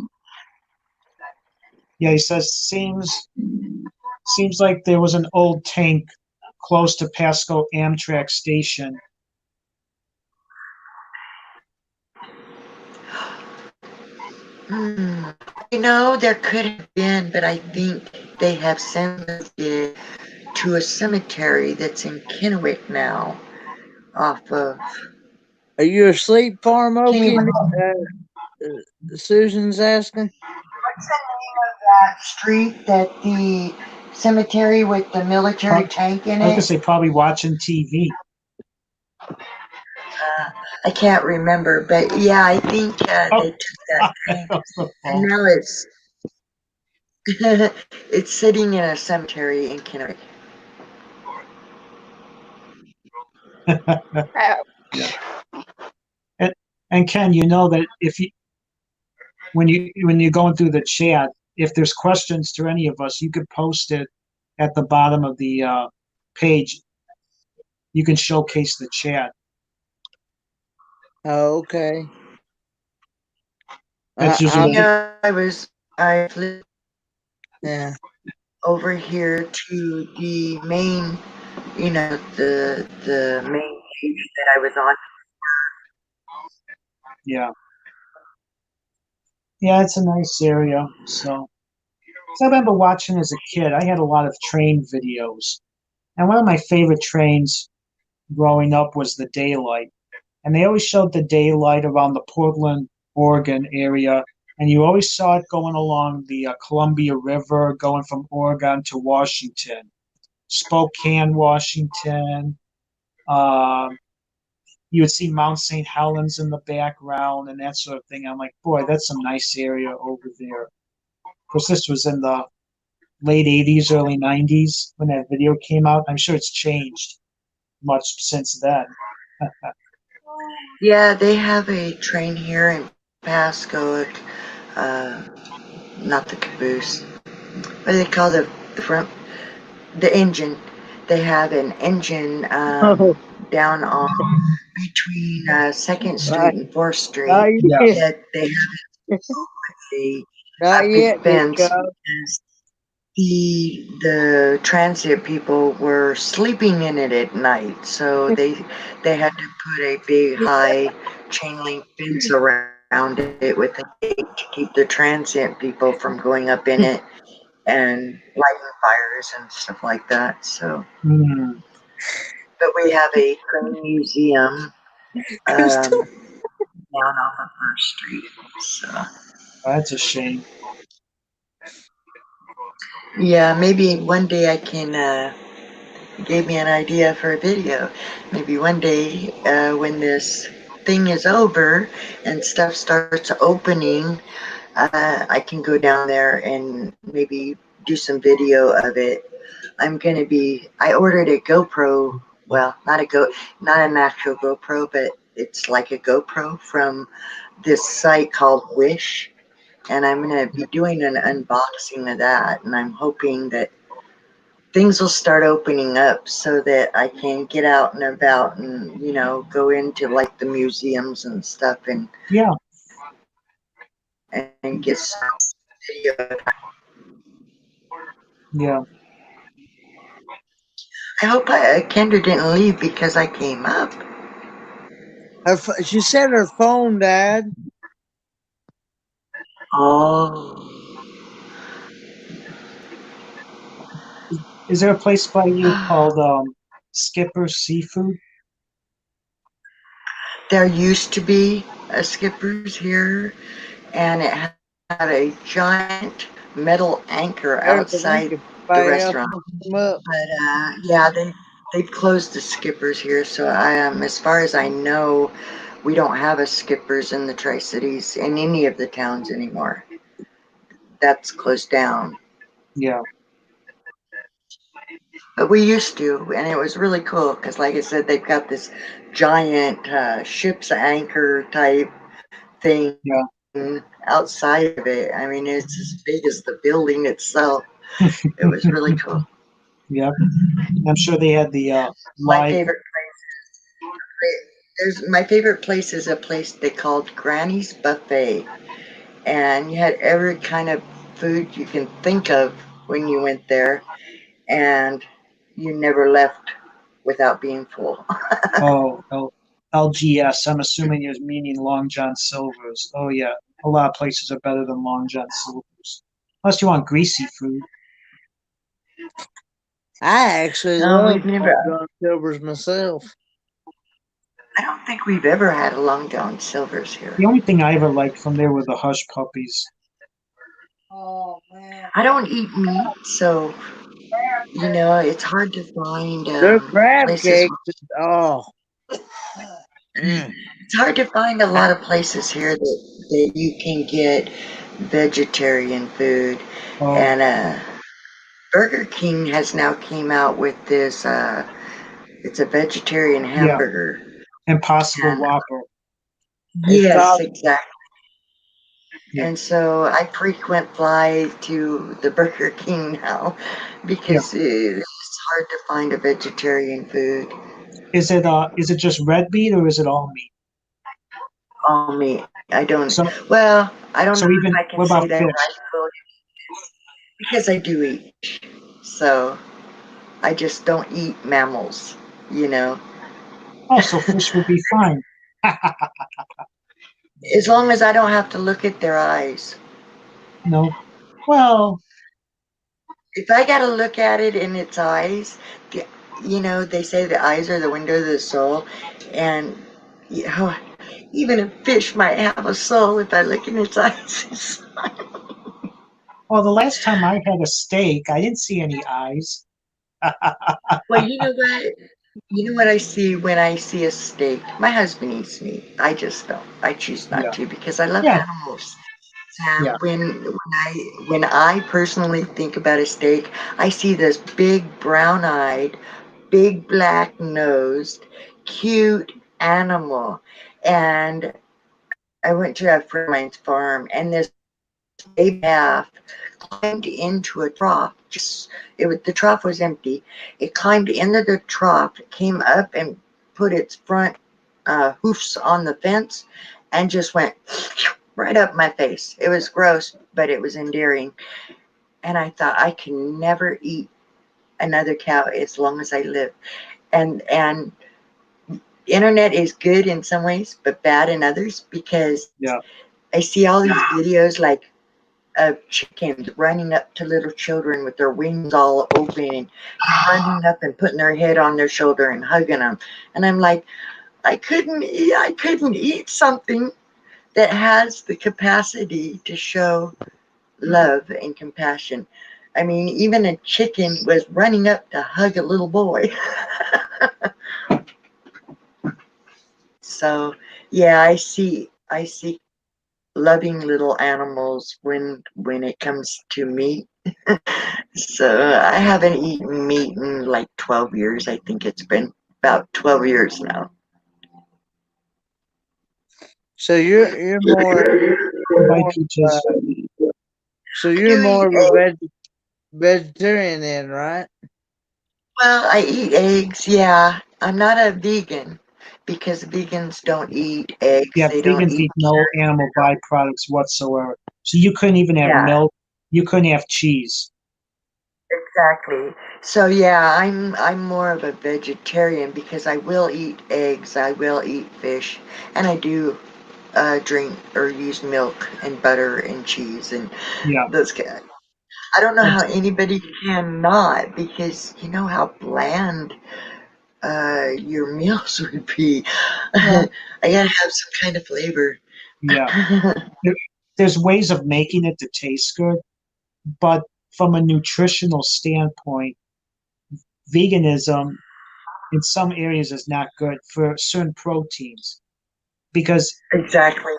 Yeah, he says seems like there was an old tank close to Pasco Amtrak station. Hmm. You know, there could have been, but I think they have sent it to a cemetery that's in Kennewick now, off of. Are you asleep, Farm Okie? Kennewick. Susan's asking. What's the name of that street that the cemetery with the military tank in I was gonna it? say probably watching TV. I can't remember, but yeah, I think they took that tank, and now it's it's sitting in a cemetery in Kennewick. Yeah. And Ken, you know that if you when you're going through the chat, if there's questions to any of us, you could post it at the bottom of the page. You can showcase the chat. Oh, okay. That's I usually I flew yeah. over here to the main, the main page that I was on. yeah. Yeah, it's a nice area. So I remember watching as a kid. I had a lot of train videos, and one of my favorite trains growing up was the Daylight. And they always showed the daylight around the Portland, Oregon area, and you always saw it going along the Columbia River, going from Oregon to Washington, Spokane, Washington. Uh, you would see Mount St. Helens in the background and that sort of thing. I'm like, boy, that's some nice area over there. Of course, this was in the late 80s, early 90s when that video came out. I'm sure it's changed much since then. Yeah, they have a train here in Pasco. Uh, Not the caboose. What do they call the front? The engine. They have an engine Oh, down on between Second not, Street and Fourth Street not Yeah. yet. that they have Not a yet, big fence Disco. because the transit people were sleeping in it at night, so they had to put a big high chain link fence around it with a gate to keep the transit people from going up in it and lighting fires and stuff like that. So, Mm, but we have a train museum down off of First Street. So, that's a shame. yeah, maybe one day I can. Gave me an idea for a video. Maybe one day when this thing is over and stuff starts opening, I can go down there and maybe do some video of it. I ordered a GoPro. Well, not an actual GoPro, but it's like a GoPro from this site called Wish. And I'm going to be doing an unboxing of that. And I'm hoping that things will start opening up so that I can get out and about and, go into like the museums and stuff Yeah. and get some video. Yeah. I hope Kendra didn't leave because I came up. She said her phone died. Oh. Is there a place by you called Skipper's Seafood? There used to be a Skipper's here, and it had a giant metal anchor There's the outside link. the Everybody else restaurant. look them up. But yeah, they've closed the Skippers here. So as far as I know, we don't have a Skippers in the Tri-Cities in any of the towns anymore. That's closed down. Yeah. But we used to, and it was really cool because, like I said, they've got this giant ship's anchor type thing outside of it. I mean, it's as big as the building itself. It was really cool. Yeah. I'm sure they had the My live. favorite my favorite place is a place they called Granny's Buffet, and you had every kind of food you can think of when you went there, and you never left without being full. Oh, LGS. I'm assuming you're meaning Long John Silver's. Oh yeah, a lot of places are better than Long John Silver's. Unless you want greasy food. I actually No, love we've never. John Silver's myself. I don't think we've ever had a Long John Silver's here. The only thing I ever liked from there were the hush puppies. Oh man, I don't eat meat, so it's hard to find their crab places. cakes. Oh, mm. It's hard to find a lot of places here that you can get vegetarian food. Oh, And Burger King has now came out with this. It's a vegetarian yeah. hamburger. Impossible And Whopper. It's yes, called- exactly. Yeah. And so I frequent fly to the Burger King now because it's hard to find a vegetarian food. Is it just red meat or is it all meat? All meat. I don't. So I don't so know even if I can what say about that fish? rightfully because I do eat. So I just don't eat mammals. Oh, so fish would be fine. As long as I don't have to look at their eyes. No. Well, If I got to look at it in its eyes, they say the eyes are the window of the soul, and even a fish might have a soul if I look in its eyes. the last time I had a steak, I didn't see any eyes. Well, you know what? You know what I see when I see a steak? My husband eats meat. I just don't. I choose not Yeah. to because I love Yeah. animals. And Yeah. when I personally think about a steak, I see this big brown-eyed, big black-nosed, cute animal. And I went to a friend of mine's farm, and this baby calf climbed into a trough. The trough was empty. It climbed into the trough, came up and put its front hoofs on the fence, and just went right up my face. It was gross, but it was endearing. And I thought I can never eat another cow as long as I live. And internet is good in some ways, but bad in others because I see all these videos like of chickens running up to little children with their wings all open and running up and putting their head on their shoulder and hugging them. And I'm like, I couldn't eat something that has the capacity to show love and compassion. I mean, even a chicken was running up to hug a little boy. So yeah, I see loving little animals when it comes to meat. So I haven't eaten meat in like 12 years. I think it's been about 12 years now. So you're more Bye, uh, Peaches. so I you're do eat more of a eggs. vegetarian then, right? Well, I eat eggs, yeah. I'm not a vegan because vegans don't eat eggs. Yeah, They don't vegans eat eat no animal byproducts whatsoever. So you couldn't even have yeah, milk. You couldn't have cheese. exactly. So yeah, I'm more of a vegetarian because I will eat eggs, I will eat fish, and I do drink or use milk and butter and cheese and Yeah, those kind. I don't know how that's anybody cannot because you know how bland your meals would be. Yeah. I gotta have some kind of flavor. yeah. There, there's ways of making it to taste good, but from a nutritional standpoint, veganism in some areas is not good for certain proteins because Exactly.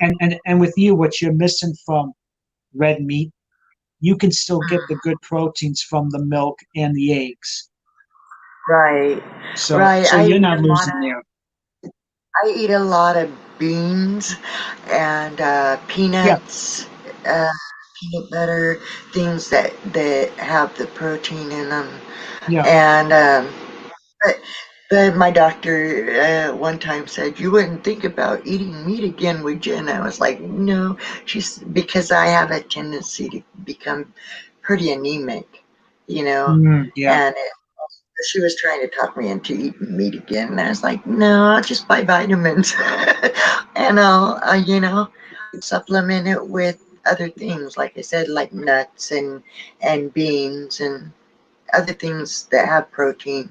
and with you, what you're missing from red meat, you can still get the good proteins from the milk and the eggs. Right. So Right. so you're not losing there. I eat a lot of beans and Yeah, peanuts, uh, peanut butter, things that have the protein in them. yeah. And but my doctor one time said you wouldn't think about eating meat again, would you? And I was like, no. She's because I have a tendency to become pretty anemic, you know, Yeah. and she was trying to talk me into eating meat again, and I was like, no, I'll just buy vitamins, and I'll supplement it with other things, like I said, like nuts and beans and other things that have protein.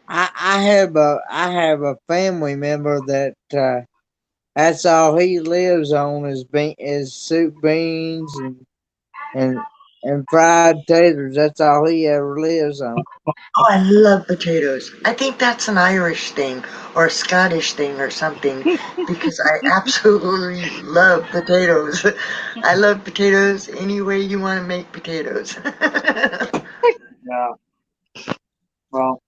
I have a family member that that's all he lives on is soup beans and and fried taters. That's all he ever lives on. Oh, I love potatoes. I think that's an Irish thing or a Scottish thing or something because I absolutely love potatoes. I love potatoes any way you want to make potatoes. Yeah. Well,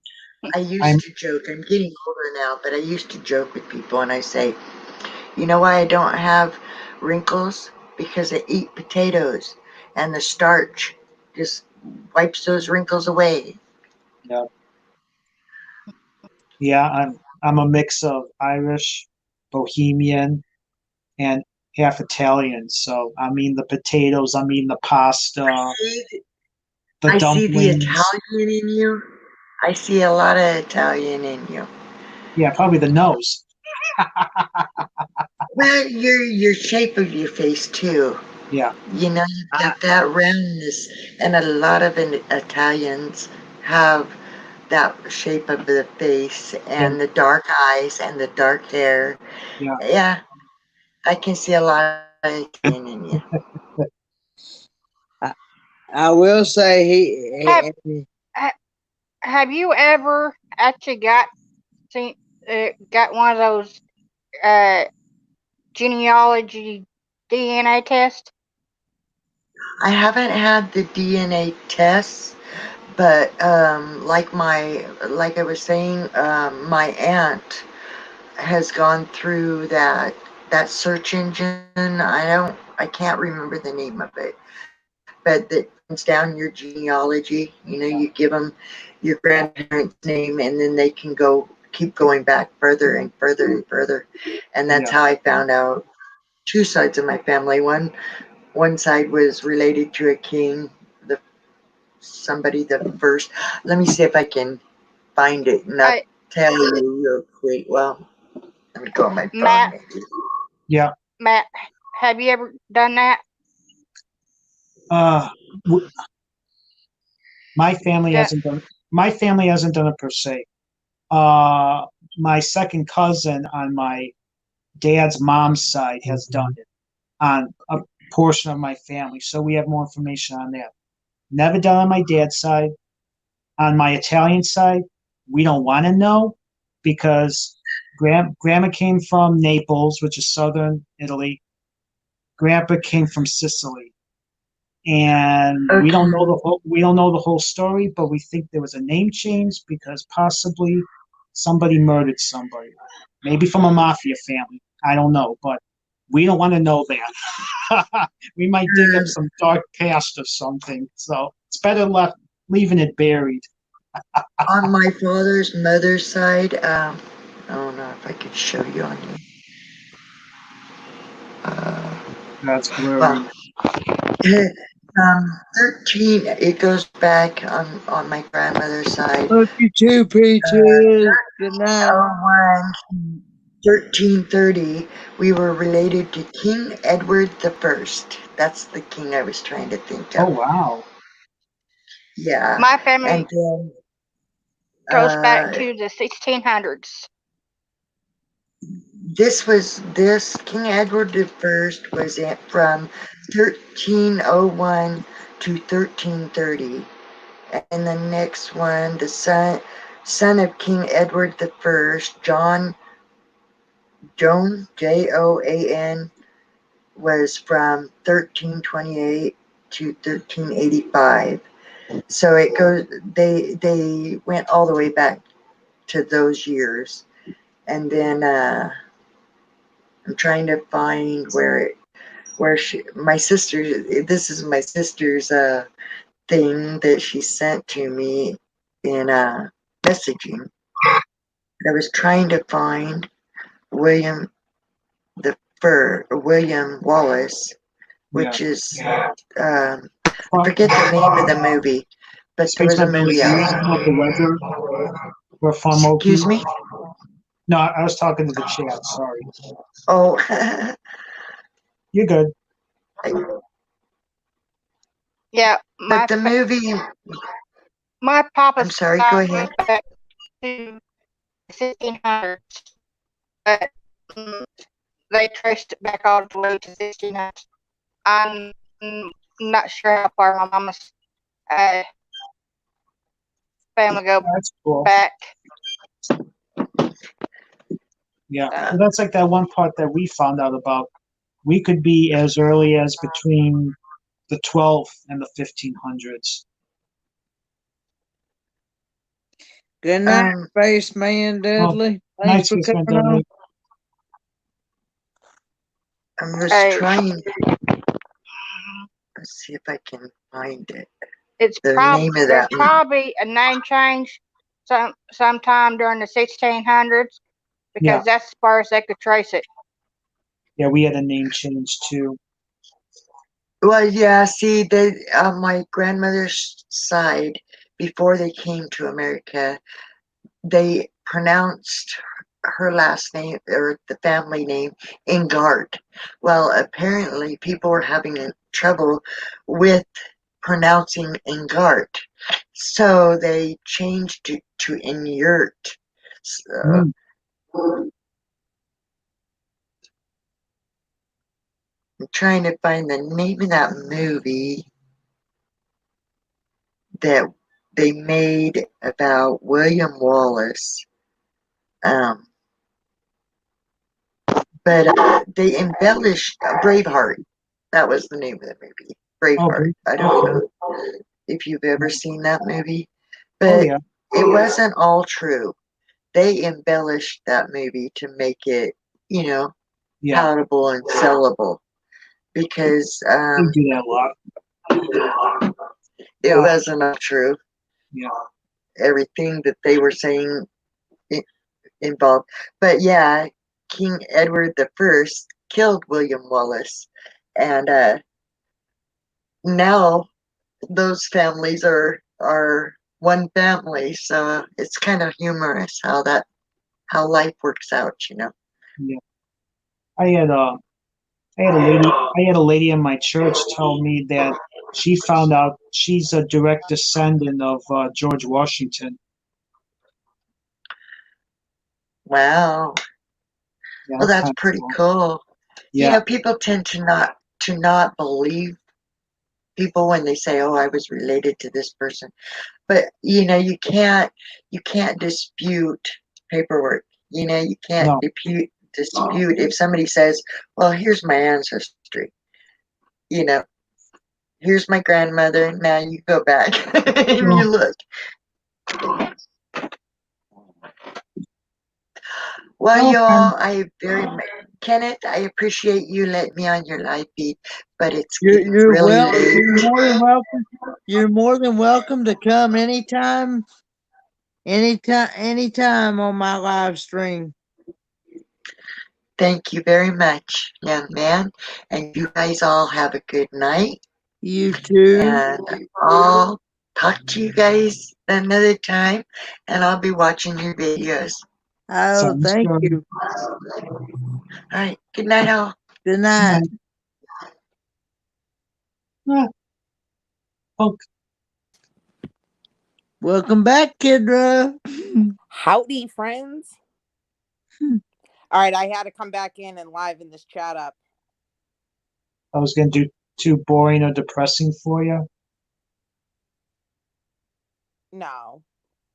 I I'm used to joke, I'm getting older now, but I used to joke with people and I say, you know why I don't have wrinkles? Because I eat potatoes and the starch just wipes those wrinkles away. yeah, yeah, I'm a mix of Irish, Bohemian, and half Italian. So I mean the potatoes, I mean the pasta, See, the I see the dumplings. Italian in you. I see a lot of Italian in you. Yeah, probably the nose. Well, your shape of your face too. Yeah, You know, you've I got that roundness, and a lot of Italians have that shape of the face and and the dark eyes and the dark hair. yeah, Yeah, I can see a lot of Italian in you. I, I will say Have he ha- have you ever actually seen got one of those uh genealogy DNA tests? I haven't had the DNA tests, but like I was saying, my aunt has gone through that search engine. I can't remember the name of it, but that runs down your genealogy. You know, you give them your grandparents' name, and then they can keep going back further and further and further. And that's yeah. how I found out two sides of my family. One side was related to a king, the somebody the first. Let me see if I can find it and I'll Uh, tell you real quick. Well, let me go on my phone Matt, maybe. Yeah. Matt, have you ever done that? Uh, w- my family That hasn't done. My family hasn't done it per se. Uh, my second cousin on my dad's mom's side has done it on a portion of my family, so we have more information on that. Never done on my dad's side. On my Italian side, we don't want to know because Grandma came from Naples, which is southern Italy. Grandpa came from Sicily, and we don't know the whole story, but we think there was a name change because possibly somebody murdered somebody, maybe from a mafia family. I don't know, but we don't want to know that. We might dig up some dark past or something. So it's better left leaving it buried. On my father's mother's side, I don't know if I could show you on here. That's Well, blurry. 13, it goes back on my grandmother's side. Look you too, Peaches. Good night. 1330, we were related to King Edward the First. That's the king I was trying to think Oh of. wow. Yeah. My family And then goes back to the 1600s. this King Edward the First was from 1301 to 1330. And the next one, the son of King Edward the First, Joan, Joan, was from 1328 to 1385. So it goes. They went all the way back to those years, and then I'm trying to find where my sister. This is my sister's thing that she sent to me in messaging. I was trying to find William William Wallace, which is I forget the name of the movie, but there was a movie out. The weather. We're from Excuse me. No, I was talking to the chat. Sorry. Oh, You're good. Yeah, but the movie. my papa's I'm sorry. Go ahead. back to the 1600s, but they traced it back all the way to 1600s. I'm not sure how far my mama's family go That's cool. back. Yeah, that's like that one part that we found out about. We could be as early as between the 12th and the 1500s. Good night, Spaceman Dudley. Nice, Thanks for Spaceman coming on. Dudley. I'm just trying. Let's see if I can find it. It's the name of there's that. probably a name change sometime during the 1600s because that's as far as they could trace it. Yeah, we had a name change too. Well, yeah. See, they on my grandmother's side, before they came to America, they pronounced her last name or the family name Ingart. Well, apparently people were having trouble with pronouncing Ingart, so they changed it to Inyurt. So, I'm trying to find the name of that movie that they made about William Wallace. But they embellished Braveheart. That was the name of the movie. Braveheart. I don't know if you've ever seen that movie, but it wasn't all true. They embellished that movie to make it, palatable and sellable because they do that a lot. It wasn't all true. Yeah. Everything that they were saying involved. But yeah, King Edward the First killed William Wallace, and now those families are one family. So it's kind of humorous how life works out, Yeah. I had a lady in my church tell me that she found out she's a direct descendant of George Washington. Wow. Yeah, well, that's pretty cool. Yeah. People tend to not believe people when they say, "Oh, I was related to this person," but you can't dispute paperwork. You know, you can't No. dispute if somebody says, well, here's my ancestry. You know, here's my grandmother. Now you go back and you look. Well, Okay. y'all, I very much, Kenneth, I appreciate you letting me on your live feed, but it's getting You're really well. late. You're more than welcome. You're more than welcome to come anytime. Anytime on my live stream. Thank you very much, young man. And you guys all have a good night. You too. And I'll talk to you guys another time. And I'll be watching your videos. Oh, Sounds thank good. you. All right. Good night, all. Good night. Yeah. Oh, Welcome back, Kendra. Howdy, friends. All right, I had to come back in and liven this chat up. I was gonna do too boring or depressing for you. No,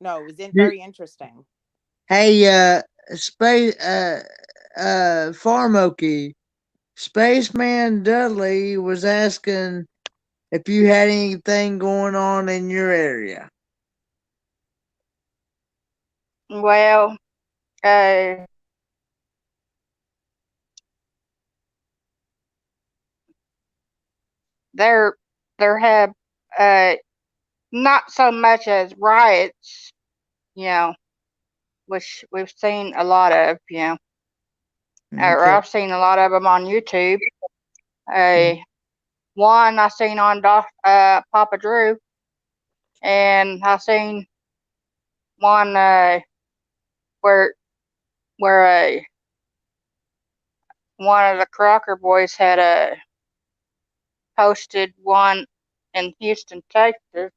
it was Did- very interesting. Hey, space, Farmokey, Spaceman Dudley was asking if you had anything going on in your area. Well, there have not so much as riots, you know, which we've seen a lot of, you know, or Okay. I've seen a lot of them on YouTube. One I seen on Papa Drew, and I seen one where one of the Crocker boys had posted one in Houston, Texas,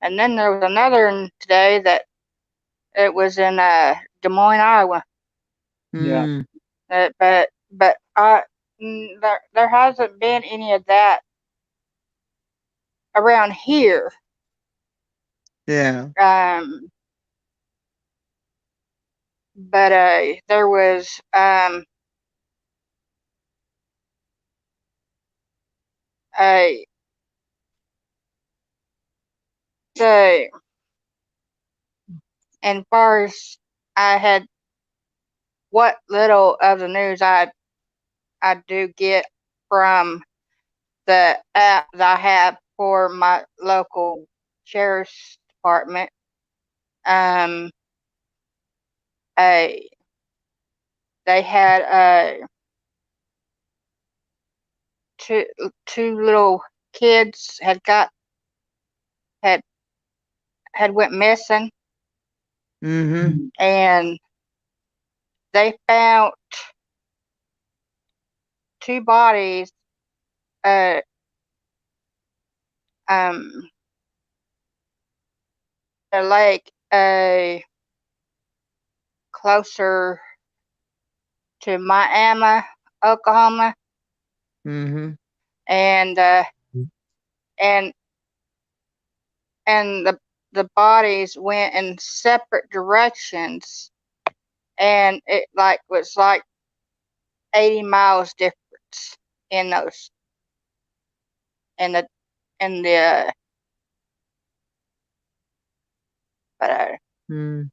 and then there was another one today that it was in Des Moines, Iowa. Yeah. But there hasn't been any of that around here. Yeah. But there was so and far as I had what little of the news I do get from the app that I have for my local sheriff's department, they had two little kids had went missing, Mm-hmm. and they found two bodies a lake closer to Miami, Oklahoma, Mm-hmm. and the bodies went in separate directions, and it was like 80 miles difference in those in the but Mm.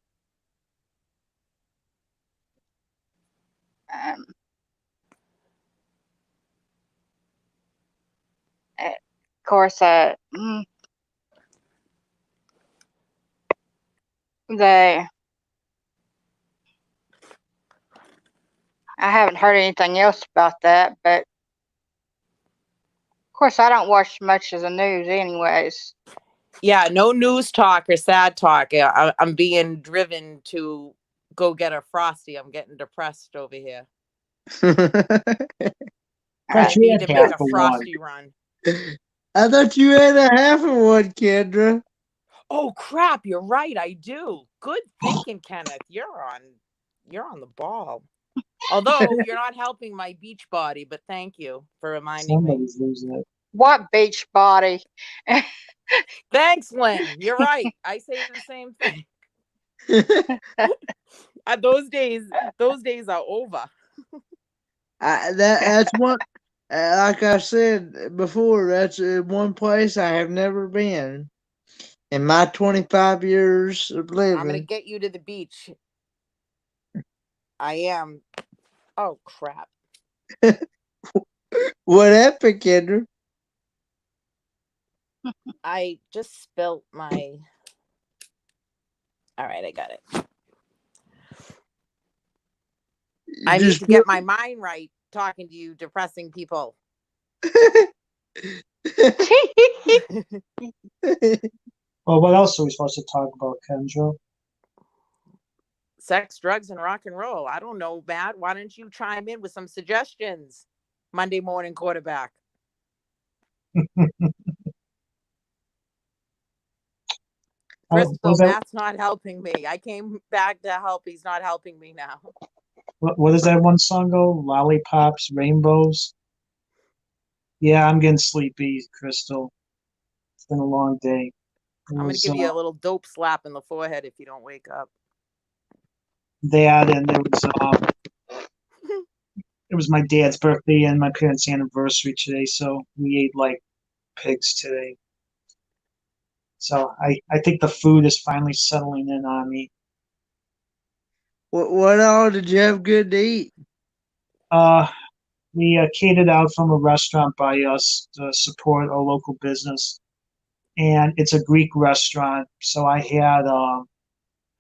of course I haven't heard anything else about that, but of course I don't watch much of the news anyways. Yeah, no news talk or sad talk. I'm being driven to go get a Frosty. I'm getting depressed over here. I Thought you need had to make half a of Frosty run. I thought you had a half of one, Kendra. Oh crap, you're right, I do. Good thinking, Kenneth. You're on the ball. Although you're not helping my beach body, but thank you for reminding me. Somebody's losing it. What beach body? Thanks, Lynn. You're right. I say the same thing. Those days are over. That's one. Like I said before, that's one place I have never been in my 25 years of I'm gonna living. get you to the beach. I am. Oh crap. What happened, Kendra? I just spilt my. All right, I got it. I need to get my mind right talking to you depressing people. Well, what else are we supposed to talk about, Kendra? Sex, drugs, and rock and roll. I don't know, Matt. Why don't you chime in with some suggestions? Monday morning quarterback. Crystal, Matt's not helping me. I came back to help. He's not helping me now. What does that one song go? Lollipops, rainbows. Yeah, I'm getting sleepy, Crystal. It's been a long day. I'm gonna give you a little dope slap in the forehead if you don't wake up. That, and it was my dad's birthday and my parents' anniversary today, so we ate like pigs today. So I think the food is finally settling in on me. What all did you have good to eat? We catered out from a restaurant by us to support a local business, and it's a Greek restaurant. So I had a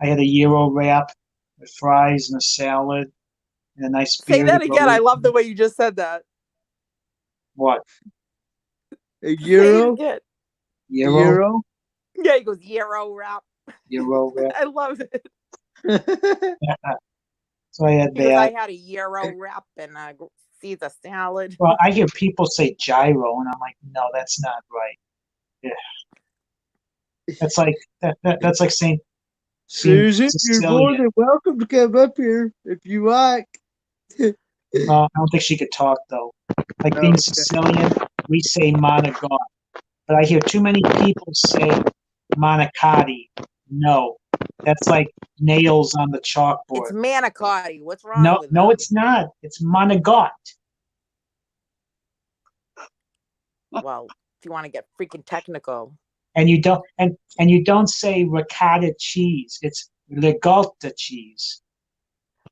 gyro wrap with fries and a salad and a nice beer. Say that again. I love the way you just said that. What? A gyro? Gyro? Yeah, he goes gyro wrap. Gyro wrap. I love it. So I had that. I had a gyro wrap and Caesar salad. Well, I hear people say gyro, and I'm like, no, that's not right. Yeah. That's like that's like saying, Susan, you're more than welcome to come up here if you like. I don't think she could talk though. Like being Sicilian, we say manigot, but I hear too many people say manicotti. No, that's like nails on the chalkboard. It's manicotti. What's wrong with that? No, it's not. It's manigot. Well, if you want to get freaking technical. And you don't say ricotta cheese. It's ricotta cheese.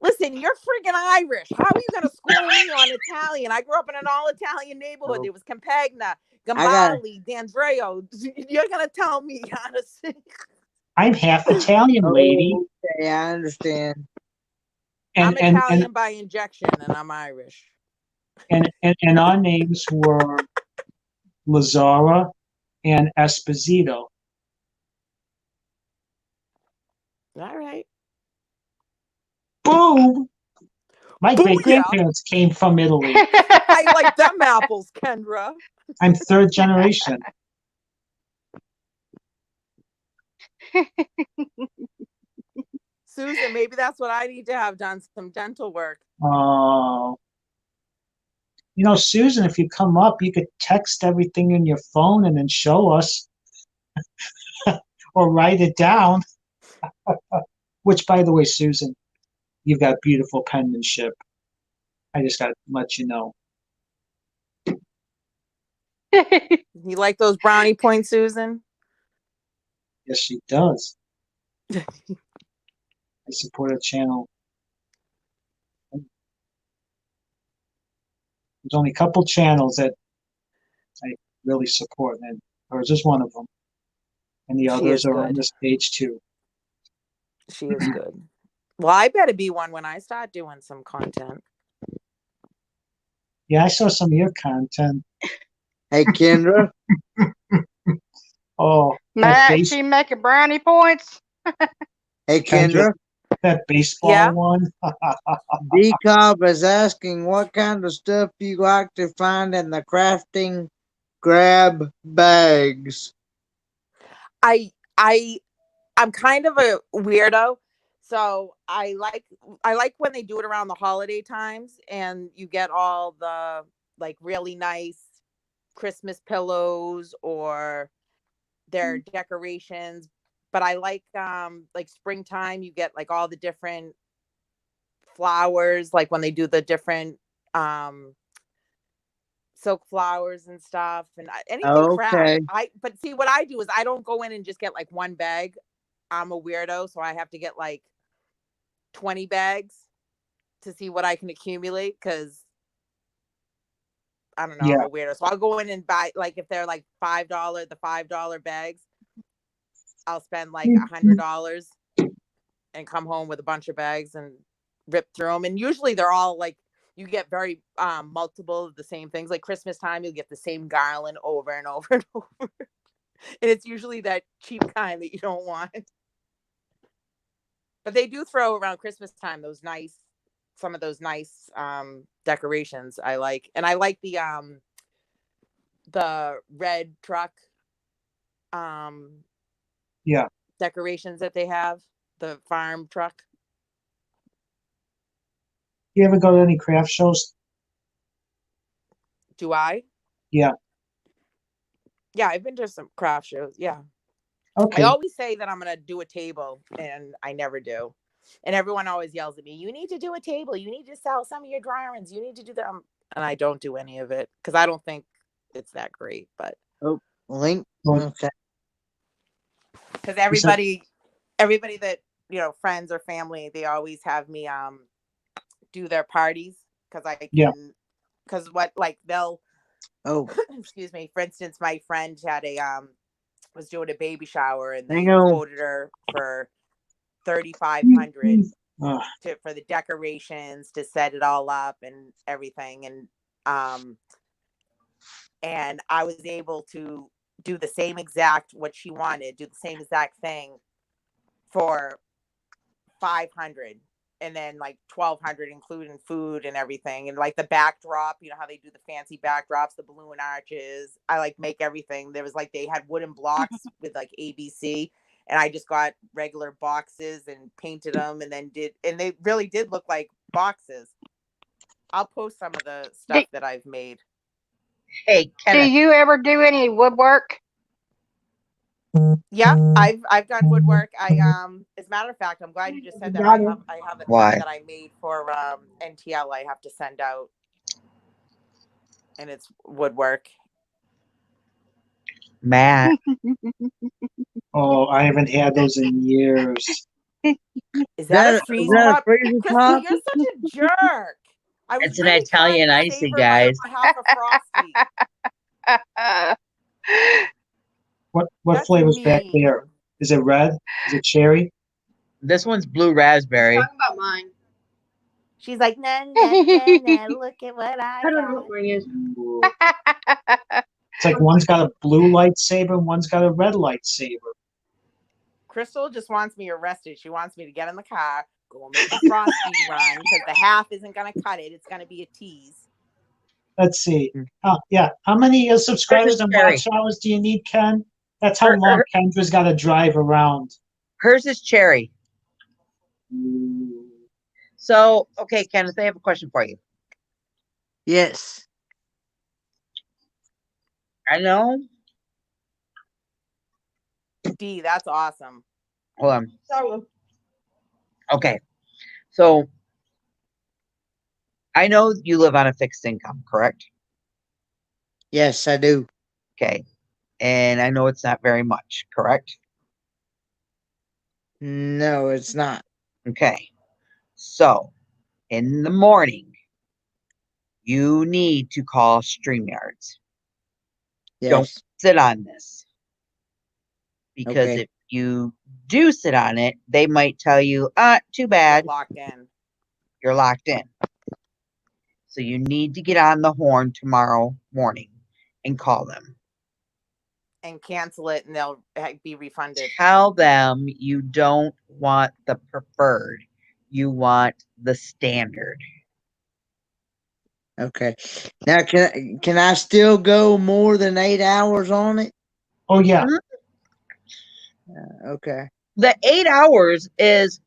Listen, you're freaking Irish. How are you going to school me on Italian? I grew up in an all-Italian neighborhood. There was Campagna, Gambale, D'Andrea. You're going to tell me how to sing. I'm half Italian, lady. Okay, I understand. I'm Italian by injection, and I'm Irish. And our names were Lazara and Esposito. All right. Boom! My great-grandparents came from Italy. I like them apples, Kendra. I'm third generation. Susan, maybe that's what I need to have done, some dental work. Oh. Susan, if you come up, you could text everything in your phone and then show us. Or write it down. Which, by the way, Susan, you've got beautiful penmanship. I just got to let you know. You like those brownie points, Susan? Yes, she does. I support a channel. There's only a couple channels that I really support, and hers is one of them. And the others are on this page too. She is good. Well, I better be one when I start doing some content. Yeah, I saw some of your content. Hey, Kendra. Oh, Matt, she making brownie points. Hey, Kendra. That baseball one. D-Cobb is asking what kind of stuff you like to find in the crafting grab bags. I'm kind of a weirdo, so I like when they do it around the holiday times, and you get all the like really nice Christmas pillows or their decorations. But I like springtime, you get like all the different flowers, like when they do the different silk flowers and stuff, and anything craft. Okay. But see, what I do is I don't go in and just get like one bag. I'm a weirdo, so I have to get like 20 bags to see what I can accumulate, because I don't know, I'm Yeah. a weirdo. So I'll go in and buy, like, if they're like the $5 bags, I'll spend like $100 and come home with a bunch of bags and rip through them. And usually they're all like, you get very multiple of the same things. Like Christmas time, you'll get the same garland over and over and over. And it's usually that cheap kind that you don't want. But they do throw around Christmas time some of those nice decorations I like. And I like the red truck Yeah. decorations that they have, the farm truck. You ever go to any craft shows? Do I? Yeah. Yeah, I've been to some craft shows. Yeah. Okay. I always say that I'm going to do a table, and I never do. And everyone always yells at me, you need to do a table. You need to sell some of your drawings. You need to do that. And I don't do any of it because I don't think it's that great. But Link. Well, Okay. because everybody that, friends or family, they always have me do their parties, because I can, Yeah. because they'll, Oh, excuse me, for instance, my friend had was doing a baby shower, and they hang on. quoted her for $3,500 Ugh. for the decorations, to set it all up and everything. And I was able to do the same exact what she wanted, do the same exact thing for $500, and then like $1,200 including food and everything, and like the backdrop, how they do the fancy backdrops, the balloon arches. I like make everything. There was like, they had wooden blocks with like ABC, and I just got regular boxes and painted them, and they really did look like boxes. I'll post some of the stuff that I've made. Hey, Do Kenneth. you ever do any woodwork? Yeah, I've done woodwork. As a matter of fact, I'm glad you just said that. I have a Why? thing that I made for NTL. I have to send out, and it's woodwork. Matt. Oh, I haven't had those in years. Is that a Is freeze that a pop? freezer Crystal, pop? you're such a jerk. I was It's an really Italian trying to icy, savor guys. my half a Frosty. What That's flavor's back mean. there? Is it red? Is it cherry? This one's blue raspberry. Talking about mine. She's like, nah, nah, nah, nah, look at what I I don't know got. what mine is. It's like one's got a blue lightsaber and one's got a red lightsaber. Crystal just wants me arrested. She wants me to get in the car, go and make a Frosty run, because the half isn't going to cut it. It's going to be a tease. Let's see. Yeah. How many subscribers and cherry. watch hours do you need, Ken? That's how Her- long her- Kendra's got to drive around. Hers is cherry. So, okay, Kenneth, I have a question for you. Yes. I know. D, that's awesome. Hold on. Sorry. Okay. So, I know you live on a fixed income, correct? Yes, I do. Okay. And I know it's not very much, correct? No, it's not. Okay. So, in the morning, you need to call StreamYards. Don't Yes. sit on this. Because Okay. if you do sit on it, they might tell you, too bad, Locked in. you're locked in. So you need to get on the horn tomorrow morning and call them. And cancel it, and they'll be refunded. Tell them you don't want the preferred. You want the standard. Okay. Now, can I still go more than 8 hours on it? Oh, yeah. Okay. The 8 hours is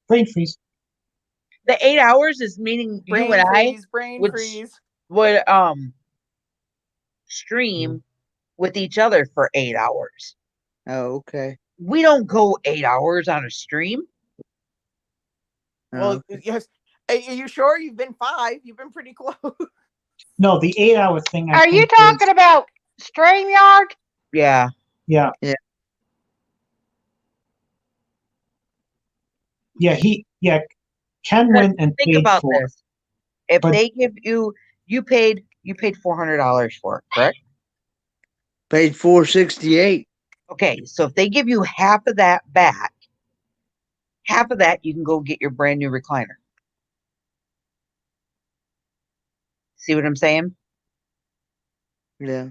Brain freeze. the 8 hours is meaning you Brain and freeze, brain would freeze. would stream with each other for 8 hours. Oh, okay. We don't go 8 hours on a stream. Well, yes. Are you sure you've been 5? You've been pretty close. No, the 8-hour thing. I Are you think talking is, about StreamYard? Yeah. yeah, Yeah. yeah. Ken Because went and think paid about for it, this. If but they give you paid $400 for it, correct? Paid $468. Okay, so if they give you half of that back, half of that you can go get your brand new recliner. See what I'm saying? Yeah.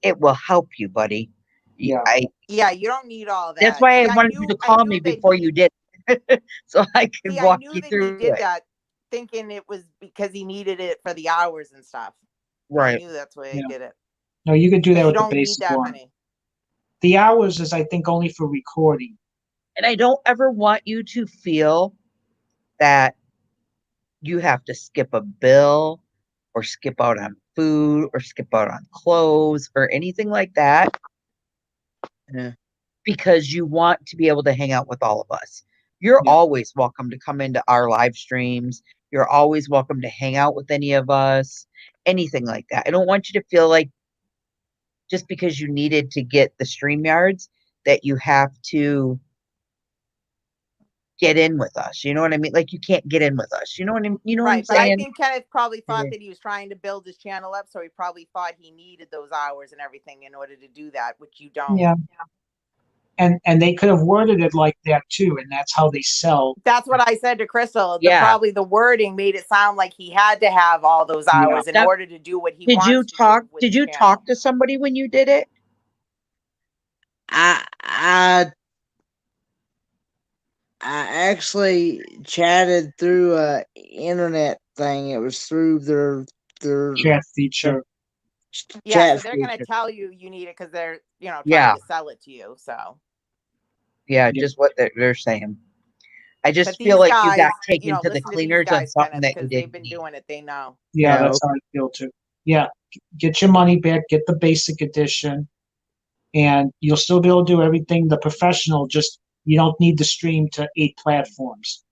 It will help you, buddy. Yeah. Yeah, you don't need all that. That's why I See, wanted you to I call knew me that before he, you did, so I could see, I walk knew you that he through did it. that thinking it was because he needed it for the hours and stuff. I Right. knew that's why Yeah. he did it. No, you could do But that you with the don't need basic that one. many. The hours is, I think, only for recording. And I don't ever want you to feel that you have to skip a bill or skip out on food or skip out on clothes or anything like that Yeah. because you want to be able to hang out with all of us. You're Yeah. always welcome to come into our live streams. You're always welcome to hang out with any of us, anything like that. I don't want you to feel like just because you needed to get the StreamYards that you have to get in with us. You know what I mean? Like you can't get in with us. You know what I mean? You know what I'm Right, but I saying? think Kenneth probably thought Yeah. that he was trying to build his channel up, so he probably thought he needed those hours and everything in order to do that, which you don't. Yeah. And they could have worded it like that too, and that's how they sell. That's what I said to Crystal. Yeah. Probably the wording made it sound like he had to have all those Yeah. hours in Now, order to do what he Did wants you to do talk? with Did his you channel. talk to somebody when you did it? I actually chatted through a internet thing. It was through their Chat feature. Yeah, chat so they're gonna feature. tell you need it because they're trying Yeah. to sell it to you. So, Yeah, Yeah. just what they're saying. I just but feel these like you guys, got taken to the listen to these cleaners on guys, something Kenneth, that you because they've didn't been need. doing it. They know. Yeah, Yeah. that's how I feel too. Yeah, get your money back, get the basic edition, and you'll still be able to do everything the professional. Just you don't need to stream to 8 platforms.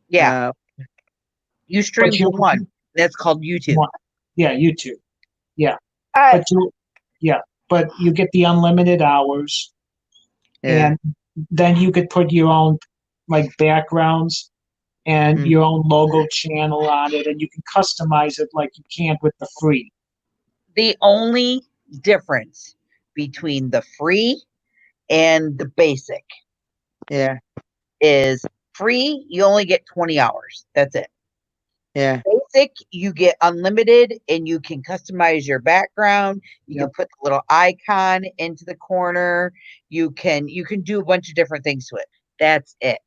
Yeah, you stream But to you one. That's called YouTube. want, yeah, YouTube. Yeah, Uh, but you get the unlimited hours, Yeah. and then you could put your own like backgrounds and Mm. your own logo channel on it, and you can customize it like you can with the free. The only difference between the free and the basic Yeah. is free, you only get 20 hours. That's it. Yeah. Basic, you get unlimited and you can customize your background. You Yep. can put the little icon into the corner. You can do a bunch of different things to it. That's it.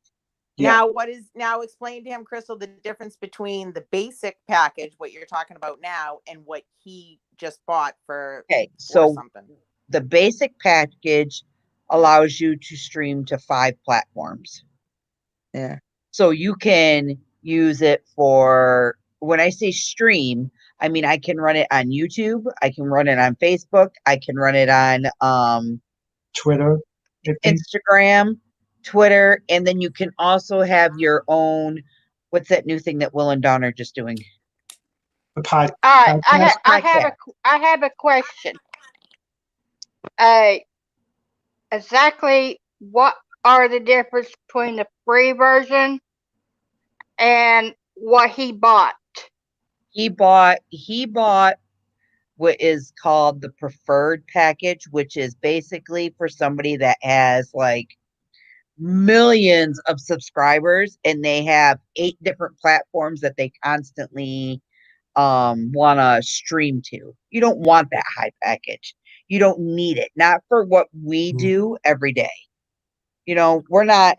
Yeah. Now explain to him, Crystal, the difference between the basic package, what you're talking about now, and what he just bought for Okay, or so something. the basic package allows you to stream to 5 platforms. Yeah. So you can use it for, when I say stream, I mean I can run it on YouTube, I can run it on Facebook, I can run it on Twitter, I think. Instagram, Twitter, and then you can also have your own, what's that new thing that Will and Dawn are just doing? The pod, all right, podcast. I have a question. Exactly what are the difference between the free version and what he bought? He bought what is called the preferred package, which is basically for somebody that has like millions of subscribers and they have 8 different platforms that they constantly want to stream to. You don't want that high package. You don't need it. Not for what we do every day. You know, we're not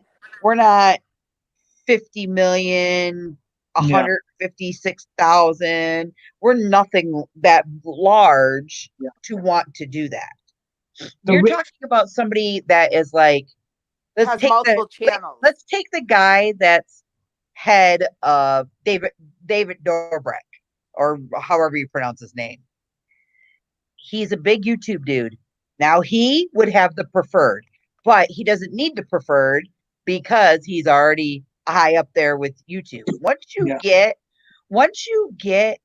50 million, Yeah. 156,000. We're nothing that large Yeah. to want to do that. The You're ri- talking about somebody that is like, Has multiple channels. let's take the guy that's head of David Dobrik, or however you pronounce his name. He's a big YouTube dude. Now he would have the preferred, but he doesn't need the preferred because he's already high up there with YouTube. Yeah. Once you get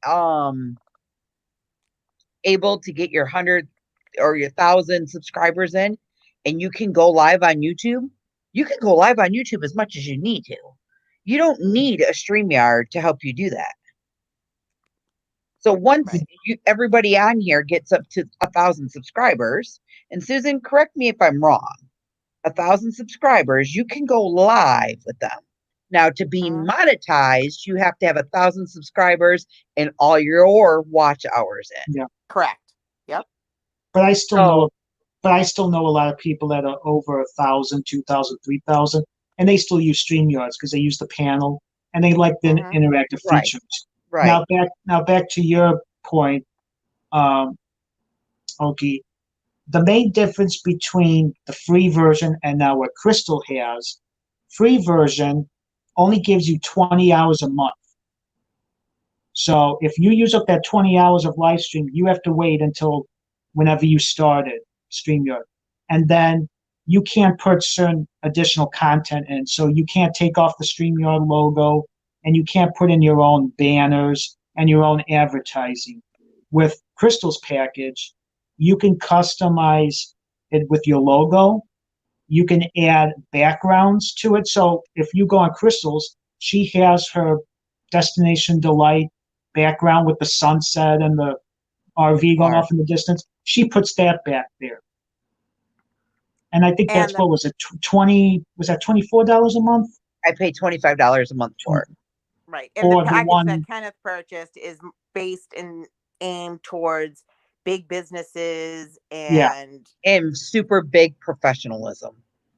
able to get your 100 or your 1,000 subscribers in, and you can go live on YouTube, you can go live on YouTube as much as you need to. You don't need a StreamYard to help you do that. So once Right. everybody on here gets up to 1,000 subscribers, and Susan, correct me if I'm wrong, 1,000 subscribers, you can go live with them. Now, to be monetized, you have to have 1,000 subscribers and all your watch hours in. Correct. Yep. But I still know, a lot of people that are over 1,000, 2,000, 3,000, and they still use StreamYards because they use the panel and they like the interactive Right. features. Right. Now back to your point, Oki. The main difference between the free version and now what Crystal has, free version only gives you 20 hours a month. So if you use up that 20 hours of live stream, you have to wait until whenever you started StreamYard. And then you can't put certain additional content in. So you can't take off the StreamYard logo and you can't put in your own banners and your own advertising. With Crystal's package, you can customize it with your logo. You can add backgrounds to it. So if you go on Crystal's, she has her Destination Delight background with the sunset and the RV going off in the distance. She puts that back there. And I think that's, what was it, was that $24 a month? I pay $25 a month for it. Right. And the package that Kenneth purchased is based and aimed towards big businesses and super big professionalism.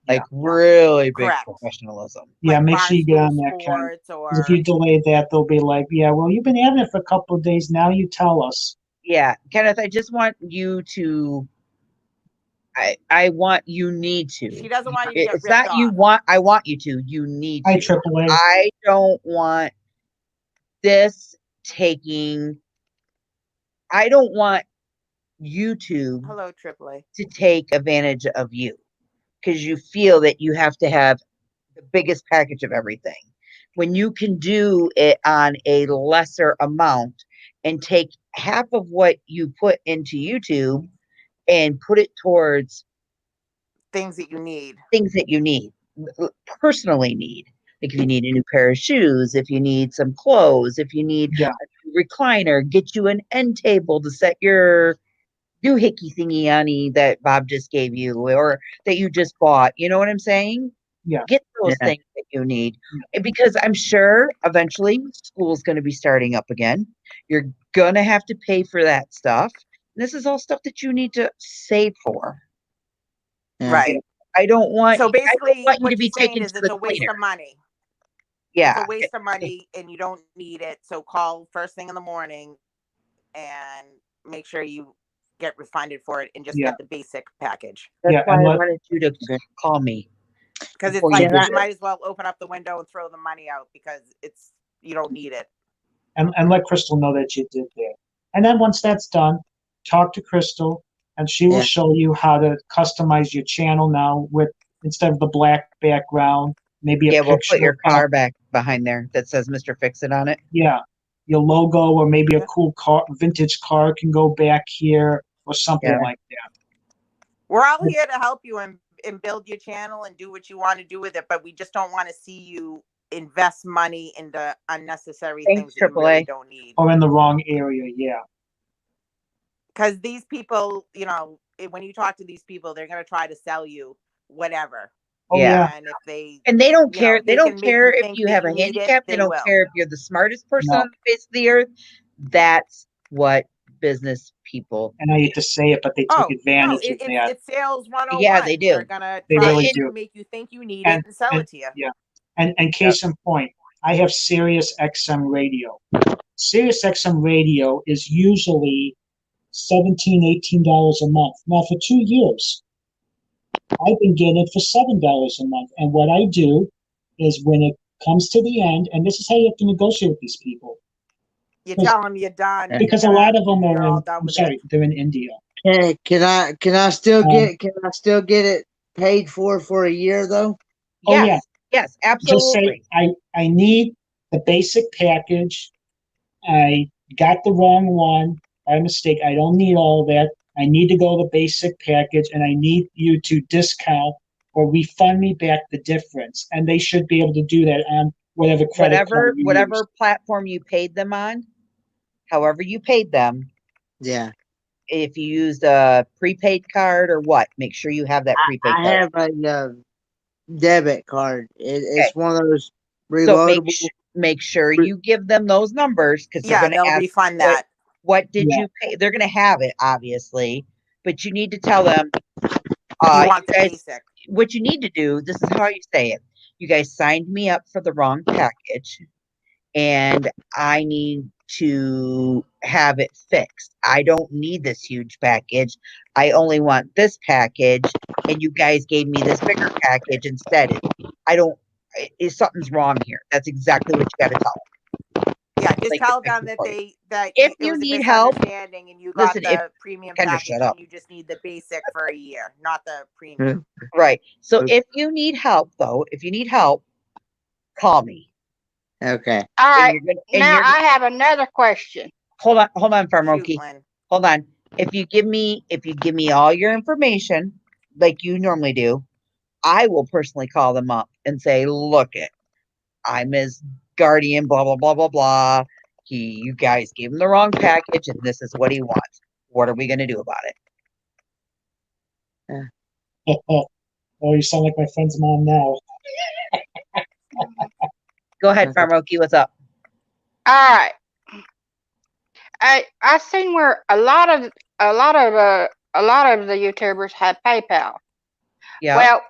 Like really big professionalism. Yeah, like make sure you get on that, Ken. If you delay that, they'll be like, yeah, well, you've been having it for a couple of days. Now you tell us. Yeah, Kenneth, I just want you to, I want, you need to. She doesn't want you to get It's not ripped you off. want, I want you to. You need to. AAA. I don't want this taking, I don't want YouTube Hello, AAA. to take advantage of you because you feel that you have to have the biggest package of everything when you can do it on a lesser amount and take half of what you put into YouTube and put it towards things that you need, personally need. Like if you need a new pair of shoes, if you need some clothes, if you need a recliner, get you an end table to set your doohickey thingy on that Bob just gave you or that you just bought. You know what I'm saying? Yeah. Get those things that you need. Because I'm sure eventually school's going to be starting up again. You're going to have to pay for that stuff. And this is all stuff that you need to save for. Right. I don't want, so basically want you what to be you're saying taken is to it's the a waste cleaner. of money. Yeah. It's a waste of money and you don't need it. So call first thing in the morning and make sure you get refunded for it and just get the basic package. That's why I wanted you to call me. Because it's like you might as well open up the window and throw the money out because you don't need it. And let Crystal know that you did that. And then once that's done, talk to Crystal and she will show you how to customize your channel now with, instead of the black background, maybe a picture. We'll put your car back behind there that says Mr. Fix-It on it. Yeah. Your logo or maybe a cool car, vintage car can go back here or something like that. We're all here to help you and build your channel and do what you want to do with it, but we just don't want to see you invest money into unnecessary things that you really don't need. Or in the wrong area, Because these people, when you talk to these people, they're going to try to sell you whatever. And they don't care. They don't care if you have a handicap. They don't care if you're the smartest person on the face of the earth. That's what business people. And I hate to say it, but they take advantage of that. It's sales 101. Yeah, they do. They're gonna do. Make you think you need it and sell it to you. Yeah. And case in point, I have Sirius XM radio. Sirius XM radio is usually $17, $18 a month. Now for 2 years, I've been getting it for $7 a month. And what I do is when it comes to the end, and this is how you have to negotiate with these people. You tell them you're done. Because a lot of them are they're in India. Hey, can I still get it paid for a year though? Oh yeah. Yes, Just say, absolutely. I need the basic package. I got the wrong one by mistake. I don't need all of that. I need to go the basic package and I need you to discount or refund me back the difference. And they should be able to do that on whatever credit card you use. Whatever platform you paid them on, however you paid them, Yeah. if you used a prepaid card or what, make sure you have that prepaid I card. have a debit card. It's Okay. one of those So reloadable. make sure re- you give them those numbers because they're Yeah, going to they'll ask refund what that. what did Yeah. you pay? They're going to have it obviously, but you need to tell them You you want the guys basic. what you need to do. This is how you say it. You guys signed me up for the wrong package and I need to have it fixed. I don't need this huge package. I only want this package, and you guys gave me this bigger package instead. I don't. Something's wrong here. That's exactly what you got to tell them. Yeah, just Like, tell it's them that important. it If you was a need help, misunderstanding and you got listen. If the premium Kendra, package shut and up. you just need the basic for a year, not the premium. Right. So Okay. if you need help, though, if you need help, call me. Okay. All And right. you're gonna. And Now you're. I have another question. Hold on, Shoot, Farmoki. Lynn. Hold on. If you give me all your information like you normally do, I will personally call them up and say, look it, I'm his guardian, blah blah blah blah blah. You guys gave him the wrong package and this is what he wants. What are we gonna do about it? Oh, you sound like my friend's mom now. Go ahead, Farmoki, what's up? All right. I seen where a lot of the YouTubers have PayPal. Yeah. Well,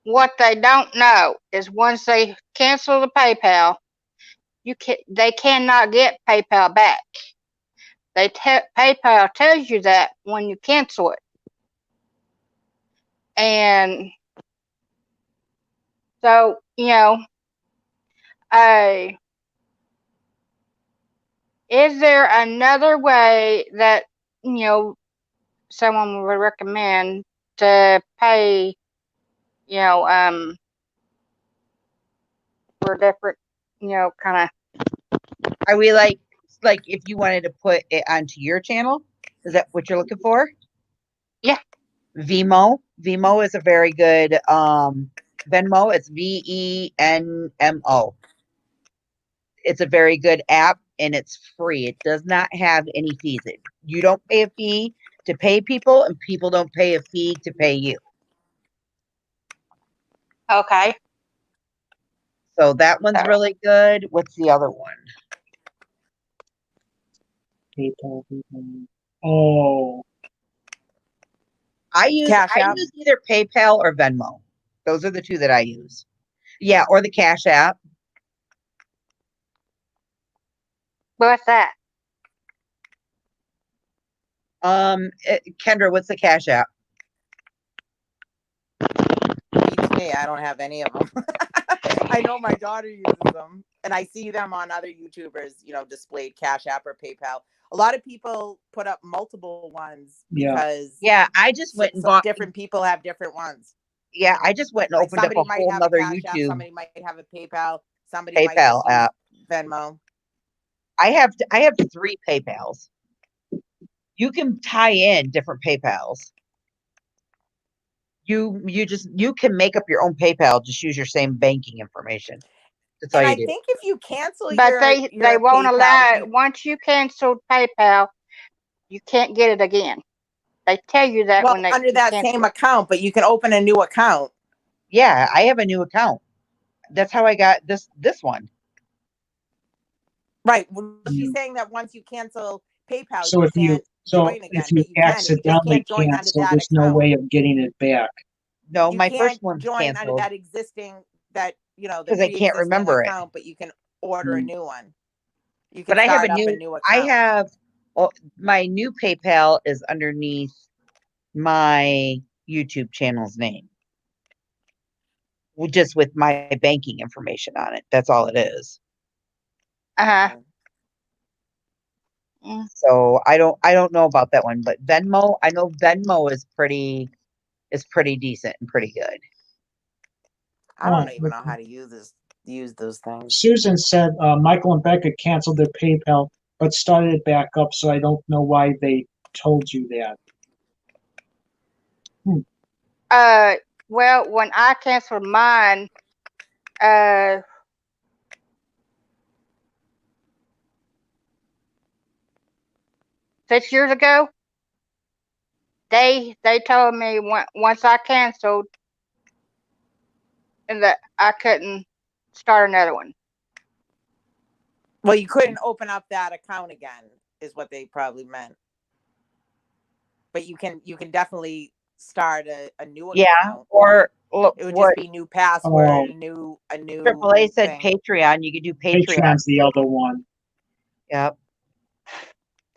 what they don't know is once they cancel the PayPal, they cannot get PayPal back. PayPal tells you that when you cancel it, and so is there another way that someone would recommend to pay for different kind of Are we like if you wanted to put it onto your channel? Is that what you're looking for? Yeah. Vimo. Vimo is a very good Venmo. It's VENMO. It's a very good app and it's free. It does not have any fees. You don't pay a fee to pay people and people don't pay a fee to pay you. Okay. So that one's really good. What's the other one? PayPal. Oh, I use Cash App. either PayPal or Venmo. Those are the two that I use. Yeah, or the Cash App. What's that? Kendra, what's the Cash App? Beats me. I don't have any of them. I know my daughter uses them, and I see them on other YouTubers, displayed Cash App or PayPal. A lot of people put up multiple ones because I just went and bought different people have different ones. Yeah, I just went and opened up a whole have a nother Cash App, YouTube somebody might have a PayPal, somebody PayPal might just app. use Venmo. I have 3 PayPals. You can tie in different PayPals. You can make up your own PayPal. Just use your same banking information. That's all And you I do. think if you cancel But your they won't PayPal, allow it. Once you cancel PayPal, you can't get it again. They tell you that when they under that same account, but you can open a new account. Yeah, I have a new account. That's how I got this one. Right. Well, she's saying that once you cancel PayPal, so you can't join again. if you But you can. You accidentally just can't join under cancel, that there's no account. way of getting it back. No, You my can't first one's join under canceled. that existing the because I can't remember account, but you can order a new one. You can But I have start up a new account. I have my new PayPal is underneath my YouTube channel's name. Just with my banking information on it. That's all it is. Uh-huh. So I don't know about that one, but Venmo, I know Venmo is pretty decent and pretty good. I don't Oh, even know okay. how to use those things. Susan said Michael and Becca canceled their PayPal but started it back up, so I don't know why they told you that. Well, when I canceled mine, 6 years ago, they told me once I canceled and that I couldn't start another one. Well, you couldn't open up that account again, is what they probably meant. But you can definitely start a new Yeah. account. Or It would just what be new password, Oh. a new AAA said thing. Patreon. You could do Patreon. Patreon's the other one. Yep.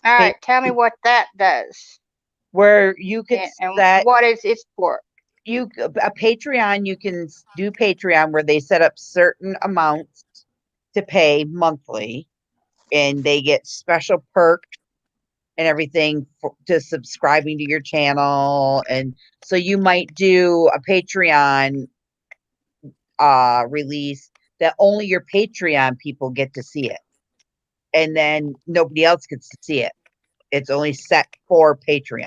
All right, tell me what that does Where you could and set what is it for. a Patreon, you can do Patreon where they set up certain amounts to pay monthly and they get special perks and everything to subscribing to your channel. And so you might do a Patreon release that only your Patreon people get to see it. And then nobody else gets to see it. It's only set for Patreon.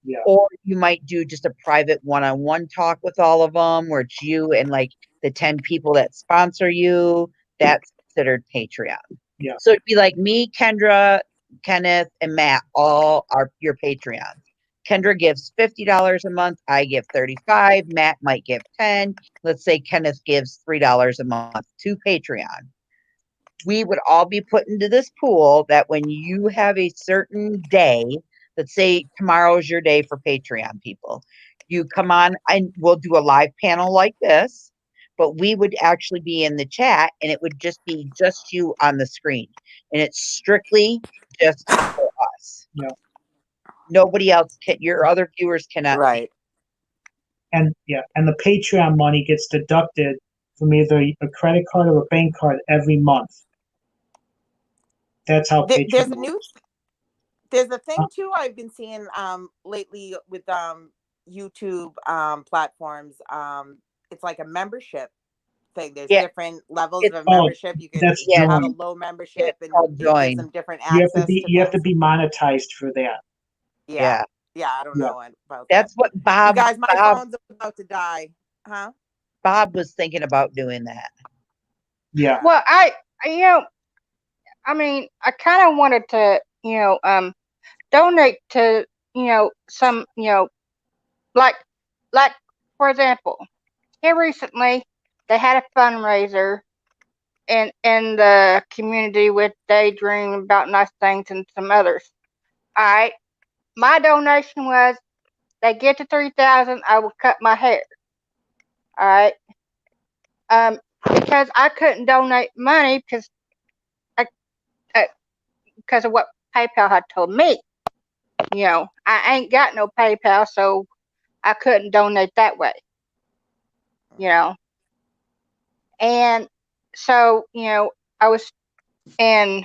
Yeah. Or you might do just a private one-on-one talk with all of them where it's you and like the 10 people that sponsor you. That's considered Patreon. Yeah. So it'd be like me, Kendra, Kenneth, and Matt all are your Patreons. Kendra gives $50 a month. I give $35. Matt might give $10. Let's say Kenneth gives $3 a month to Patreon. We would all be put into this pool that when you have a certain day, let's say tomorrow is your day for Patreon people, you come on and we'll do a live panel like this, but we would actually be in the chat and it would just be just you on the screen. And it's strictly just for us. Yeah. Nobody else can, your other viewers cannot see. Right. And the Patreon money gets deducted from either a credit card or a bank card every month. That's how Patreon There's a works. there's a thing too I've been seeing lately with YouTube platforms. It's like a membership thing. There's different levels of membership. You can That's have a join. low membership and called it gives join. them different You access have to be monetized for that. Yeah. I don't know about That's that. what Bob. You guys, my phone's about to die. Huh? Bob was thinking about doing that. Yeah. Well, I kind of wanted to, donate to, some, like for example, here recently they had a fundraiser in the community with Daydream About Nice Things and some others. All right, my donation was they get to 3,000, I will cut my hair. All right, because I couldn't donate money because of what PayPal had told me. I ain't got no PayPal, so I couldn't donate that way. And so, I was, and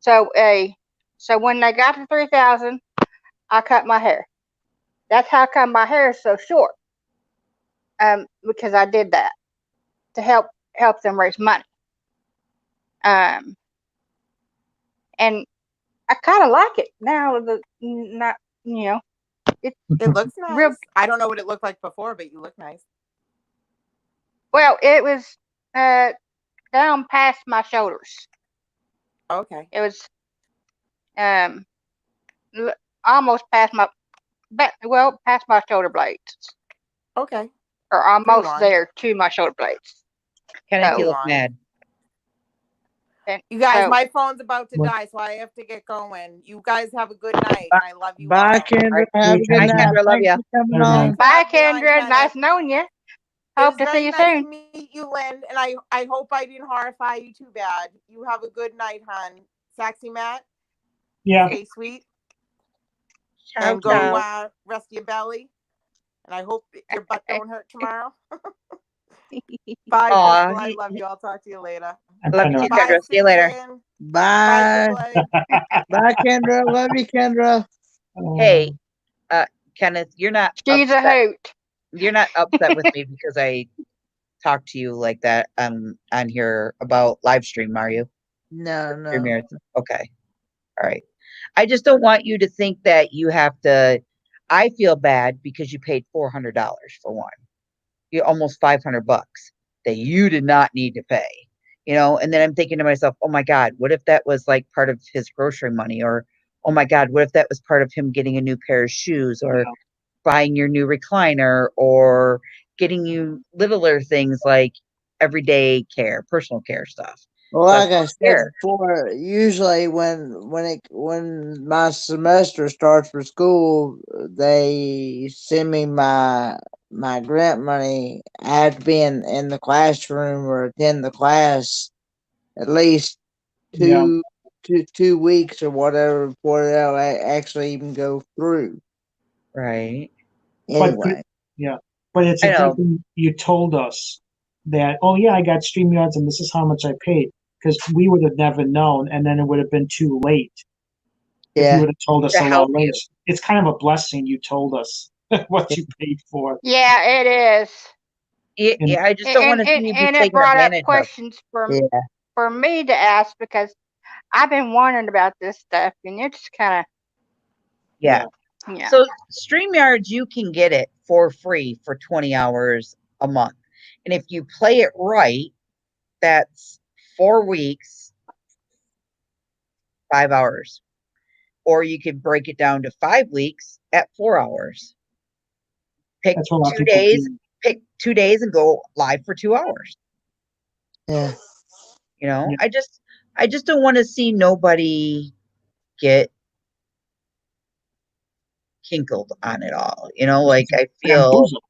so when they got to 3,000, I cut my hair. That's how come my hair is so short. Because I did that to help them raise money. And I kind of like it now. It looks nice. Real, I don't know what it looked like before, but you look nice. well, it was down past my shoulders. Okay. It was almost past my shoulder blades. Okay. Or almost there to my shoulder blades. Kenneth, you look mad. You guys, So, my phone's about to die, so I have to get going. You guys have a good night. I love you. Bye, all. Kendra. Have a good Bye, night. Kendra. Love Thanks ya. for coming on. bye, Thanks for having me on, Kendra. Nice knowing you. Hope to see you nice soon. to meet you, Lynn. And I hope I didn't horrify you too bad. You have a good night, hon. Sexy Matt. Yeah. Stay sweet. Ciao, And go ciao. rest your belly. And I hope your butt don't hurt tomorrow. Bye, Aw, Crystal. I love you. I'll talk to you later. Love you too, Bye, Kendra. See you later. Susan. Bye. Bye, Bye, Kendra. Love you, Kendra. Hey, Kenneth, you're not She's a upset. hoot. You're not upset with me because I talk to you like that on here about live stream, are you? No, no. StreamYards? Okay. All right. I just don't want you to think that you have to. I feel bad because you paid $400 for one. You almost $500 that you did not need to pay. And then I'm thinking to myself, oh my God, what if that was like part of his grocery money? Or, oh my God, what if that was part of him getting a new pair of shoes or buying your new recliner or getting you littler things like everyday care, personal care stuff. Well, So I like I don't said care. before, usually when my semester starts for school, they send me my grant money. I have to be in the classroom or attend the class at least Yeah. 2 weeks or whatever before they'll actually even go through. Right. But Anyway, yeah, but it's I a good know. thing you told us that, oh yeah, I got StreamYards and this is how much I paid. Because we would have never known, and then it would have been too late if you yeah, would have told us To a help lot later. you. It's kind of a blessing you told us what you paid for. Yeah, it is. And I just don't want to see you be And it taken brought up advantage of. questions yeah. for me to ask because I've been wondering about this stuff, and it's kind Yeah. of, yeah. So StreamYards, you can get it for free for 20 hours a month. And if you play it right, that's 4 weeks, 5 hours. Or you could break it down to 5 weeks at 4 hours. Pick that's what a lot of 2 people days, do. pick 2 days and go live for 2 hours. Yeah. Yeah. I just don't want to see nobody get kinkled on it all. Like I feel, Bamboozled.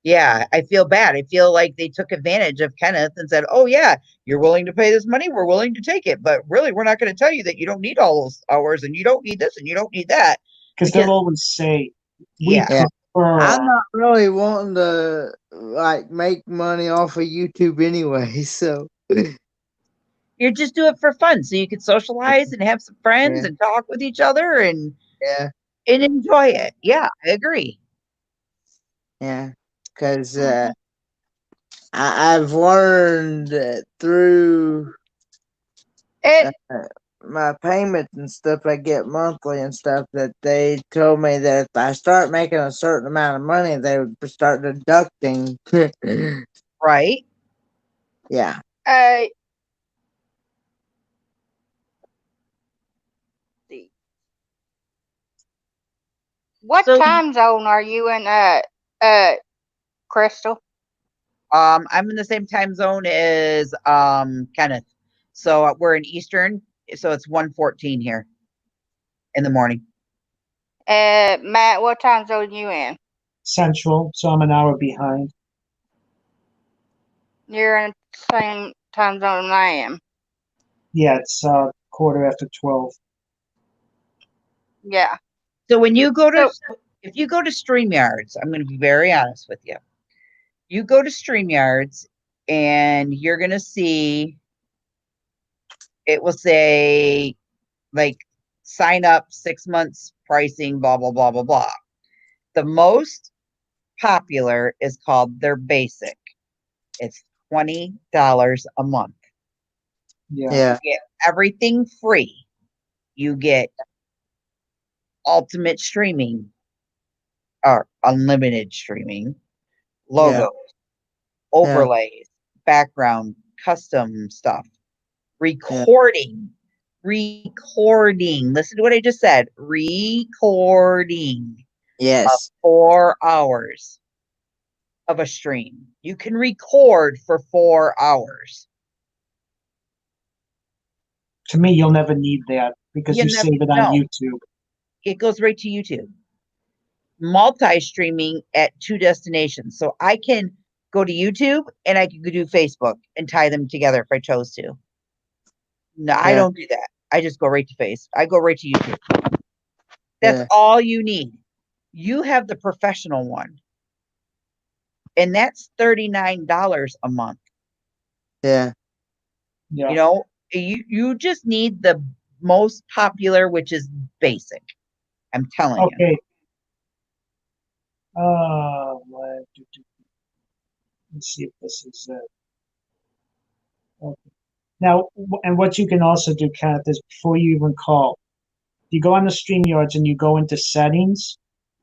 yeah, I feel bad. I feel like they took advantage of Kenneth and said, oh yeah, you're willing to pay this money, we're willing to take it, but really we're not going to tell you that you don't need all those hours and you don't need this and you don't need that. Because Because they'll always say, we yeah, Yeah. I'm prefer. not really wanting to like make money off of YouTube anyway, so you just do it for fun so you can socialize and have some friends yeah, and talk with each other yeah, and enjoy it. Yeah, I agree. yeah. Because Mhm. I've learned through It my payments and stuff I get monthly and stuff that they told me that if I start making a certain amount of money, they would start deducting. Right. Yeah. uh what So time zone are you in, uh Crystal? I'm in the same time zone as Kenneth. So we're in Eastern, so it's 1:14 here in the morning. Matt, what time zone you in? Central, so I'm an hour behind. You're in the same time zone I am. Yeah, it's quarter after 12. Yeah. So when you go to So if you go to StreamYards, I'm going to be very honest with you. You go to StreamYards and you're going to see it will say like sign up 6 months pricing blah blah blah blah blah. The most popular is called their basic. It's $20 a month. Yeah. Yeah. You get everything free. You get ultimate streaming or unlimited streaming, Yeah. logos, overlays, background, custom stuff, Yeah. recording. Listen to what I just said. Recording of Yes. 4 hours of a stream. You can record for 4 hours. To me, you'll never need that because You you never save it on know. YouTube. It goes right to YouTube. Multi-streaming at 2 destinations. So I can go to YouTube and I can go do Facebook and tie them together if I chose to. No, I Yeah. don't do that. I just go right to I go right to YouTube. That's Yeah. all you need. You have the professional one. And that's $39 a month. Yeah. Yeah. You just need the most popular, which is basic. I'm telling you. Okay. Let's see if this is it. Okay. Now, and what you can also do, Kenneth, is before you even call, you go on the StreamYards and you go into settings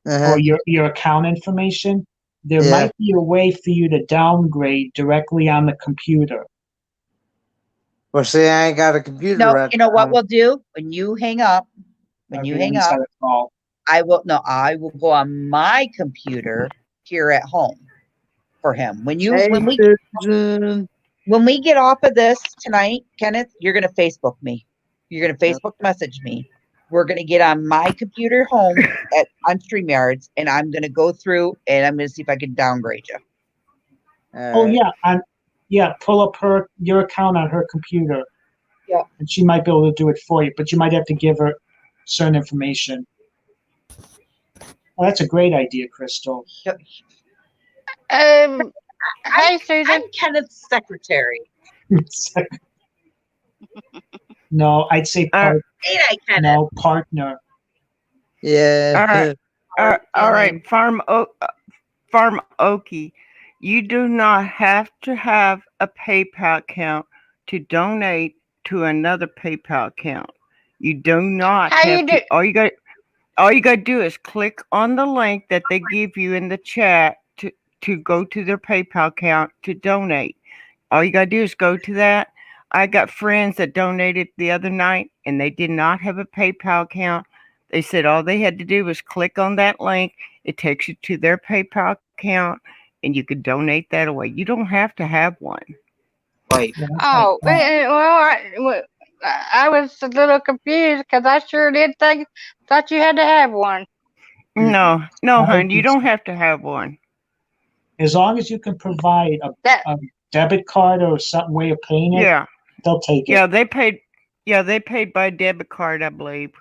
Uh-huh. for your account information. There Yeah. might be a way for you to downgrade directly on the computer. Well, see, I ain't got a computer No, right you know what now. we'll do when you hang up. When you hang Everyone's up, got a call. I will go on my computer here at home for him. When Susan. we get off of this tonight, Kenneth, you're gonna Facebook me. You're gonna Facebook message me. We're gonna get on my computer home on StreamYards, and I'm gonna go through and I'm gonna see if I can downgrade you. Oh yeah, pull up your account on her computer. Yeah. And she might be able to do it for you, but you might have to give her certain information. Oh, that's a great idea, Crystal. Hey, I'm Susan. Kenneth's secretary. No, I'd say Ain't I, Kenneth? no partner. Yeah. All right, Farm Okie, you do not have to have a PayPal account to donate to another PayPal account. You do not How you have do? to. All you got to do is click on the link that they give you in the chat to go to their PayPal account to donate. All you got to do is go to that. I got friends that donated the other night and they did not have a PayPal account. They said all they had to do was click on that link. It takes you to their PayPal account and you could donate that away. You don't have to have one. Right. Oh, well, I was a little confused because I sure did thought you had to have one. No, I hon, you think don't have to have one. As long as you can provide a debit card or some way of paying it, Yeah. they'll take it. Yeah, they paid by debit card, I believe.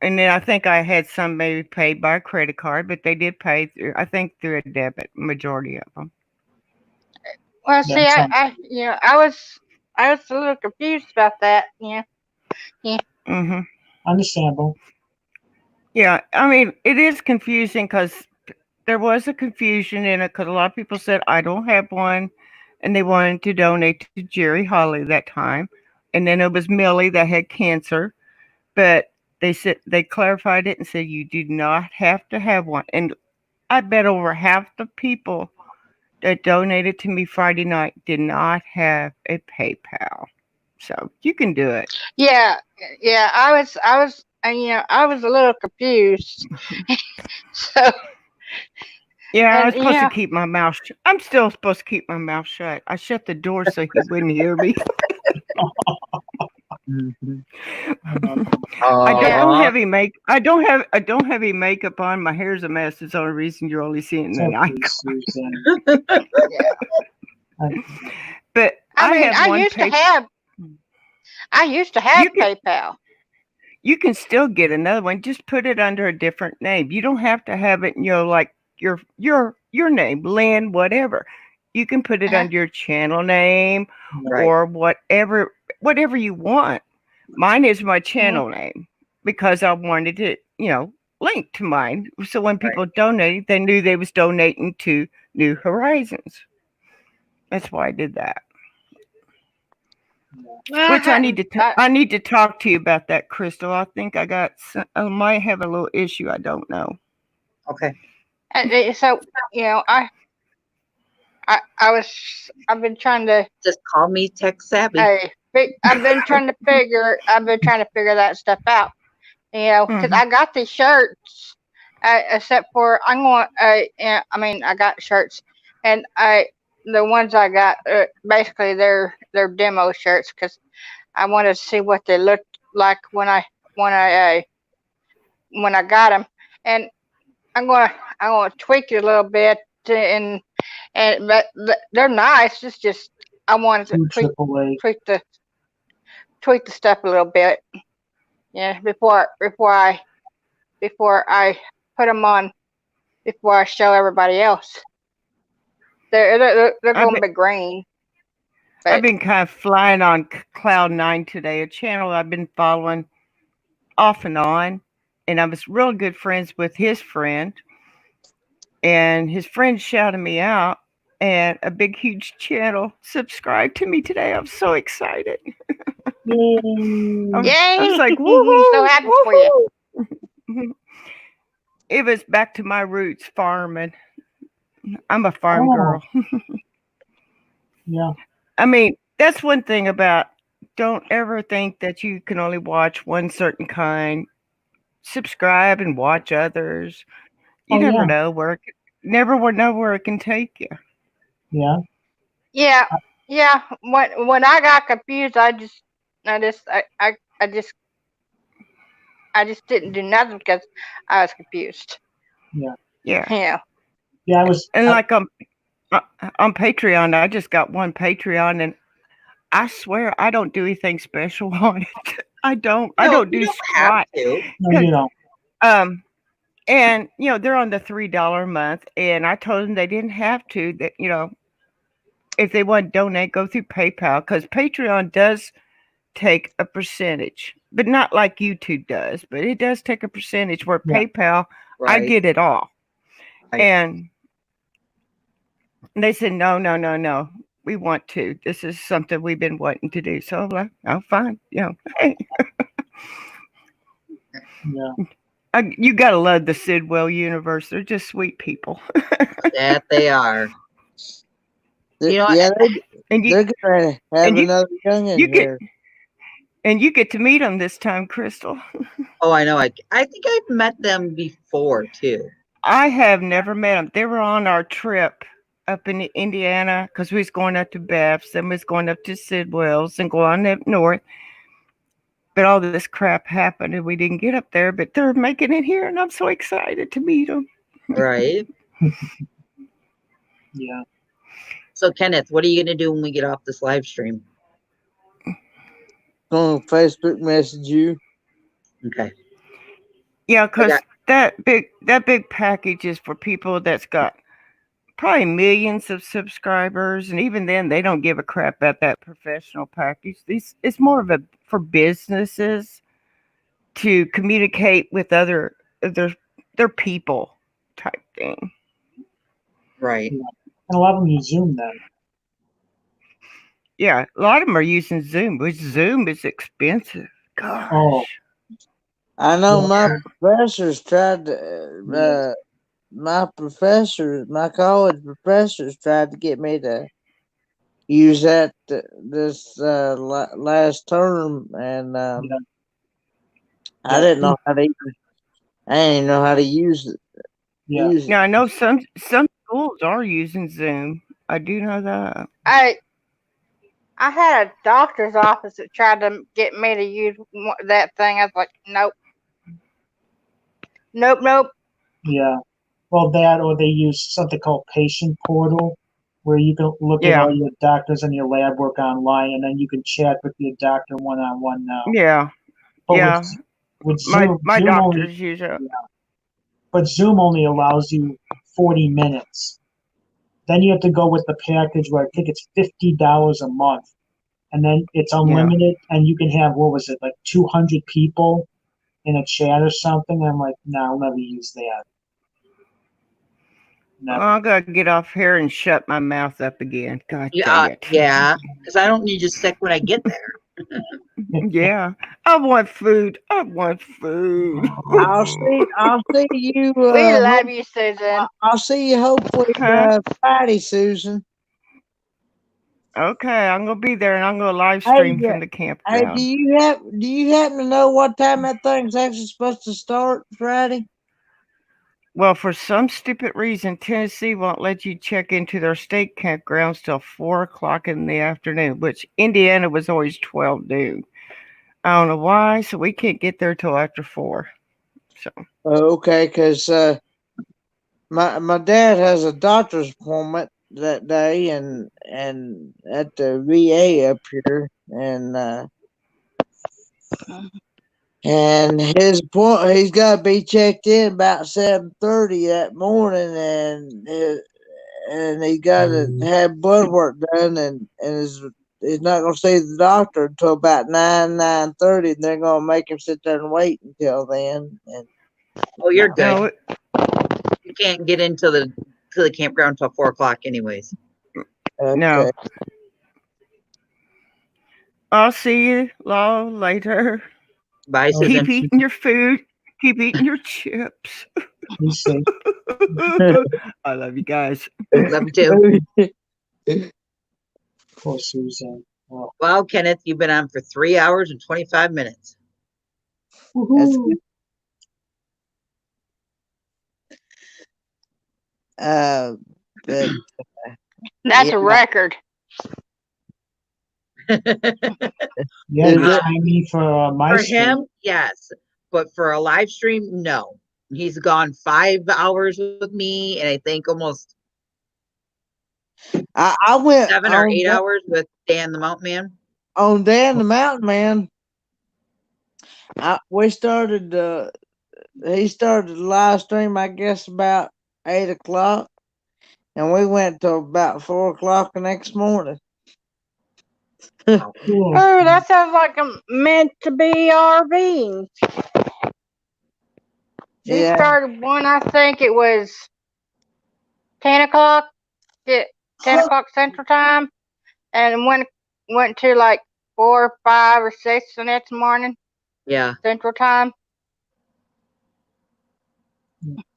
And then I think I had some maybe paid by a credit card, but they did pay through, I think, through a debit, majority of them. Well, Yeah, see, sounds- I was a little confused about that. Yeah. Mm-hmm. Understandable. Yeah, I mean, it is confusing because there was a confusion in it because a lot of people said, I don't have one, and they wanted to donate to Jerry Holly that time. And then it was Millie that had cancer, but they clarified it and said you do not have to have one. And I bet over half the people that donated to me Friday night did not have a PayPal. So you can do it. Yeah. I was, I was a little confused. So. Yeah, I was And, supposed to keep my mouth shut. I'm still supposed to keep my mouth shut. I shut the door so he wouldn't hear me. I don't have any makeup on. My hair's a mess. It's the only reason you're only seeing It's the okay, night. Susan. But I used to have PayPal. You can still get another one. Just put it under a different name. You don't have to have it, like your name, Lynn, whatever. You can put it under your channel name or whatever you want. Mine is my channel name because I wanted it, linked to mine. So when people donated, they knew they was donating to New Horizons. That's why I did that. Which I need to talk to you about that, Crystal. I think I might have a little issue. I don't know. Okay. So I've been trying to just call me tech savvy. I've been trying to figure that stuff out. Because I got these shirts, except for I got shirts, and the ones I got basically they're demo shirts because I wanted to see what they looked like when I got them, and I'm gonna tweak it a little bit but they're nice. It's just I wanted to tweak the stuff a little bit. Yeah, before I put them on, before I show everybody else. They're going to be green. I've been kind of flying on cloud 9 today, a channel I've been following off and on, and I was real good friends with his friend, and his friend shouted me out, and a big, huge channel subscribed to me today. I'm so excited. Yay. I was like, Yay! woohoo, So happy for you. woohoo. It was back to my roots, farming. I'm a farm Oh. girl. Yeah. I mean, that's one thing about don't ever think that you can only watch one certain kind. Subscribe and watch others. You Oh, never yeah. know where never would know where it can take you. Yeah. Yeah. When I got confused, I just didn't do nothing because I was confused. Yeah. Yeah. Yeah. I was. And like on Patreon, I just got one Patreon, and I swear I don't do anything special on it. I don't do you don't have squat. to. No, you know. And they're on the $3 a month, and I told them they didn't have to. That if they want to donate, go through PayPal, because Patreon does take a percentage, but not like YouTube does. But it does take a percentage. Where Yeah. PayPal, I Right. get it all. Right. And they said, no. We want to. This is something we've been wanting to do. So I'm like, oh, fine. Hey. Yeah. You gotta love the Sidwell universe. They're just sweet people. That they are. You know, Yeah, And you they're gonna have and you- another youngin you get here. and you get to meet them this time, Crystal. Oh, I know. I think I've met them before too. I have never met them. They were on our trip up in Indiana because we was going up to Babs, then we was going up to Sidwell's and going up north. But all this crap happened and we didn't get up there. But they're making it here, and I'm so excited to meet them. Right. Yeah. So, Kenneth, what are you going to do when we get off this live stream? Gonna Facebook message you. Okay. Yeah, because Okay. that big package is for people that's got probably millions of subscribers, and even then they don't give a crap about that professional package. It's more of for businesses to communicate with their people type thing. Right. And a lot of them use Zoom then. Yeah, a lot of them are using Zoom, which Zoom is expensive. Gosh. Oh. I know Yeah. my professors tried to. My college professors tried to get me to use that this last term, and Yeah. I didn't know how to. I didn't even know how to use it. Yeah. Use it. Now I know some schools are using Zoom. I do know that. I had a doctor's office that tried to get me to use that thing. I was like, nope. Yeah. Well, that, or they use something called Patient Portal, where you can look at Yeah. all your doctors and your lab work online, and then you can chat with your doctor one-on-one now. Yeah. But Yeah. with Zoom, My Zoom only, doctors use it. but Zoom only allows you 40 minutes. Then you have to go with the package where I think it's $50 a month, and then it's unlimited, and you can have, what was it, like 200 people in a chat or something. I'm like, no, I'll never use that. Never. I gotta get off here and shut my mouth up again. God Yeah. dang it. Yeah. Because I don't need you sick when I get there. Yeah. I want food. I'll see you. We love you, Susan. I'll see you hopefully Huh? Friday, Susan. Okay, I'm gonna be there and I'm gonna live Hey, stream yeah. from the Hey, campground. do you happen to know what time that thing's actually supposed to start Friday? Well, for some stupid reason, Tennessee won't let you check into their state campgrounds till 4:00 in the afternoon, which Indiana was always 12 noon. I don't know why, so we can't get there till after 4. So Okay, because my dad has a doctor's appointment that day, and at the VA up here, and his appointment, he's got to be checked in about 7:30 that morning, and he got to have blood work done, and he's not going to see the doctor until about 9:30, and they're going to make him sit there and wait until then. And Oh, you're good. no, You can't get into the campground until 4:00 anyways. No. Okay. I'll see you all later. Bye, Okay. Susan. Keep eating your food. Keep eating your chips. Be safe. I love you guys. Love you too. Poor Susan. Oh, Wow, Kenneth, you've been on for 3 hours and 25 minutes. That's woohoo. good. But That's yeah, a record. Yeah, Is you it- try me for my For stream. him, yes. But for a live stream, no. He's gone 5 hours with me, and I think almost I went 7 or 8 hours with Dan the Mountain Man. on Dan the Mountain Man. We started. He started the live stream, I guess, about 8 o'clock, and we went till about 4 o'clock the next morning. Cool. Oh, that sounds like a meant to be RVing. She Yeah. started one, I think it was 10 o'clock, 10 o'clock Central Time, and went to like 4, 5, or 6 the next morning Yeah. Central Time.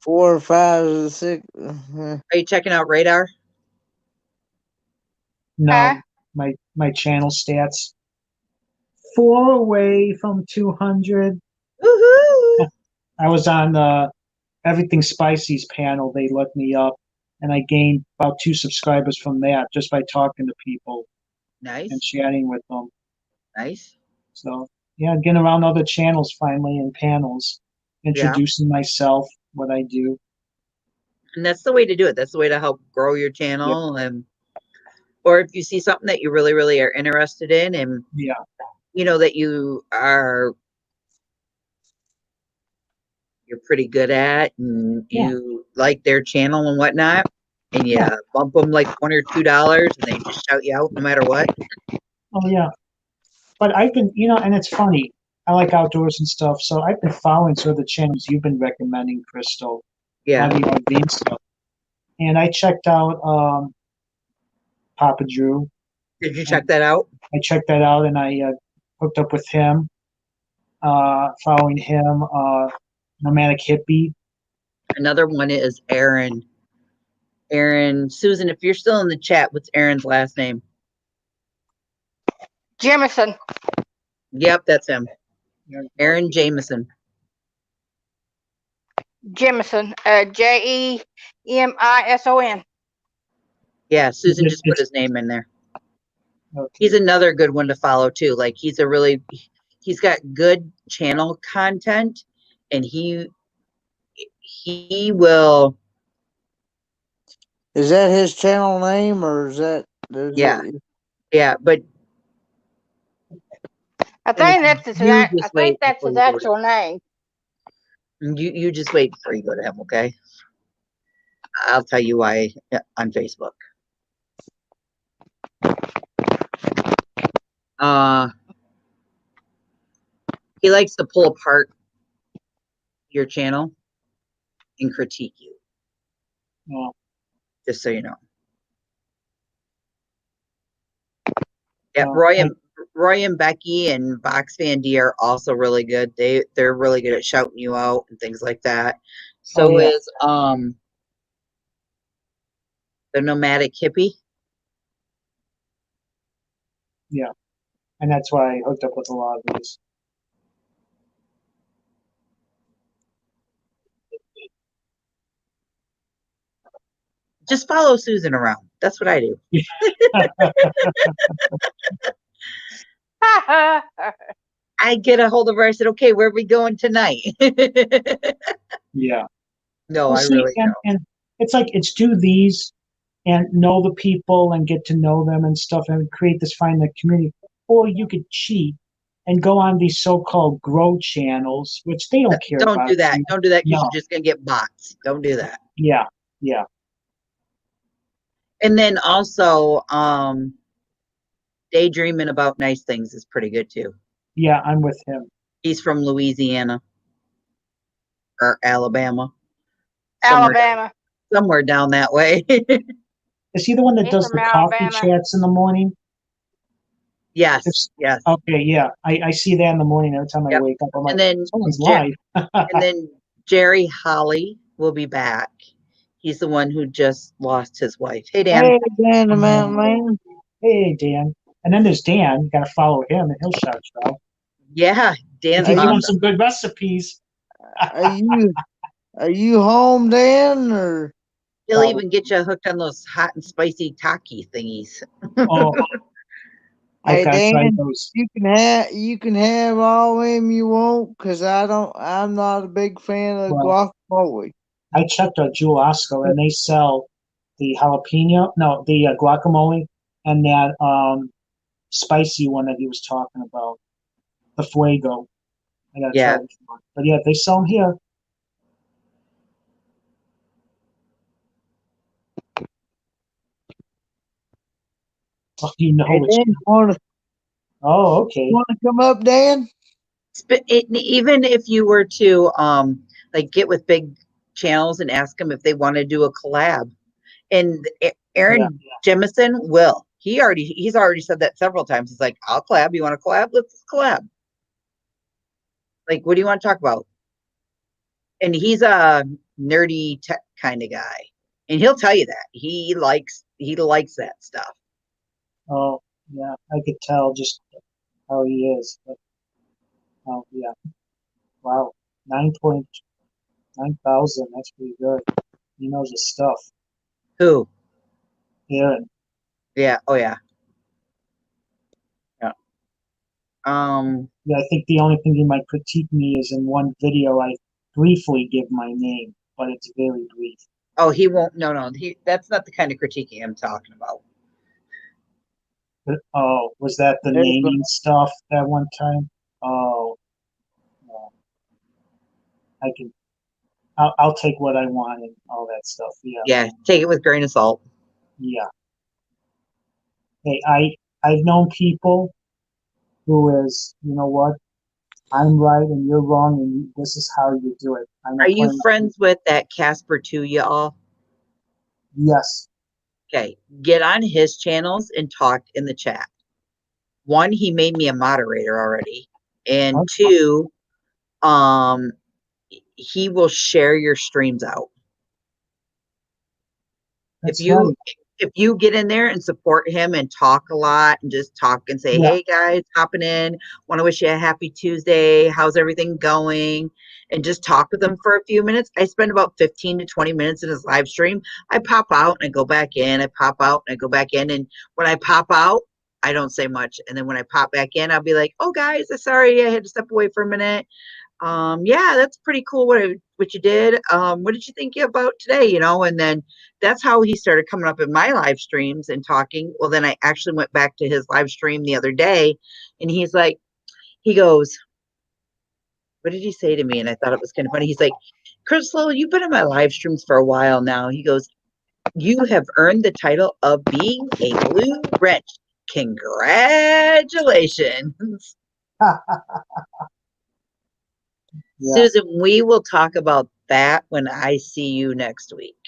4 or 5 or 6. Are you checking out Radar? No, Huh? my channel stats. 4 away from 200. Woohoo! I was on Everything Spicy's panel. They looked me up, and I gained about 2 subscribers from that just by talking to people and Nice. chatting with them. Nice. So yeah, getting around other channels finally and panels, introducing myself, what I do. And that's the way to do it. That's the way to help grow your channel. And or if you see something that you really, really are interested in, and Yeah, you know that you're pretty good at, and Yeah. you like their channel and whatnot, and you bump them like $1 or $2, and they just shout you out no matter what. oh yeah. But I've been, and it's funny. I like outdoors and stuff, so I've been following sort of the channels you've been recommending, Crystal. Yeah. The RV and stuff. And I checked out Papa Drew. Did you check that out? I checked that out, and I hooked up with him. Following him, Nomadic Hippie. Another one is Aaron. Aaron, Susan, if you're still in the chat, what's Aaron's last name? Jemison. Yep, that's him. Aaron Jameson. Jemison. Jemison. Yeah, Susan It's- just put his name in there. Okay. He's another good one to follow too. Like he's got good channel content, and he will. Is that his channel name, or is that? Yeah. Yeah, but I think that's his. I just think wait that's before his you go to actual name. you just wait before you go to him, okay? I'll tell you why on Facebook. He likes to pull apart your channel and critique you. Oh, Just so you know. Yeah, Oh, Roy and Becky and Box Van D are also really good. They're really good at shouting you out and things like that. So Oh, yeah. is the Nomadic Hippie. Yeah. And that's why I hooked up with a lot of these. Just follow Susan around. That's what I do. I get a hold of her. I said, "Okay, where are we going tonight?" Yeah. No, Well, I see, really don't. and it's like it's do these and know the people and get to know them and stuff and create this find the community. Or you could cheat and go on these so-called grow channels, which they don't care Don't about. do that. Don't do that because No. you're just gonna get bots. Don't do that. Yeah, yeah. And then also, daydreaming about nice things is pretty good too. Yeah, I'm with him. He's from Louisiana or Alabama. Alabama. Somewhere down that way. Is he the one that He's does from the coffee Alabama. chats in the morning? Yes, It's- yes. Okay, yeah. I see that in the morning every time I Yep. wake up. I'm like, And then someone's Jer- live. and then Jerry Holly will be back. He's the one who just lost his wife. Hey, Dan. Hey, Dan the Mountain Man. Hey, Dan. And then there's Dan. You got to follow him, and he'll shout you out. Yeah, Dan's He Hey, wants awesome. some good recipes. Are you home, Dan, or? He'll even get you hooked on those hot and spicy taki thingies. Oh, Hey, I've got to try Dan, those. you can have all them you want, 'cause I'm not a big fan of Well, guacamole. I checked out Jewel Osco, and they sell the jalapeno, no, the guacamole, and that spicy one that he was talking about, the fuego. I gotta Yeah. try which one. But yeah, they sell them here. Oh, you know Hey, which. Dan, Oh, okay. wanna come up, Dan? Even if you were to like get with big channels and ask them if they want to do a collab, and Aaron Jemison will. He's already said that several times. He's like, I'll collab. You want to collab? Let's collab. Like, what do you want to talk about? And he's a nerdy tech kind of guy, and he'll tell you that he likes that stuff. Oh, yeah, I could tell just how he is. But, oh, yeah. Wow. 9,900. That's pretty good. He knows his stuff. Who? Aaron. Yeah. Oh yeah. Yeah. Yeah, I think the only thing he might critique me is in one video I briefly give my name, but it's very brief. Oh, he won't. No. That's not the kind of critiquing I'm talking about. But, oh, was that the naming stuff that one time? Oh, no. I'll take what I want and all that stuff. Yeah. Yeah. Take it with a grain of salt. Yeah. Hey, I've known people who is, you know what? I'm right and you're wrong, and this is how you do it. Are you friends with that Casper too, y'all? Yes. Okay. Get on his channels and talk in the chat. One, he made me a moderator already. And two, he will share your streams out. That's If you get in there and support him and talk a lot and just talk and say, hey guys, hopping in, want to wish you a happy Tuesday. How's everything going? And just talk with him for a few minutes. I spend about 15 to 20 minutes in his live stream. I pop out and I go back in. I pop out and I go back in. And when I pop out, I don't say much. And then when I pop back in, I'll be like, oh guys, sorry, I had to step away for a minute. Yeah, that's pretty cool what you did. What did you think about today? And then that's how he started coming up in my live streams and talking. Well, then I actually went back to his live stream the other day, and he goes, what did he say to me? And I thought it was kind of funny. He's like, Crystal, you've been in my live streams for a while now. He goes, you have earned the title of being a blue wrench. Congratulations. Yeah. Susan, we will talk about that when I see you next week.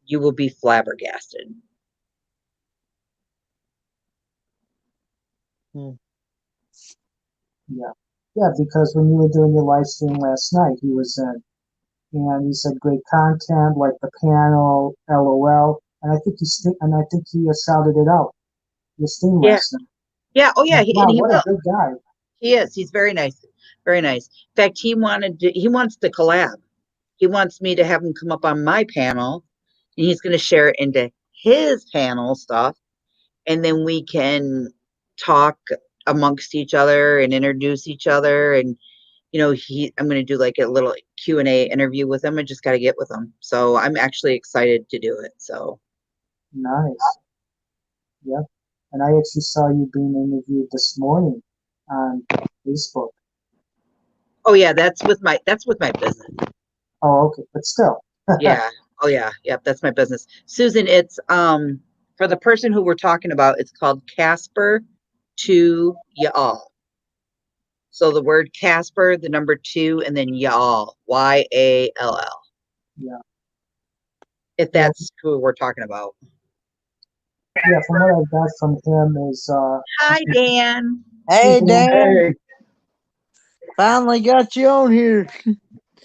You will be flabbergasted. Yeah. Yeah, because when you were doing your live stream last night, he was in, and he said great content, like the panel, LOL, and I think he shouted it out. Your stream last night. Yeah. Oh yeah. Wow, what a good guy. He is. He's very nice. Very nice. In fact, he wants to collab. He wants me to have him come up on my panel, and he's going to share it into his panel stuff, and then we can talk amongst each other and introduce each other. And I'm going to do like a little Q&A interview with him. I just got to get with him, so I'm actually excited to do it. So nice. Yeah. And I actually saw you being interviewed this morning on Facebook. Oh yeah, that's with my business. Oh, okay, but still. Yeah. Oh yeah. Yep. That's my business. Susan, it's for the person who we're talking about, it's called Casper to y'all. So the word Casper, the number 2, and then y'all, YALL. Yeah. if that's who we're talking about. Yeah, from what I got from him is Hi, Dan. Hey, Mhm. Dan, Hey, finally got you on here. yeah,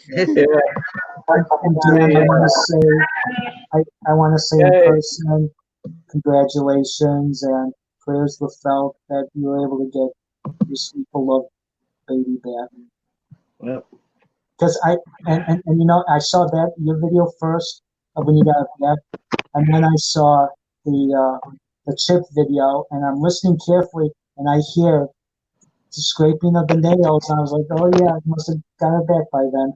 and Dan, I want to say in Hey. person, congratulations and prayers were felt that you were able to get your sweet beloved baby back. Well, Because and you know, I saw that your video first of when you got it back, and then I saw the chip video, and I'm listening carefully, and I hear the scraping of the nails, and I was like, oh yeah, I must have got it back by then.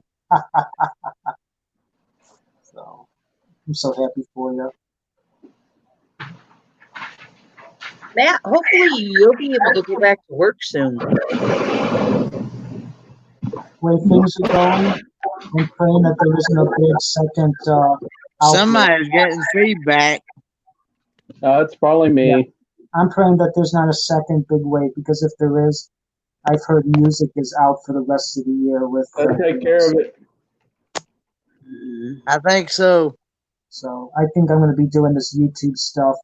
So I'm so happy for you. Matt, hopefully you'll be able to go back to work soon. Way things are going, I'm praying that there isn't a big second outbreak. Somebody's getting feedback. it's probably me. Yeah. I'm praying that there's not a second big wave, because if there is, I've heard music is out for the rest of the year with. I'll take care of it. I think so. So I think I'm going to be doing this YouTube stuff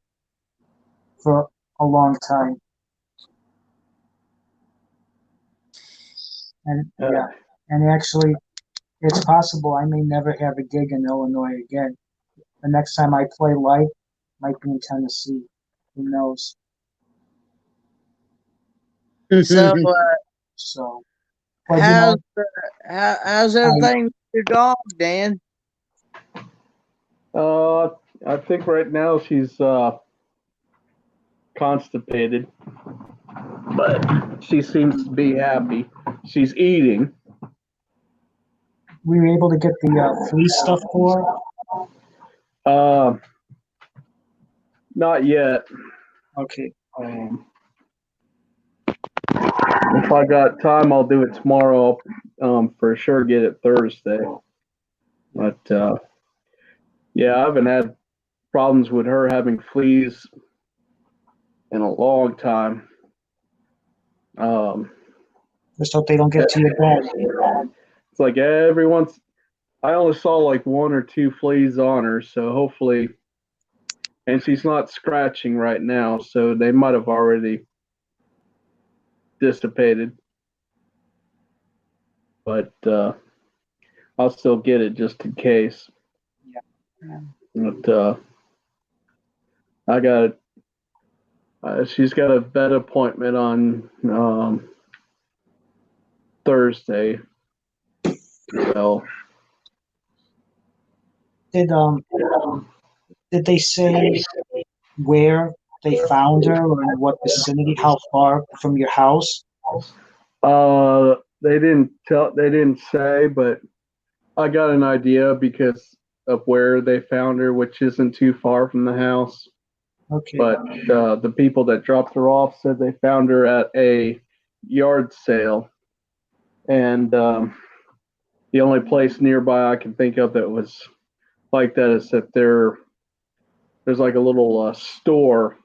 for a long time. And yeah, and actually, it's possible I may never have a gig in Illinois again. The next time I play live might be in Tennessee. Who knows? So, So, but, you know, how's everything with your dog, Dan? I think right now she's constipated, but she seems to be happy. She's eating. we were able to get the free stuff for her. Not yet. Okay. If I got time, I'll do it tomorrow. I'll, for sure get it Thursday. But yeah, I haven't had problems with her having fleas in a long time. Just hope they don't get to your bed. It's like every once, I only saw like one or two fleas on her, so hopefully, and she's not scratching right now, so they might have already dissipated. But I'll still get it just in case. Yeah. But I got she's got a vet appointment on Thursday. So Did they say where they found her or in what vicinity? How far from your house? they didn't say, but I got an idea because of where they found her, which isn't too far from the house. Okay. But the people that dropped her off said they found her at a yard sale, and the only place nearby I can think of that was like that is that there's like a little store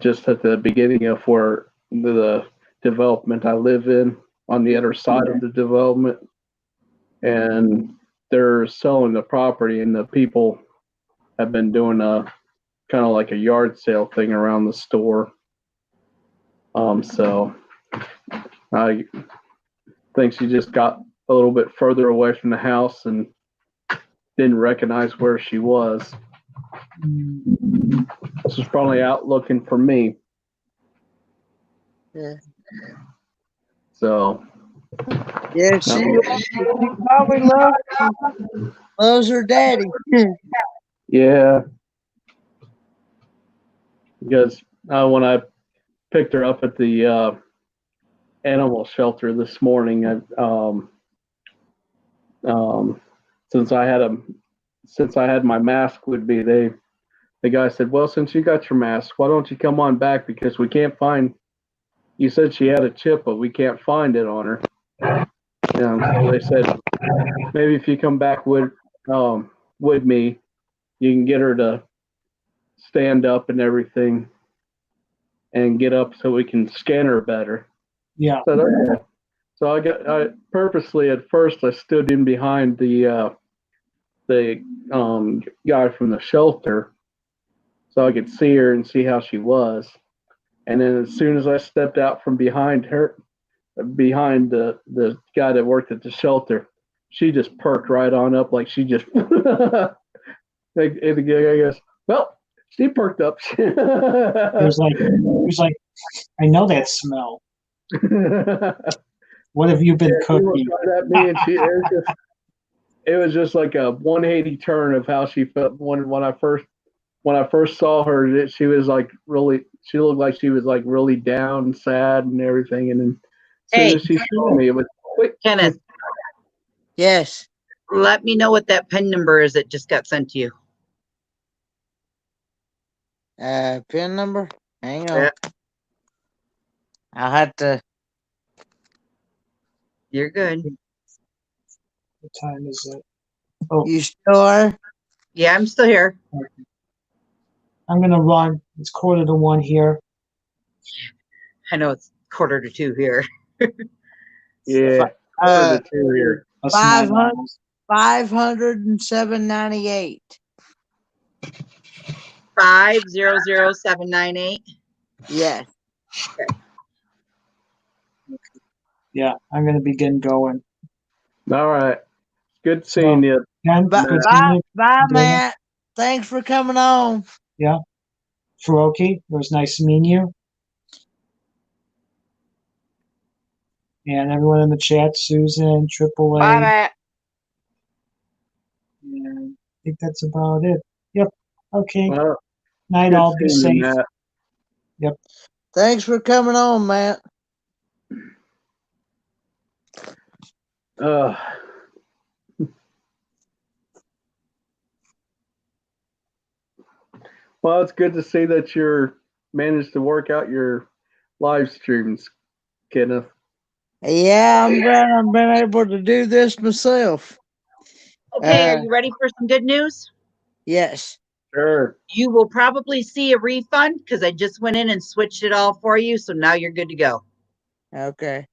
just at the beginning of where the development I live in, on the other side of the development, and they're selling the property, and the people have been doing a kind of like a yard sale thing around the store. So I think she just got a little bit further away from the house and didn't recognize where she was. This was probably out looking for me. Yeah. So Yeah, she probably loves her daddy. yeah, because when I picked her up at the animal shelter this morning, since I had my mask with me, the guy said, "Well, since you got your mask, why don't you come on back, because we can't find. You said she had a chip, but we can't find it on her." So they said, maybe if you come back with me, you can get her to stand up and everything, and get up so we can scan her better. Yeah. So I purposely at first I stood in behind the guy from the shelter so I could see her and see how she was. And then as soon as I stepped out from behind her, behind the guy that worked at the shelter, she just perked right on up like she just and the guy goes, well, she perked up. It was like, I know that smell. What have you been She looked cooking? right at me, and it was just like a 180 turn of how she felt when I first saw her. She was like she looked like she was like really down and sad and everything. And then as soon as she saw me, it was quick. Kenneth, Yes. let me know what that PIN number is that just got sent to you. PIN number? Hang on. Yeah. I'll have to. You're good. What time is it? You still are? Yeah, I'm still here. I'm gonna run. It's 1:45 here. I know it's 1:45 here. Yeah, Uh, here. That's 500 9 hours. 507.98. 500798. Yes. Yeah, I'm gonna begin going. All right. Good seeing you. Ken, Bye, good bye, seeing you. bye, Dana. Matt. Thanks for coming on. Yeah. Furoki, it was nice meeting you. And everyone in the chat, Susan, AAA. Bye, Matt. And I think that's about it. Yep. Okay. Well, Night, good all. Be seeing you, safe. Matt. Yep. Thanks for coming on, Matt. Well, it's good to see that you're managed to work out your live streams, Kenneth. Yeah, I'm glad I've been able to do this myself. Okay, are you ready for some good news? Yes. Sure. You will probably see a refund because I just went in and switched it all for you. So now you're good to go. Okay.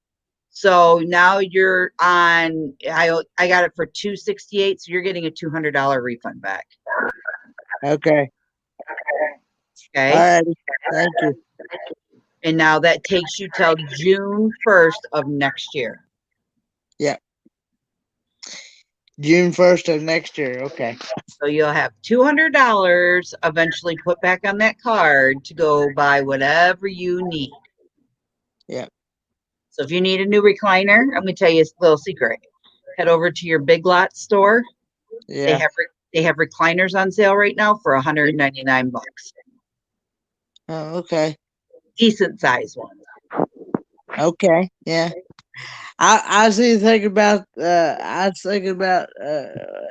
So now you're on, I got it for $268. So you're getting a $200 refund back. Okay. Okay. All right. Thank you. And now that takes you till June 1st of next year. Yeah. June 1st of next year. Okay. So you'll have $200 eventually put back on that card to go buy whatever you need. Yeah. So if you need a new recliner, I'm going to tell you a little secret. Head over to your Big Lots store. Yeah. They have recliners on sale right now for $199. Oh, okay. Decent size one. Okay. Yeah. I was even thinking about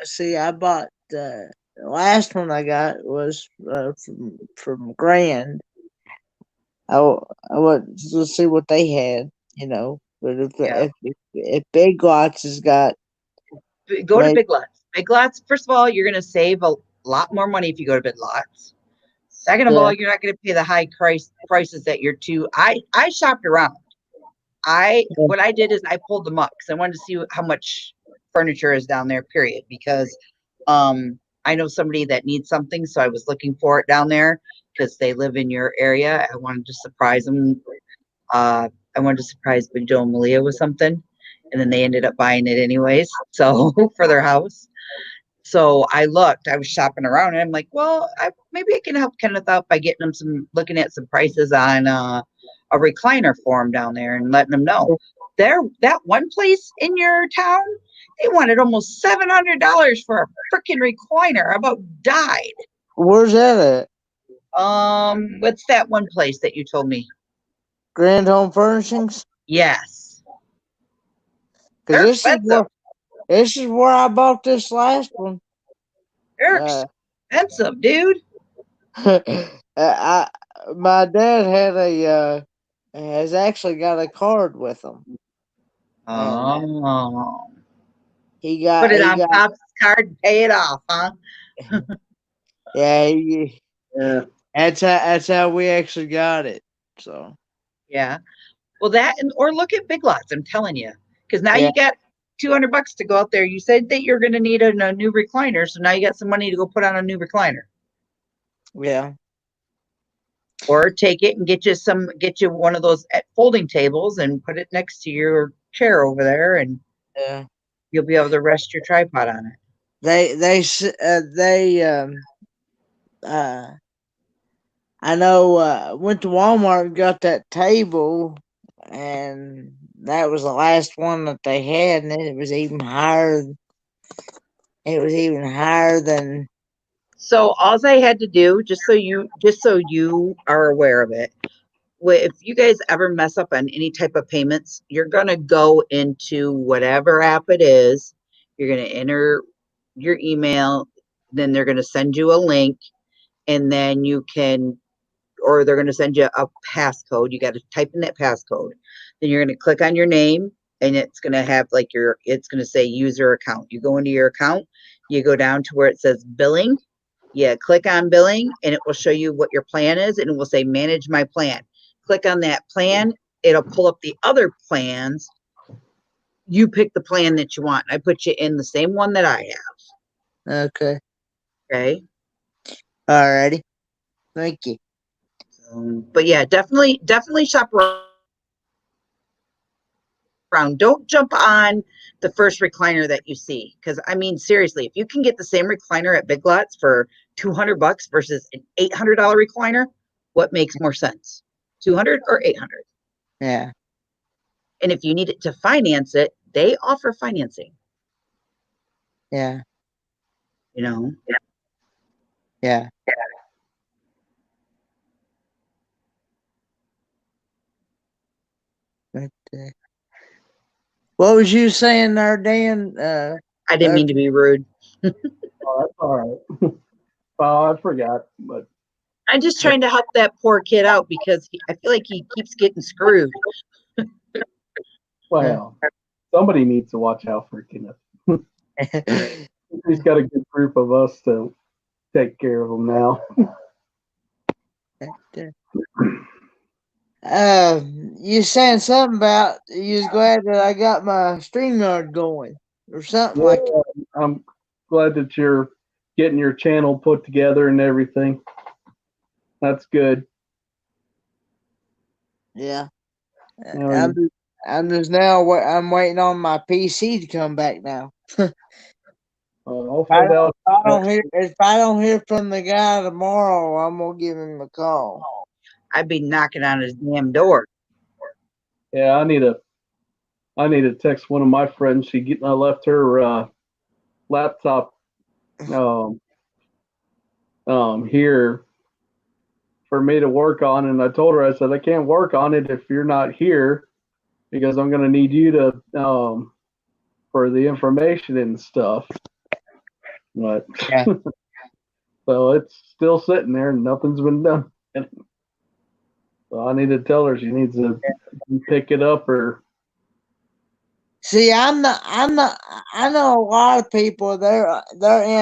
see, I bought the last one I got was from Grand. I went to see what they had, but if Big Lots has got Go to maybe, Big Lots. Big Lots, first of all, you're going to save a lot more money if you go to Big Lots. Second of all, you're not going to pay the high prices that you're too. I shopped around. What I did is I pulled them up because I wanted to see how much furniture is down there, period. Because I know somebody that needs something, so I was looking for it down there because they live in your area. I wanted to surprise them. I wanted to surprise Big Joe and Malia with something, and then they ended up buying it anyways. So for their house. So I was shopping around, and I'm like, well, maybe I can help Kenneth out by getting him looking at some prices on a recliner for him down there and letting them know. That one place in your town, they wanted almost $700 for a freaking recliner. I about died. Where's that at? What's that one place that you told me? Grand Home Furnishings? Yes. Because this is where I bought this last one. They're expensive, dude. My dad has actually got a card with them. Oh. He got Put it on Pop's card and pay it off, huh? Yeah. That's how we actually got it. So. Yeah. Well, or look at Big Lots. I'm telling you, because now Yeah. you got $200 to go out there. You said that you're going to need a new recliner, so now you got some money to go put on a new recliner, Yeah. or take it and get you one of those folding tables and put it next to your chair over there, and Yeah. you'll be able to rest your tripod on it. I know, went to Walmart and got that table, and that was the last one that they had, and it was even higher. It was even higher than. So all I had to do, just so you are aware of it, if you guys ever mess up on any type of payments, you're gonna go into whatever app it is. You're gonna enter your email, then they're gonna send you a link, and then or they're gonna send you a passcode. You got to type in that passcode. Then you're gonna click on your name, and it's gonna have it's gonna say user account. You go into your account, you go down to where it says billing. Yeah, click on billing, and it will show you what your plan is, and it will say manage my plan. Click on that plan, it'll pull up the other plans. You pick the plan that you want. I put you in the same one that I have. Okay. Okay. Alrighty. Thank you. But yeah, definitely shop around. Don't jump on the first recliner that you see, because I mean, seriously, if you can get the same recliner at Big Lots for $200 versus an $800 recliner, what makes more sense, 200 or 800? Yeah. And if you need it to finance it, they offer financing. Yeah. You know. Yeah. But, what was you saying there, Dan? I didn't mean to be rude. Oh, that's all right. Oh, I forgot, but I'm just trying to help that poor kid out because I feel like he keeps getting screwed. well, somebody needs to watch out for Kenneth. He's got a good group of us to take care of him now. You saying something about you was glad that I got my StreamYard going or something Yeah, like that. I'm glad that you're getting your channel put together and everything. That's good. Yeah. Yeah, I'm just now. I'm waiting on my PC to come back now. hopefully If I don't hear from the guy tomorrow, I'm gonna give him a call. I'd be knocking on his damn door. Yeah, I need to text one of my friends. I left her laptop here for me to work on, and I told her, I said, I can't work on it if you're not here because I'm gonna need you to for the information and stuff. But Yeah. so it's still sitting there and nothing's been done. So I need to tell her she needs to pick it up or. See, I'm not. I know a lot of people. They're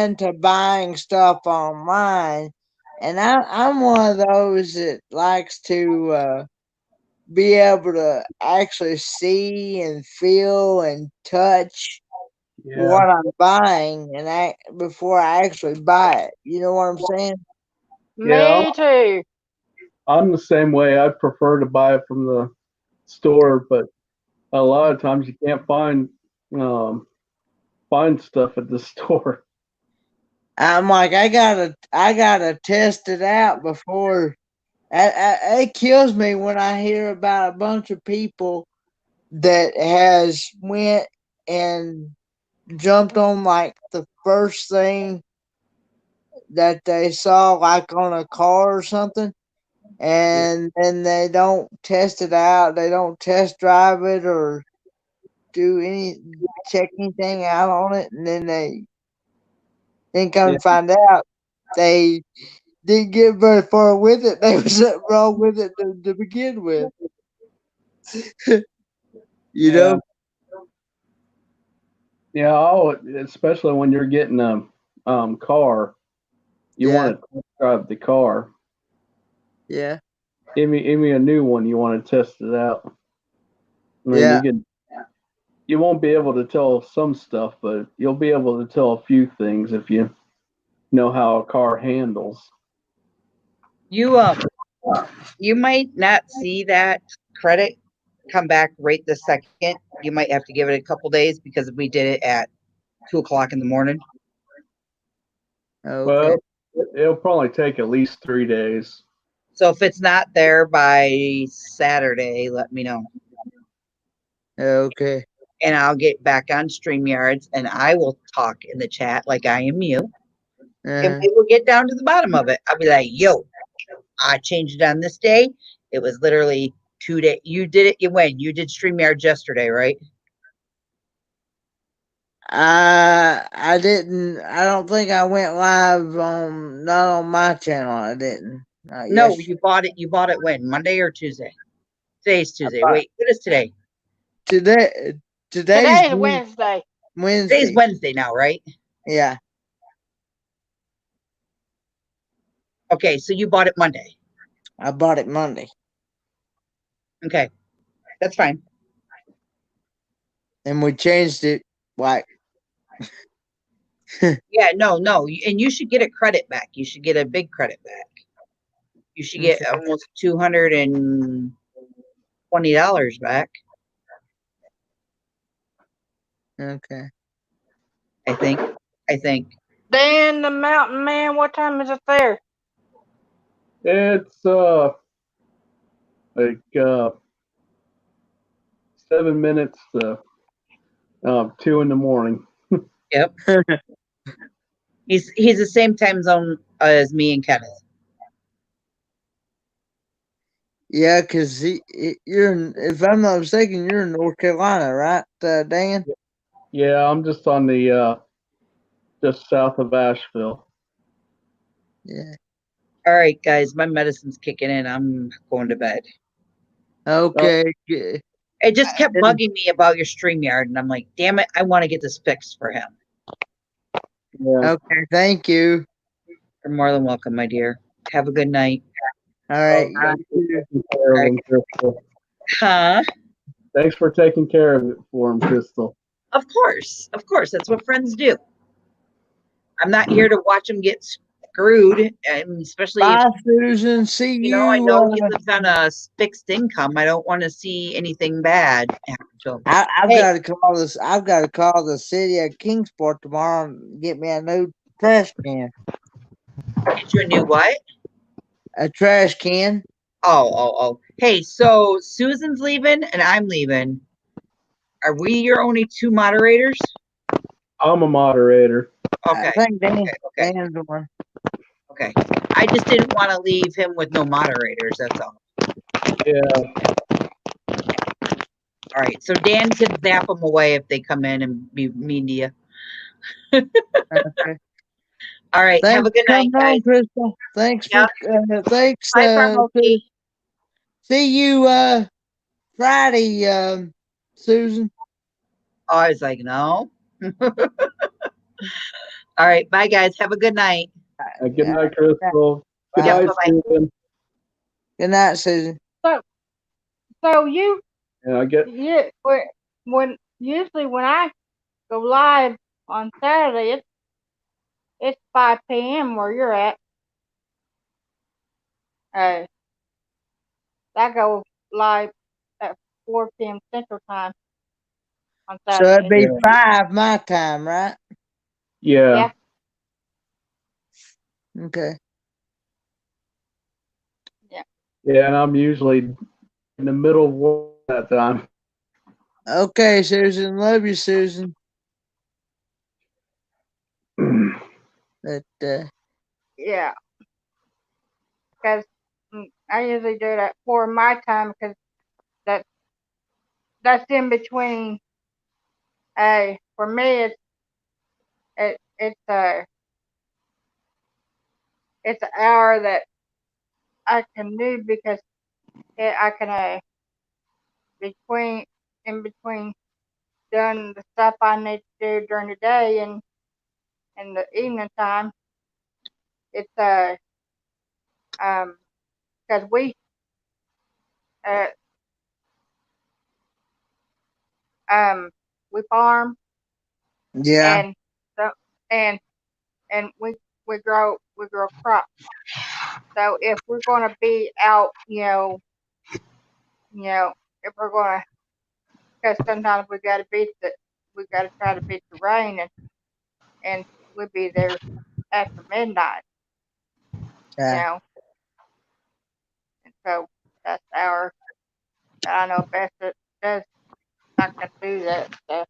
into buying stuff online, and I'm one of those that likes to be able to actually see and feel and touch what I'm buying, and before I actually buy it. You know what I'm saying? Yeah. Me too. I'm the same way. I prefer to buy it from the store, but a lot of times you can't find stuff at the store. I'm like, I gotta test it out before. It kills me when I hear about a bunch of people that has went and jumped on like the first thing that they saw, like on a car or something, and then they don't test it out. They don't test drive it or check anything out on it, and then they come Yeah. to find out they didn't get very far with it. There was something wrong with it to begin with. You know? Yeah, especially when you're getting a car, you want to drive the car. Yeah. Give me a new one. You want to test it out. I mean, Yeah. you won't be able to tell some stuff, but you'll be able to tell a few things if you know how a car handles. You you might not see that credit come back right this second. You might have to give it a couple days because we did it at 2 o'clock in the morning. Okay. Well, it'll probably take at least 3 days. So if it's not there by Saturday, let me know. Okay. And I'll get back on StreamYards and I will talk in the chat like I am you. And Uh-huh. we will get down to the bottom of it. I'll be like, yo, I changed it on this day. It was literally 2 days. You did it. You did StreamYards yesterday, right? I didn't. I don't think I went live on not on my channel. I didn't. Not No, yesterday. you bought it. You bought it when? Monday or Tuesday? Today's Tuesday. Wait, what is today? Today's Today's Wednesday. Wednesday. Today's Wednesday now, right? Yeah, Okay, so you bought it Monday. I bought it Monday, Okay, that's fine. and we changed it. Like, Yeah, no, and you should get a credit back. You should get a big credit back. You should get almost $220 back. okay. I think. Dan the Mountain Man, what time is it there? It's like 7 minutes to 2 in the morning. Yep. He's the same time zone as me and Kenneth. Yeah, because you're in, if I'm not mistaken, you're in North Carolina, right, Dan? Yeah, I'm just on the just south of Asheville. Yeah. All right, guys, my medicine's kicking in. I'm going to bed. Okay. Good. It just kept bugging me about your StreamYard, and I'm like, damn it, I want to get this fixed for him. Yeah. Okay. Thank you. You're more than welcome, my dear. Have a good night. All right. Thanks for taking care of him, Crystal. Huh? Thanks for taking care of it for him, Crystal. Of course. That's what friends do. I'm not here to watch him get screwed, and especially if Bye, Susan. See you. I know he lives on a fixed income. I don't want to see anything bad happen to him. I've Hey. got to call this. I've got to call the city of Kingsport tomorrow and get me a new trash can. Get you a new what? A trash can. Oh. Hey, so Susan's leaving and I'm leaving. Are we your only two moderators? I'm a moderator. Okay. I think Dan, Okay. Dan's the one. Okay. I just didn't want to leave him with no moderators. That's all. Yeah. All right. So Dan could zap them away if they come in and be mean to you. Okay. All right. Thanks Have a good for night, coming on, guys. Crystal. Thanks Yeah. for thanks. Bye, Farmoki. See you Friday, Susan. Oh, I was like, no. All right. Bye, guys. Have a good night. Good night, Crystal. Good Yeah, night, bye-bye. Susan. Good night, Susan. So you Yeah, when usually when I go live on Saturday, it's 5 p.m. where you're at. I go live at 4 p.m. Central Time on So Saturday. it'd be Yeah. 5 my time, right? Yeah. Okay. Yeah, and I'm usually in the middle of work that time. Okay, Susan. Love you, Susan. But Yeah, because I usually do it at 4 my time because that's in between. For me, it's an hour that I can do because I can in between doing the stuff I need to do during the day and in the evening time. It's because we farm Yeah. and so and we grow crops. So if we're gonna be out, if we're gonna, because sometimes we gotta try to beat the rain, and we'll be there after midnight, Yeah. and so that's I know best that does not gonna do that stuff.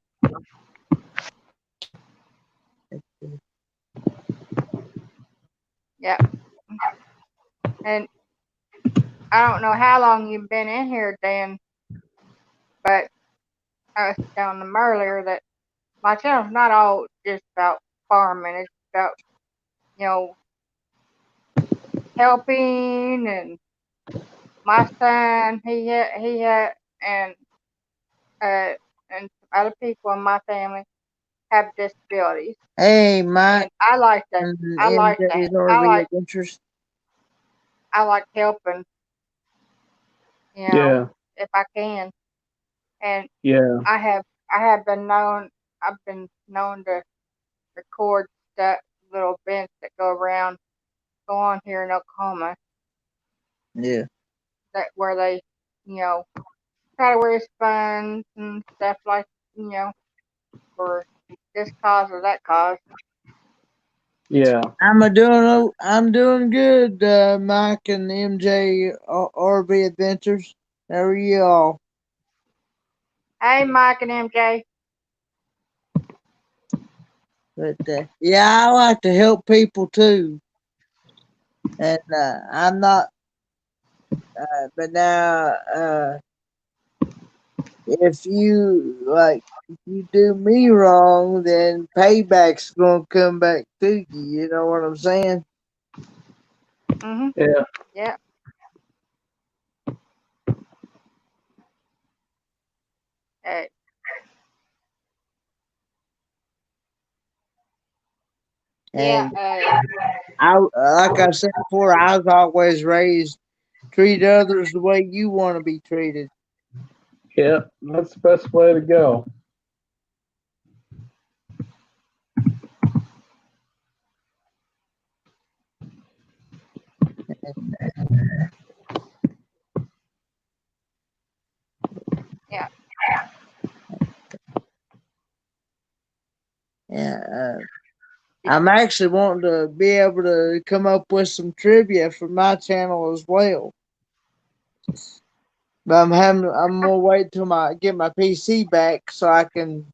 Yeah, and I don't know how long you've been in here, Dan, but I was telling them earlier that my channel's not all just about farming. It's about, you know, helping, and my son, and and other people in my family have disabilities, Hey, Mike and I like to, and I like to, MJ's RV Adventures. I like helping, Yeah, if I can, and yeah, I have been known to record that little events that go on here in Oklahoma, Yeah. that where they, you know, try to raise funds and stuff like, for this cause or that cause. yeah. I'm doing good, Mike and MJ RV Adventures. How are you all? Hey, Mike and MJ. But yeah, I like to help people too. And I'm not but now if you do me wrong, then payback's gonna come back to you. You know what I'm saying? Mhm. Yeah, Yeah. Hey. Yeah. And I, like I said before, I was always raised treat others the way you want to be treated. yeah. That's the best way to go. Yeah. Yeah. I'm actually wanting to be able to come up with some trivia for my channel as well. But I'm gonna wait till get my PC back so I can.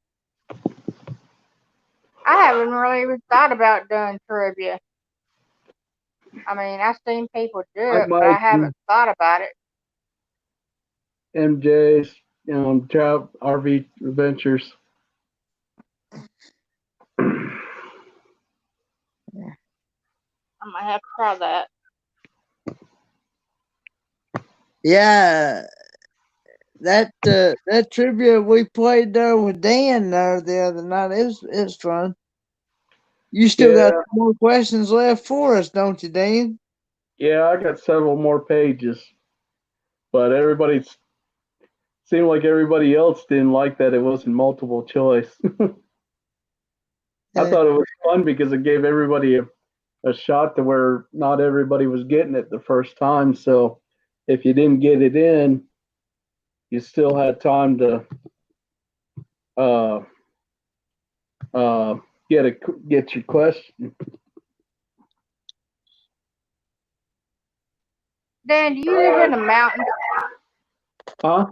I haven't really even thought about doing trivia. I mean, I've seen people do Hi, it, but I Mike haven't thought about it. and MJ's, Job RV Adventures. I might have to try that. Yeah, that trivia we played there with Dan there the other night is fun. You still got Yeah, some more questions left for us, don't you, Dan? yeah. I got several more pages, but seemed like everybody else didn't like that it wasn't multiple choice. I thought it was fun because it gave everybody a shot to where not everybody was getting it the first time. So if you didn't get it in, you still had time to uh, uh, get your question. Dan, do you live in the mountains? Huh?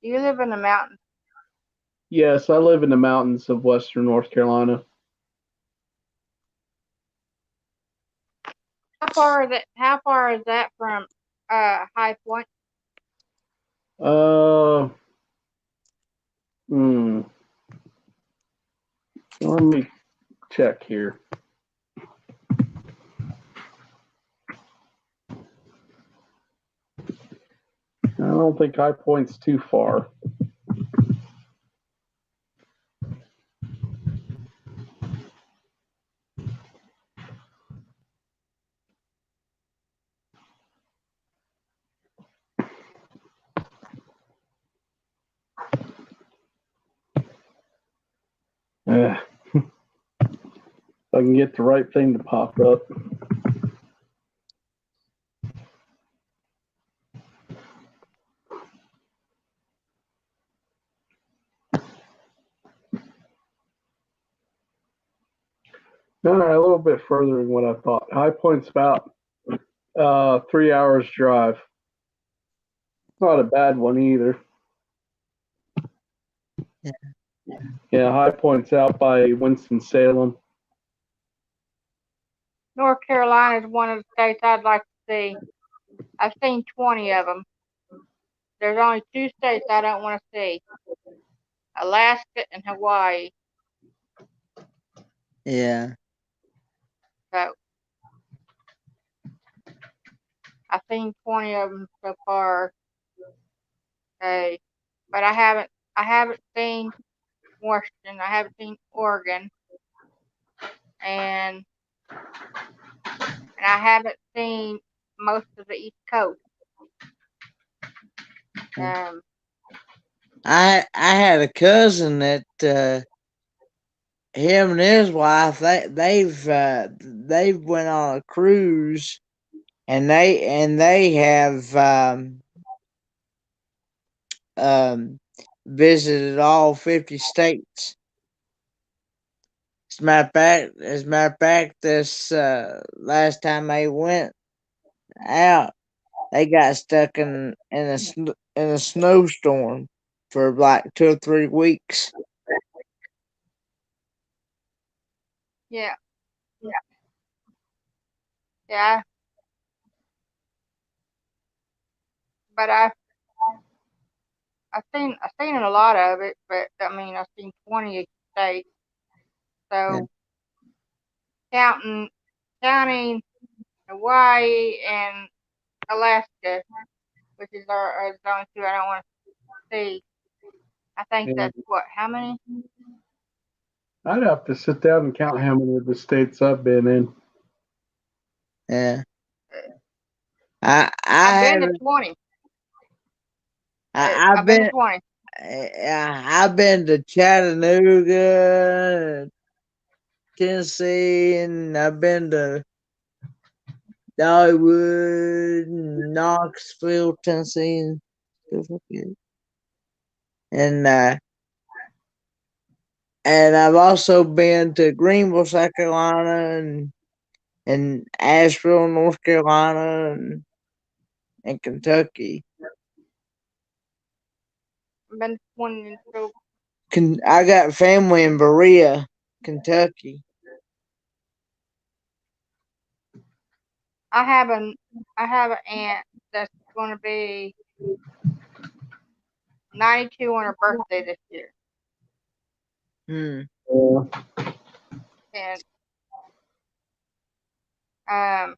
Do you live in the mountains? Yes, I live in the mountains of Western North Carolina. How far is that from High Point? Uh, hmm. Let me check here. I don't think High Point's too far. If I can get the right thing to pop up. All right, a little bit further than what I thought. High Point's about 3 hours drive. Not a bad one either. Yeah, High Point's out by Winston-Salem. North Carolina is one of the states I'd like to see. I've seen 20 of them. There's only 2 states I don't want to see: Alaska and Hawaii. Yeah. So I've seen 20 of them so far. But I haven't seen Washington. I haven't seen Oregon, and I haven't seen most of the East Coast. I had a cousin that him and his wife they've went on a cruise, and they have visited all 50 states. As a matter of fact, this last time they went out, they got stuck in a snowstorm for like 2 or 3 weeks. Yeah. But I've seen a lot of it. But I mean, I've seen 20 states. So counting Hawaii and Alaska, which is are the only 2 I don't want to see. I think Yeah. that's what, how many? I'd have to sit down and count how many of the states I've been in. Yeah. I've been to 20. I've been to 20. I've been to Chattanooga, Tennessee, and I've been to Dollywood, Knoxville, Tennessee, and stuff like that. And I've also been to Greenville, South Carolina, and Asheville, North Carolina, and Kentucky. I've been to 20. So I got family in Berea, Kentucky. I have an aunt that's going to be 92 on her birthday this year. Hmm. And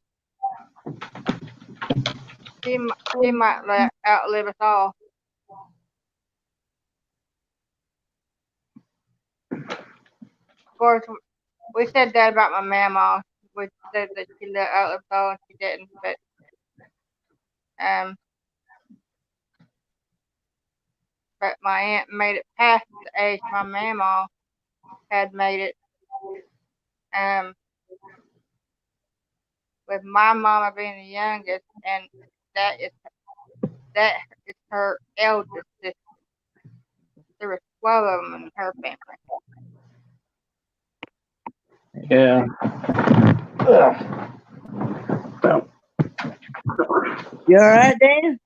she might outlive us all. Of course, we said that about my mama. We said that she outlived us all, and she didn't. But my aunt made it past the age my mama had made it. With my mama being the youngest, and that is her eldest sister. There were 12 of them in her family. Yeah. You all right, Dan?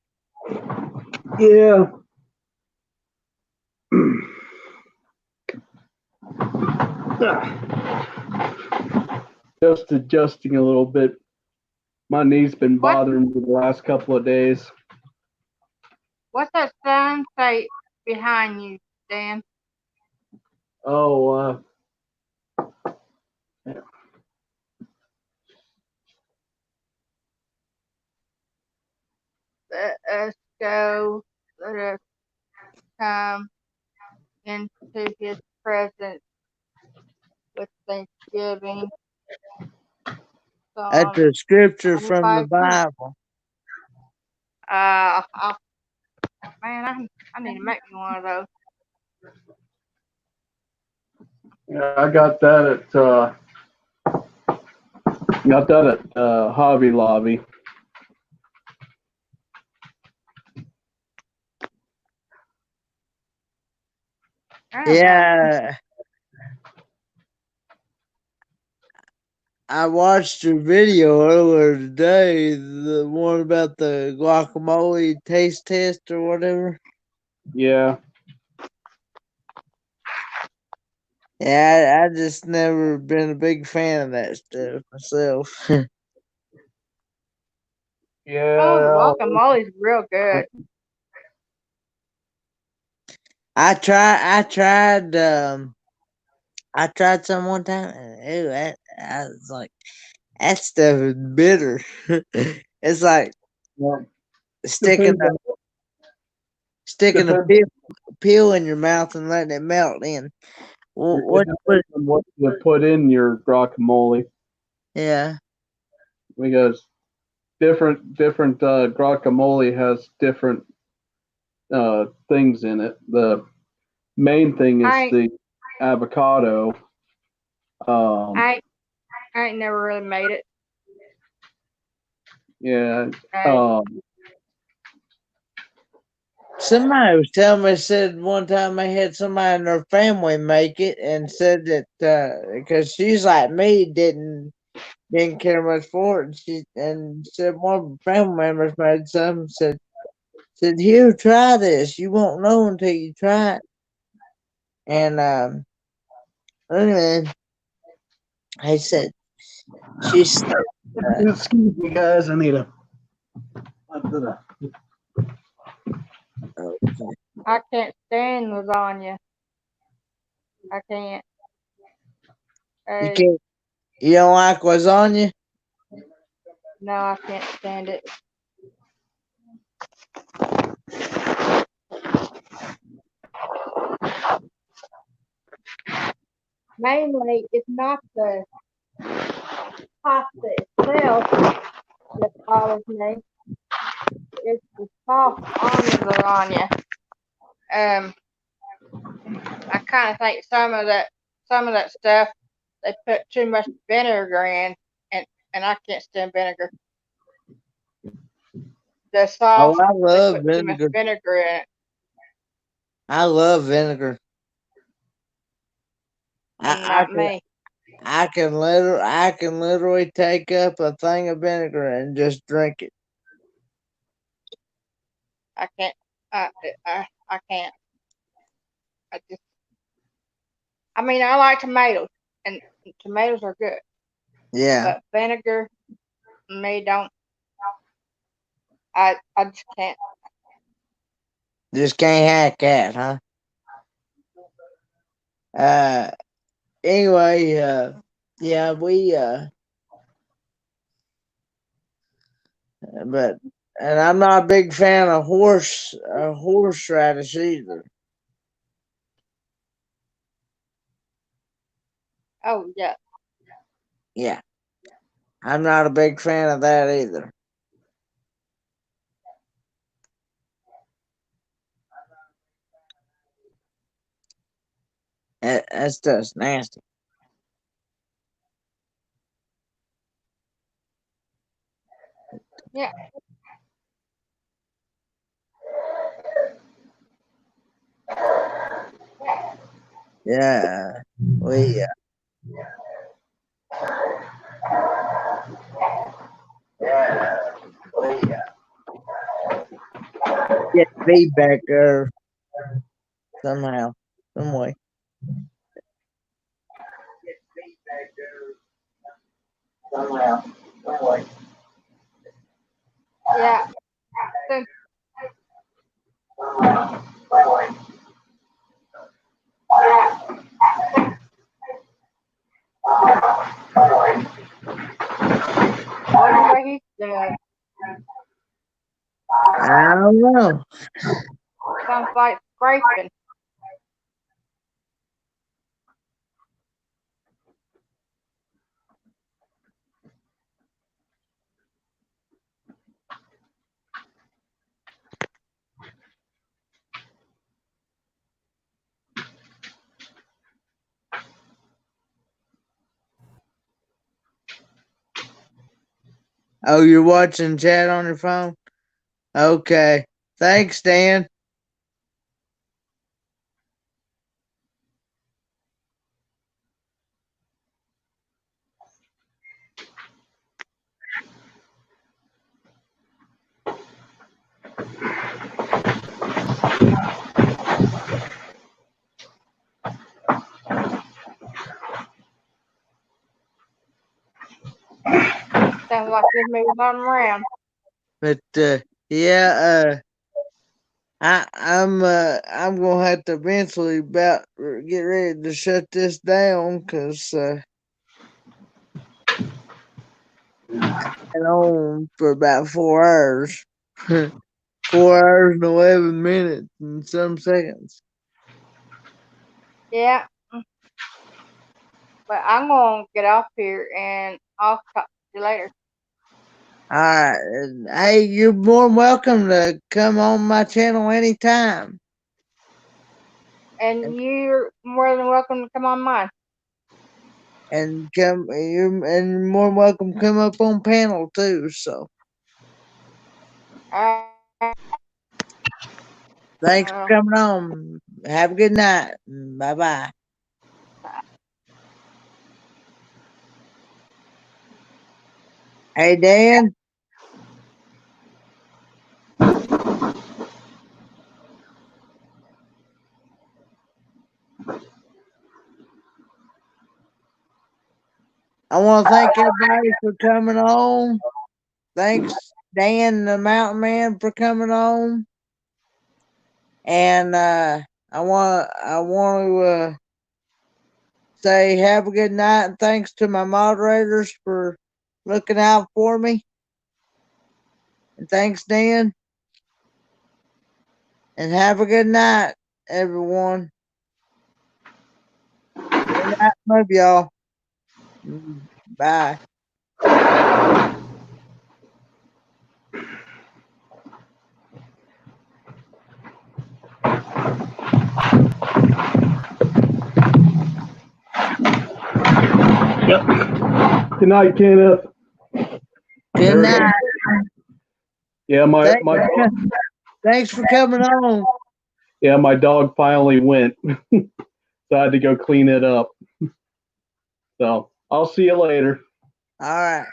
Yeah. Just adjusting a little bit. My knee's been bothering me the last couple of days. What's that sign say behind you, Dan? Oh, yeah. Let us go. Let us come into His presence with thanksgiving. That's a scripture from the 25. Bible. Man, I need to make me one of those. Yeah, I got that at Hobby Lobby. I don't know. Yeah, I watched your video earlier today, the one about the guacamole taste test or whatever. Yeah. Yeah, I just never been a big fan of that stuff myself. Oh, the Yeah. guacamole's real good. I tried some one time and I was like, that stuff is bitter. It's like Well, sticking depends a on sticking a depends, peel in your mouth and letting it melt in. it depends on what you put in your guacamole, yeah. because different guacamole has different things in it. The main thing is I the avocado. I I ain't never really made it. Yeah. I, Somebody was telling me, said one time they had somebody in their family make it and said that because she's like me, didn't care much for it. And said one of the family members made some, said here, try this. You won't know until you try it. And anyway, he said she said, Excuse me, guys. I need a. okay. I can't stand lasagna. I can't. You can't. You don't like lasagna? No, I can't stand it. Mainly, it's not the pasta itself that bothers me. It's the sauce on the lasagna. I kind of think some of that stuff they put too much vinegar in, and I can't stand vinegar. The Oh, sauce I they love put too much vinegar. vinegar in it, I love vinegar. I not can me. I can literally take up a thing of vinegar and just drink it. I can't. I can't. I just. I mean, I like tomatoes, and tomatoes are good, Yeah, but vinegar, me don't. I just can't. just can't hack that, huh? Uh, anyway, yeah, but and I'm not a big fan of horseradish either. Oh yeah. Yeah, I'm not a big fan of that either. That stuff's nasty. Yeah. Yeah, we get feedback there somehow, some way. Yeah. Since wonder what he's doing. I don't know. Sounds like scraping. Oh, you're watching chat on your phone? Okay. Thanks, Dan. Sounds like you're moving on around. But yeah, I'm gonna have to eventually about get ready to shut this down because I've been on for about 4 hours. 4 hours and 11 minutes and some seconds. Yeah. But I'm gonna get off here and I'll talk to you later. All right. Hey, you're more than welcome to come on my channel anytime. And you're more than welcome to come on mine. And you're more than welcome to come up on panel too. So Alright. thanks for coming on. Have a good night. Bye bye. Hey Dan. I want to thank everybody for coming on. Thanks, Dan the Mountain Man, for coming on. And I want to say have a good night and thanks to my moderators for looking out for me. And thanks, Dan. And have a good night, everyone. Good night. Love y'all. Bye. Yep. Good night, Kenneth. Good night. Yeah, my dog, Thanks for coming on. yeah, my dog finally went, so I had to go clean it up. So I'll see you later. All right.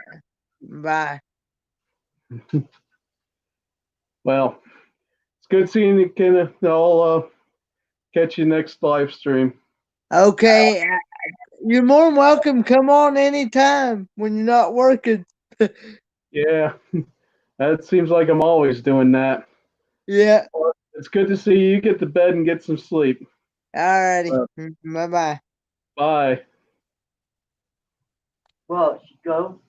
Bye. Well, it's good seeing you, Kenneth. I'll catch you next live stream. Okay. You're more than welcome. Come on anytime when you're not working. Yeah, that seems like I'm always doing that. Yeah. It's good to see you. You get to bed and get some sleep. All righty. Bye bye. Bye. Well, go.